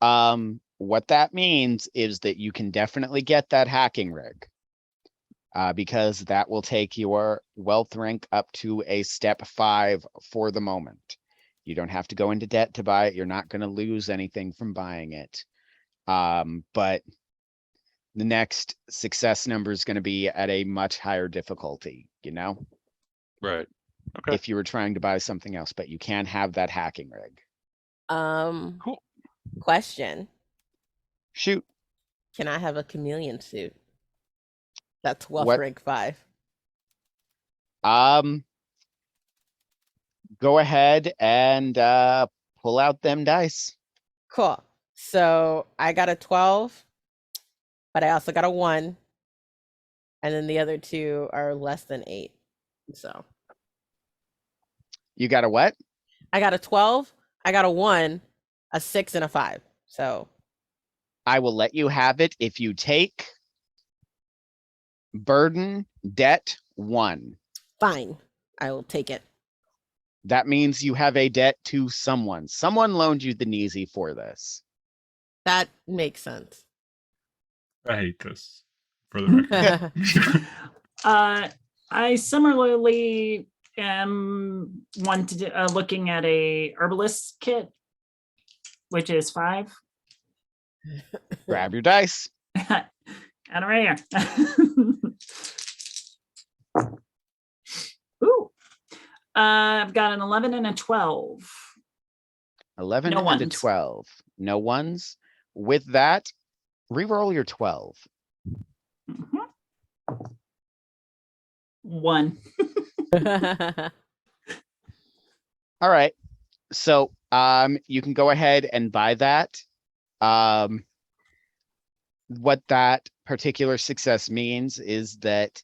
What that means is that you can definitely get that hacking rig. Because that will take your wealth rank up to a step 5 for the moment. You don't have to go into debt to buy it. You're not going to lose anything from buying it. But the next success number is going to be at a much higher difficulty, Right. Okay. if you were trying to buy something else, but you can have that hacking rig. Cool. Question. Shoot. Can I have a chameleon suit? That's wealth What? rank 5. Go ahead and pull out them dice. Cool. So I got a 12, but I also got a 1. And then the other 2 are less than 8. So You got a what? I got a 12, I got a 1, a 6, and a 5. So I will let you have it if you take burden debt 1. fine. I will take it. That means you have a debt to someone. Someone loaned you the Neezy for this. That makes sense. I hate this, for the record. I similarly am looking at a herbalist kit, which is 5. Grab your dice. Got it right here. Ooh. I've got an 11 and a 12. 11 No and a ones. 12. No ones. With that, reroll your 12. Mhm. 1. All right. So you can go ahead and buy that. What that particular success means is that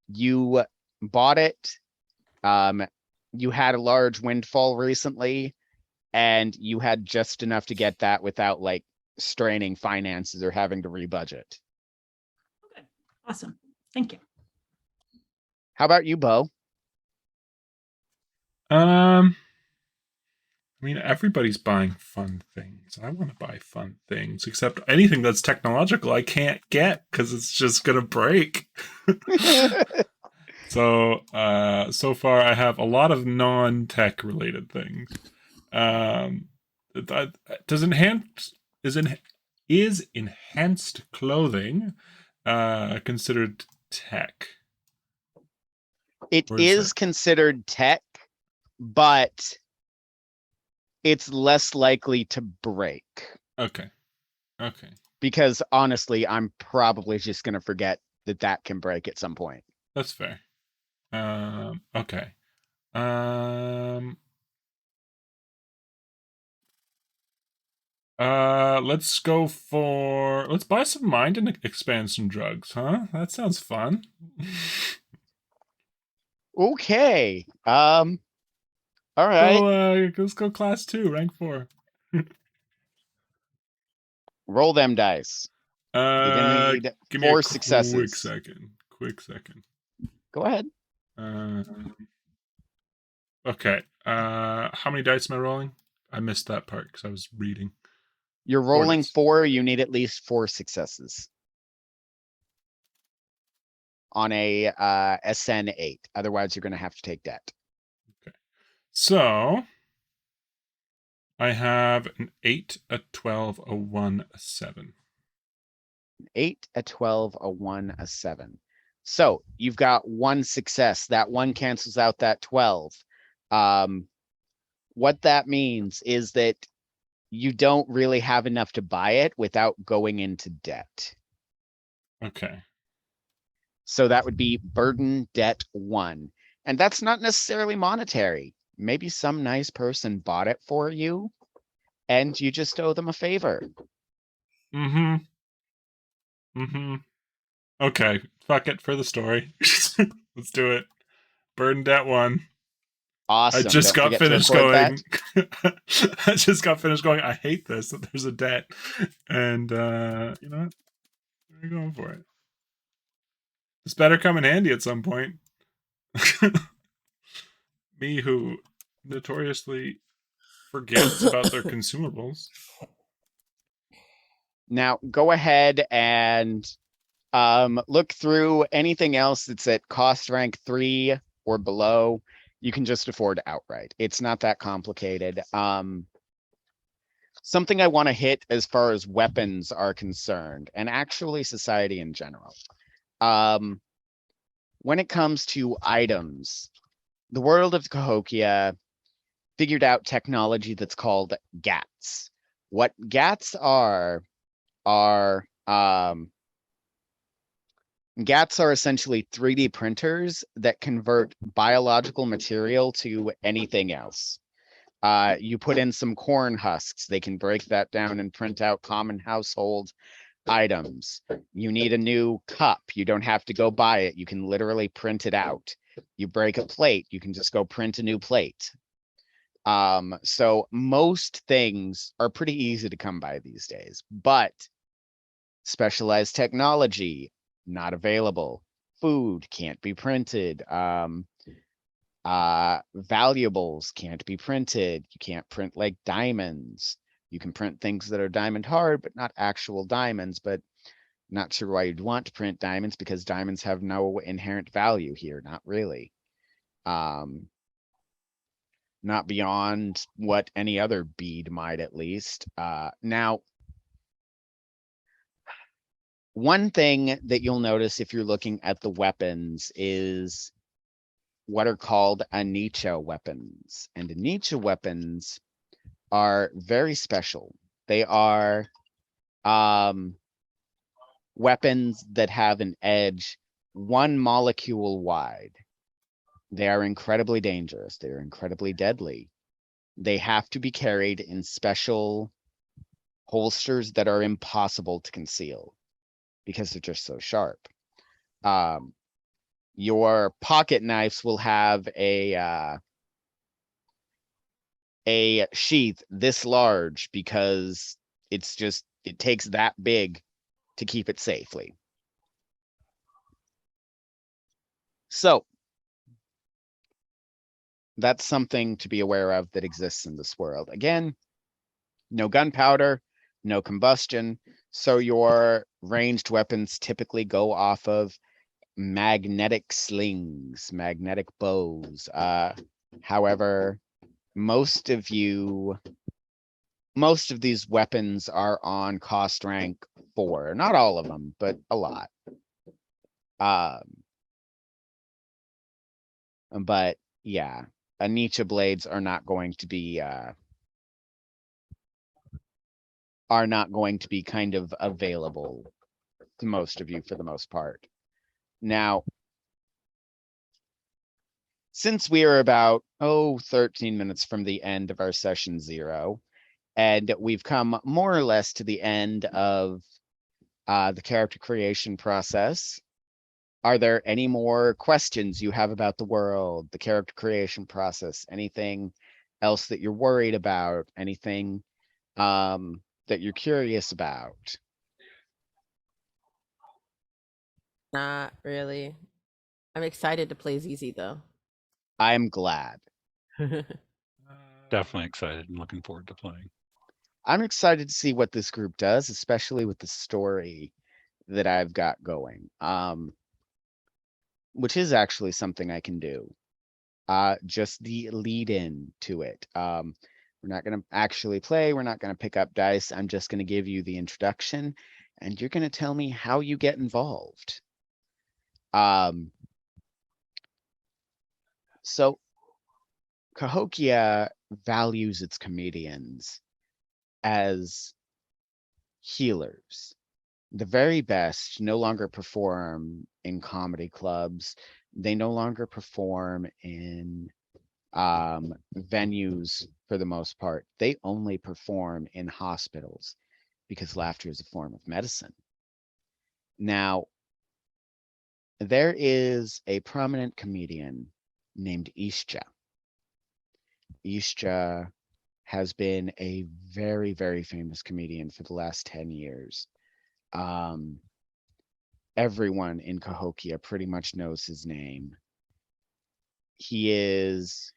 you bought it. You had a large windfall recently, and you had just enough to get that without like straining finances or having to rebudget. Okay. Awesome. Thank you. How about you, Bo? I mean, everybody's buying fun things. I want to buy fun things, except anything that's technological I can't get because it's just gonna break. So far I have a lot of non-tech related things. Is enhanced clothing considered tech? It Or is is considered tech, but it's less likely to break. Okay. Because honestly, I'm probably just going to forget that can break at some point. That's fair. Okay. Let's buy some mind and expand some drugs, huh? That sounds fun. Okay. All right. Let's go class 2, rank 4. Roll them dice. You're gonna need Give me 4 a successes. Quick second. Go ahead. Okay. How many dice am I rolling? I missed that part because I was reading. You're rolling dice. 4. You need at least 4 successes on a SN 8. Otherwise, you're gonna have to take debt. Okay. So I have an 8, a 12, a 1, a 7. 8, a 12, a 1, a 7. So you've got 1 success. That 1 cancels out that 12. What that means is that you don't really have enough to buy it without going into debt. Okay. So that would be burden debt 1. And that's not necessarily monetary. Maybe some nice person bought it for you and you just owe them a favor. Okay. Fuck it for the story. Let's do it. Burden debt 1. Awesome. I just Don't got forget to finished record going. I just got finished going. I hate this, that there's a debt. And you know what? We're going for it. This better come in handy at some point. Me, who notoriously forgets about their consumables. Now go ahead and look through anything else that's at cost rank 3 or below. You can just afford outright. It's not that complicated. Something I want to hit as far as weapons are concerned, and actually society in general. When it comes to items, the world of Cahokia figured out technology that's called GATs. What GATs are GATs are essentially 3D printers that convert biological material to anything else. You put in some corn husks, they can break that down and print out common household items. You need a new cup, you don't have to go buy it, you can literally print it out. You break a plate, you can just go print a new plate. So most things are pretty easy to come by these days, but specialized technology, not available. Food can't be printed. Valuables can't be printed. You can't print like diamonds. You can print things that are diamond hard, but not actual diamonds. But not sure why you'd want to print diamonds, because diamonds have no inherent value here. Not really. Not beyond what any other bead might, at least. Now, one thing that you'll notice if you're looking at the weapons is what are called Anicha weapons. And Anicha weapons are very special. They are weapons that have an edge 1 molecule wide. They are incredibly dangerous. They're incredibly deadly. They have to be carried in special holsters that are impossible to conceal because they're just so sharp. Your pocket knives will have a sheath this large because it takes that big to keep it safely. So that's something to be aware of that exists in this world. Again, no gunpowder, no combustion. So your ranged weapons typically go off of magnetic slings, magnetic bows. However, most of these weapons are on cost rank 4. Not all of them, but a lot. But yeah, Anicha blades are not going to be kind of available to most of you for the most part. Now, since we are about 13 minutes from the end of our session 0, and we've come more or less to the end of the character creation process, are there any more questions you have about the world, the character creation process, anything else that you're worried about, anything that you're curious about? Not really. I'm excited to play ZZ though. I'm glad. Definitely excited and looking forward to playing. I'm excited to see what this group does, especially with the story that I've got going, which is actually something I can do. Just the lead in to it. We're not going to actually play. We're not going to pick up dice. I'm just going to give you the introduction, and you're going to tell me how you get involved. So Cahokia values its comedians as healers. The very best no longer perform in comedy clubs. They no longer perform in venues for the most part. They only perform in hospitals because laughter is a form of medicine. Now, there is a prominent comedian named Ischa. Ischa has been a very, very famous comedian for the last 10 years. Everyone in Cahokia pretty much knows his name. He is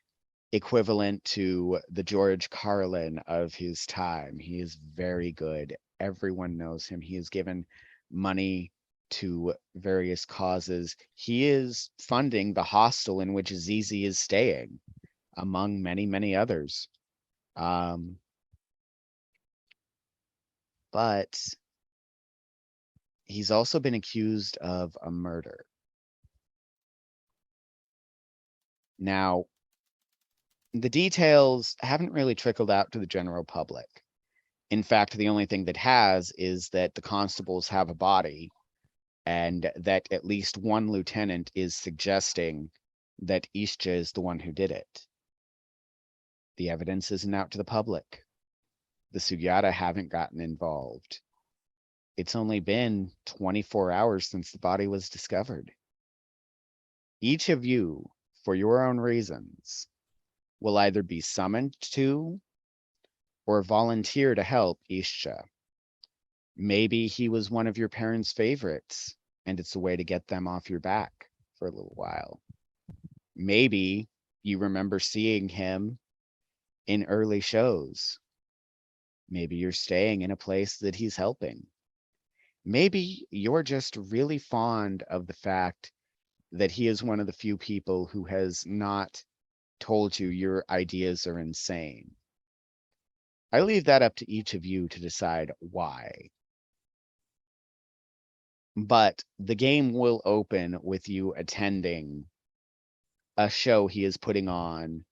equivalent to the George Carlin of his time. He is very good. Everyone knows him. He has given money to various causes. He is funding the hostel in which ZZ is staying, among many, many others. But he's also been accused of a murder. Now, the details haven't really trickled out to the general public. In fact, the only thing that has is that the constables have a body, and that at least one lieutenant is suggesting that Ischa is the one who did it. The evidence isn't out to the public. The Sugyata haven't gotten involved. It's only been 24 hours since the body was discovered. Each of you, for your own reasons, will either be summoned to or volunteer to help Ischa. Maybe he was one of your parents' favorites, and it's a way to get them off your back for a little while. Maybe you remember seeing him in early shows. Maybe you're staying in a place that he's helping. Maybe you're just really fond of the fact that he is one of the few people who has not told you your ideas are insane. I leave that up to each of you to decide why. But the game will open with you attending a show he is putting on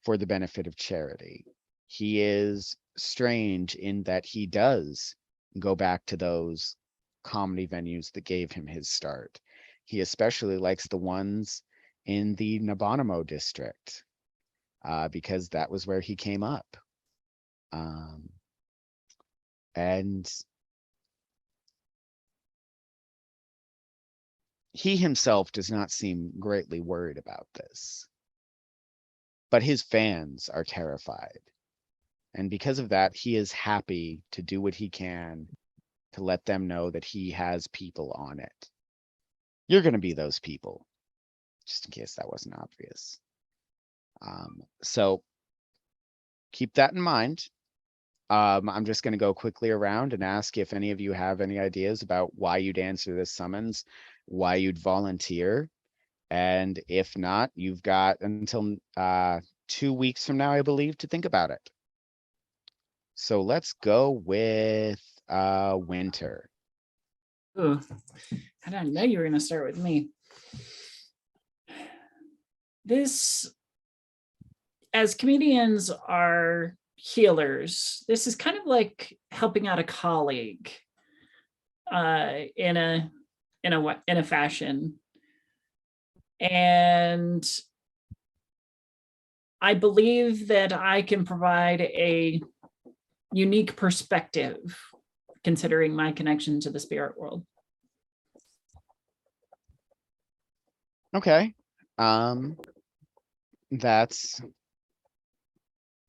for the benefit of charity. He is strange in that he does go back to those comedy venues that gave him his start. He especially likes the ones in the Nabanamo district, because that was where he came up. And he himself does not seem greatly worried about this. But his fans are terrified. And because of that, he is happy to do what he can to let them know that he has people on it. You're going to be those people, just in case that wasn't obvious. So keep that in mind. I'm just going to go quickly around and ask if any of you have any ideas about why you'd answer this summons, why you'd volunteer. And if not, you've got until 2 weeks from now, I believe, to think about it. So let's go with Winter. Ooh, I didn't know you were going to start with me. This, as comedians are healers, this is kind of like helping out a colleague in a fashion. And I believe that I can provide a unique perspective considering my connection to the spirit world. Okay. That's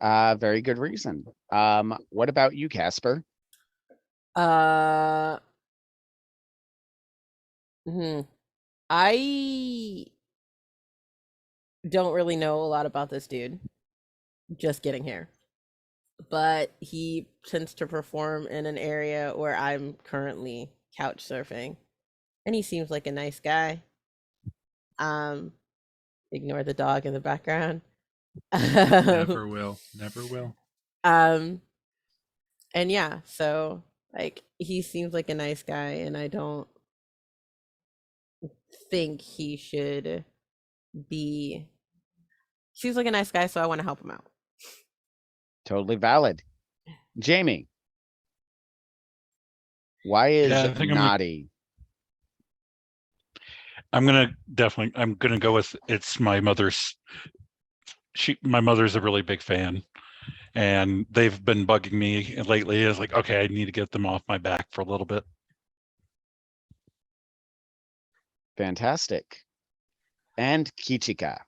a very good reason. What about you, Casper? I don't really know a lot about this dude. Just getting here. But he tends to perform in an area where I'm currently couch surfing. And he seems like a nice guy. Ignore the dog in the background. Never will. Never will. And yeah, so like he seems like a nice guy, and I don't think he should be. Seems like a nice guy, so I want to help him out. Totally valid. Jamie, why is Yeah, I think naughty? I'm gonna go with it's my mother's. My mother's a really big fan, and they've been bugging me lately. It's like, okay, I need to get them off my back for a little bit. Fantastic. And Kichika.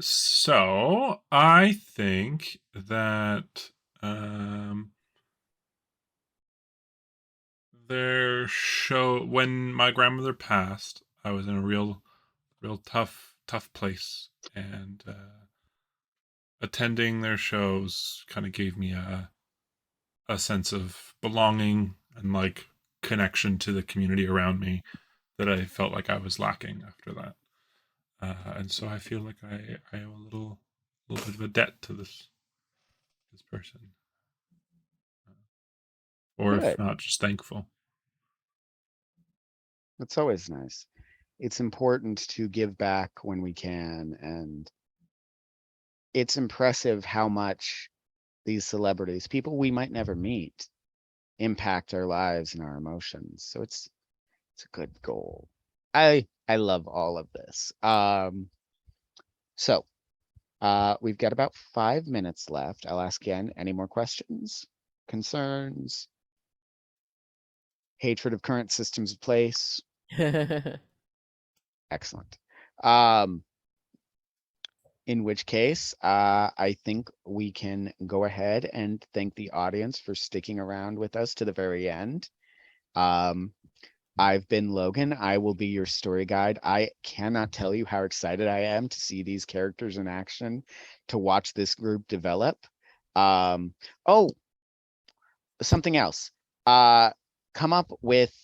So I think that their show, when my grandmother passed, I was in a real tough place, and attending their shows kind of gave me a sense of belonging and like connection to the community around me that I felt like I was lacking after that. And so I feel like I owe a little bit of a debt to this person, or Good. if not, just thankful. That's always nice. It's important to give back when we can, and it's impressive how much these celebrities, people we might never meet, impact our lives and our emotions. So it's a good goal. I love all of this. So we've got about 5 minutes left. I'll ask again, any more questions, concerns, hatred of current systems of place? Excellent. In which case, I think we can go ahead and thank the audience for sticking around with us to the very end. I've been Logan. I will be your story guide. I cannot tell you how excited I am to see these characters in action, to watch this group develop. Oh, something else. Come up with,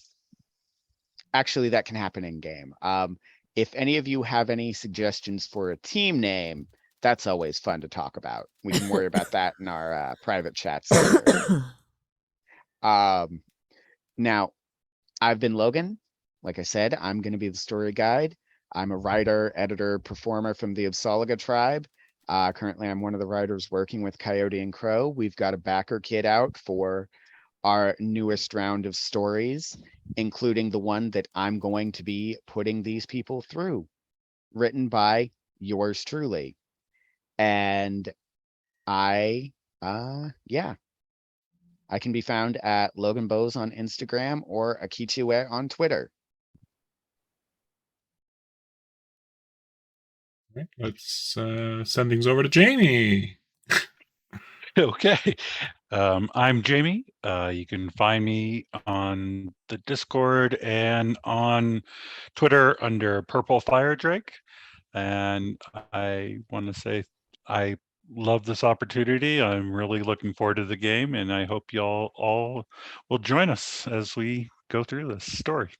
actually that can happen in game. If any of you have any suggestions for a team name, that's always fun to talk about. We can worry about that in our private chats later. Now, I've been Logan. Like I said, I'm going to be the story guide. I'm a writer, editor, performer from the Absolga tribe. Currently, I'm one of the writers working with Coyote and Crow. We've got a backer kit out for our newest round of stories, including the one that I'm going to be putting these people through, written by yours truly. And I can be found at Logan Boese on Instagram or Akichiwe on Twitter. Right, let's send things over to Jamie. Okay. I'm Jamie. You can find me on the Discord and on Twitter under Purple Fire Drake. And I want to say I love this opportunity. I'm really looking forward to the game, and I hope y'all all will join us as we go through this story.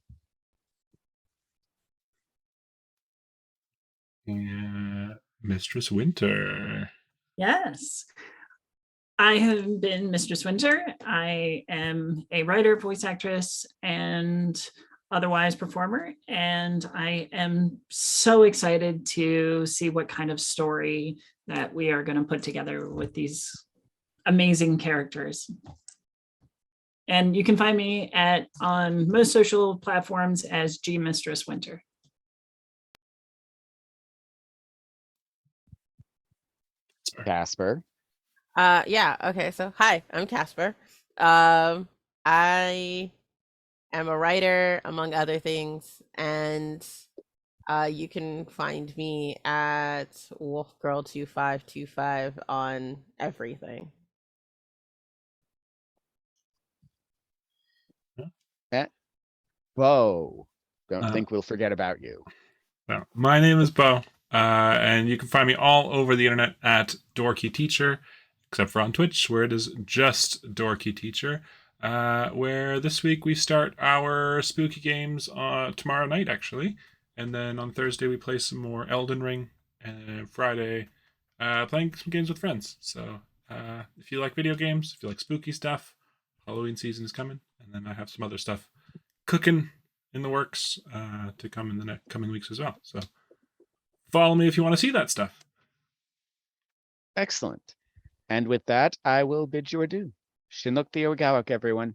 And Mistress Winter. Yes. I have been Mistress Winter. I am a writer, voice actress, and otherwise performer. And I am so excited to see what kind of story that we are going to put together with these amazing characters. And you can find me on most social platforms as G Mistress Winter. Casper. Yeah, okay, so hi, I'm Casper. I am a writer, among other things, and you can find me at wolfgirl2525 on everything. Bo. Don't think we'll forget about you. No, my name is Bo, and you can find me all over the internet at Dorky Teacher, except for on Twitch, where it is just Dorky Teacher. Where this week we start our spooky games tomorrow night, actually, and then on Thursday we play some more Elden Ring, and Friday playing some games with friends. So if you like video games, if you like spooky stuff, Halloween season is coming, and then I have some other stuff cooking in the works to come in the coming weeks as well. So follow me if you want to see that stuff. Excellent. And with that, I will bid you adieu. Chinook the Ogawak, everyone.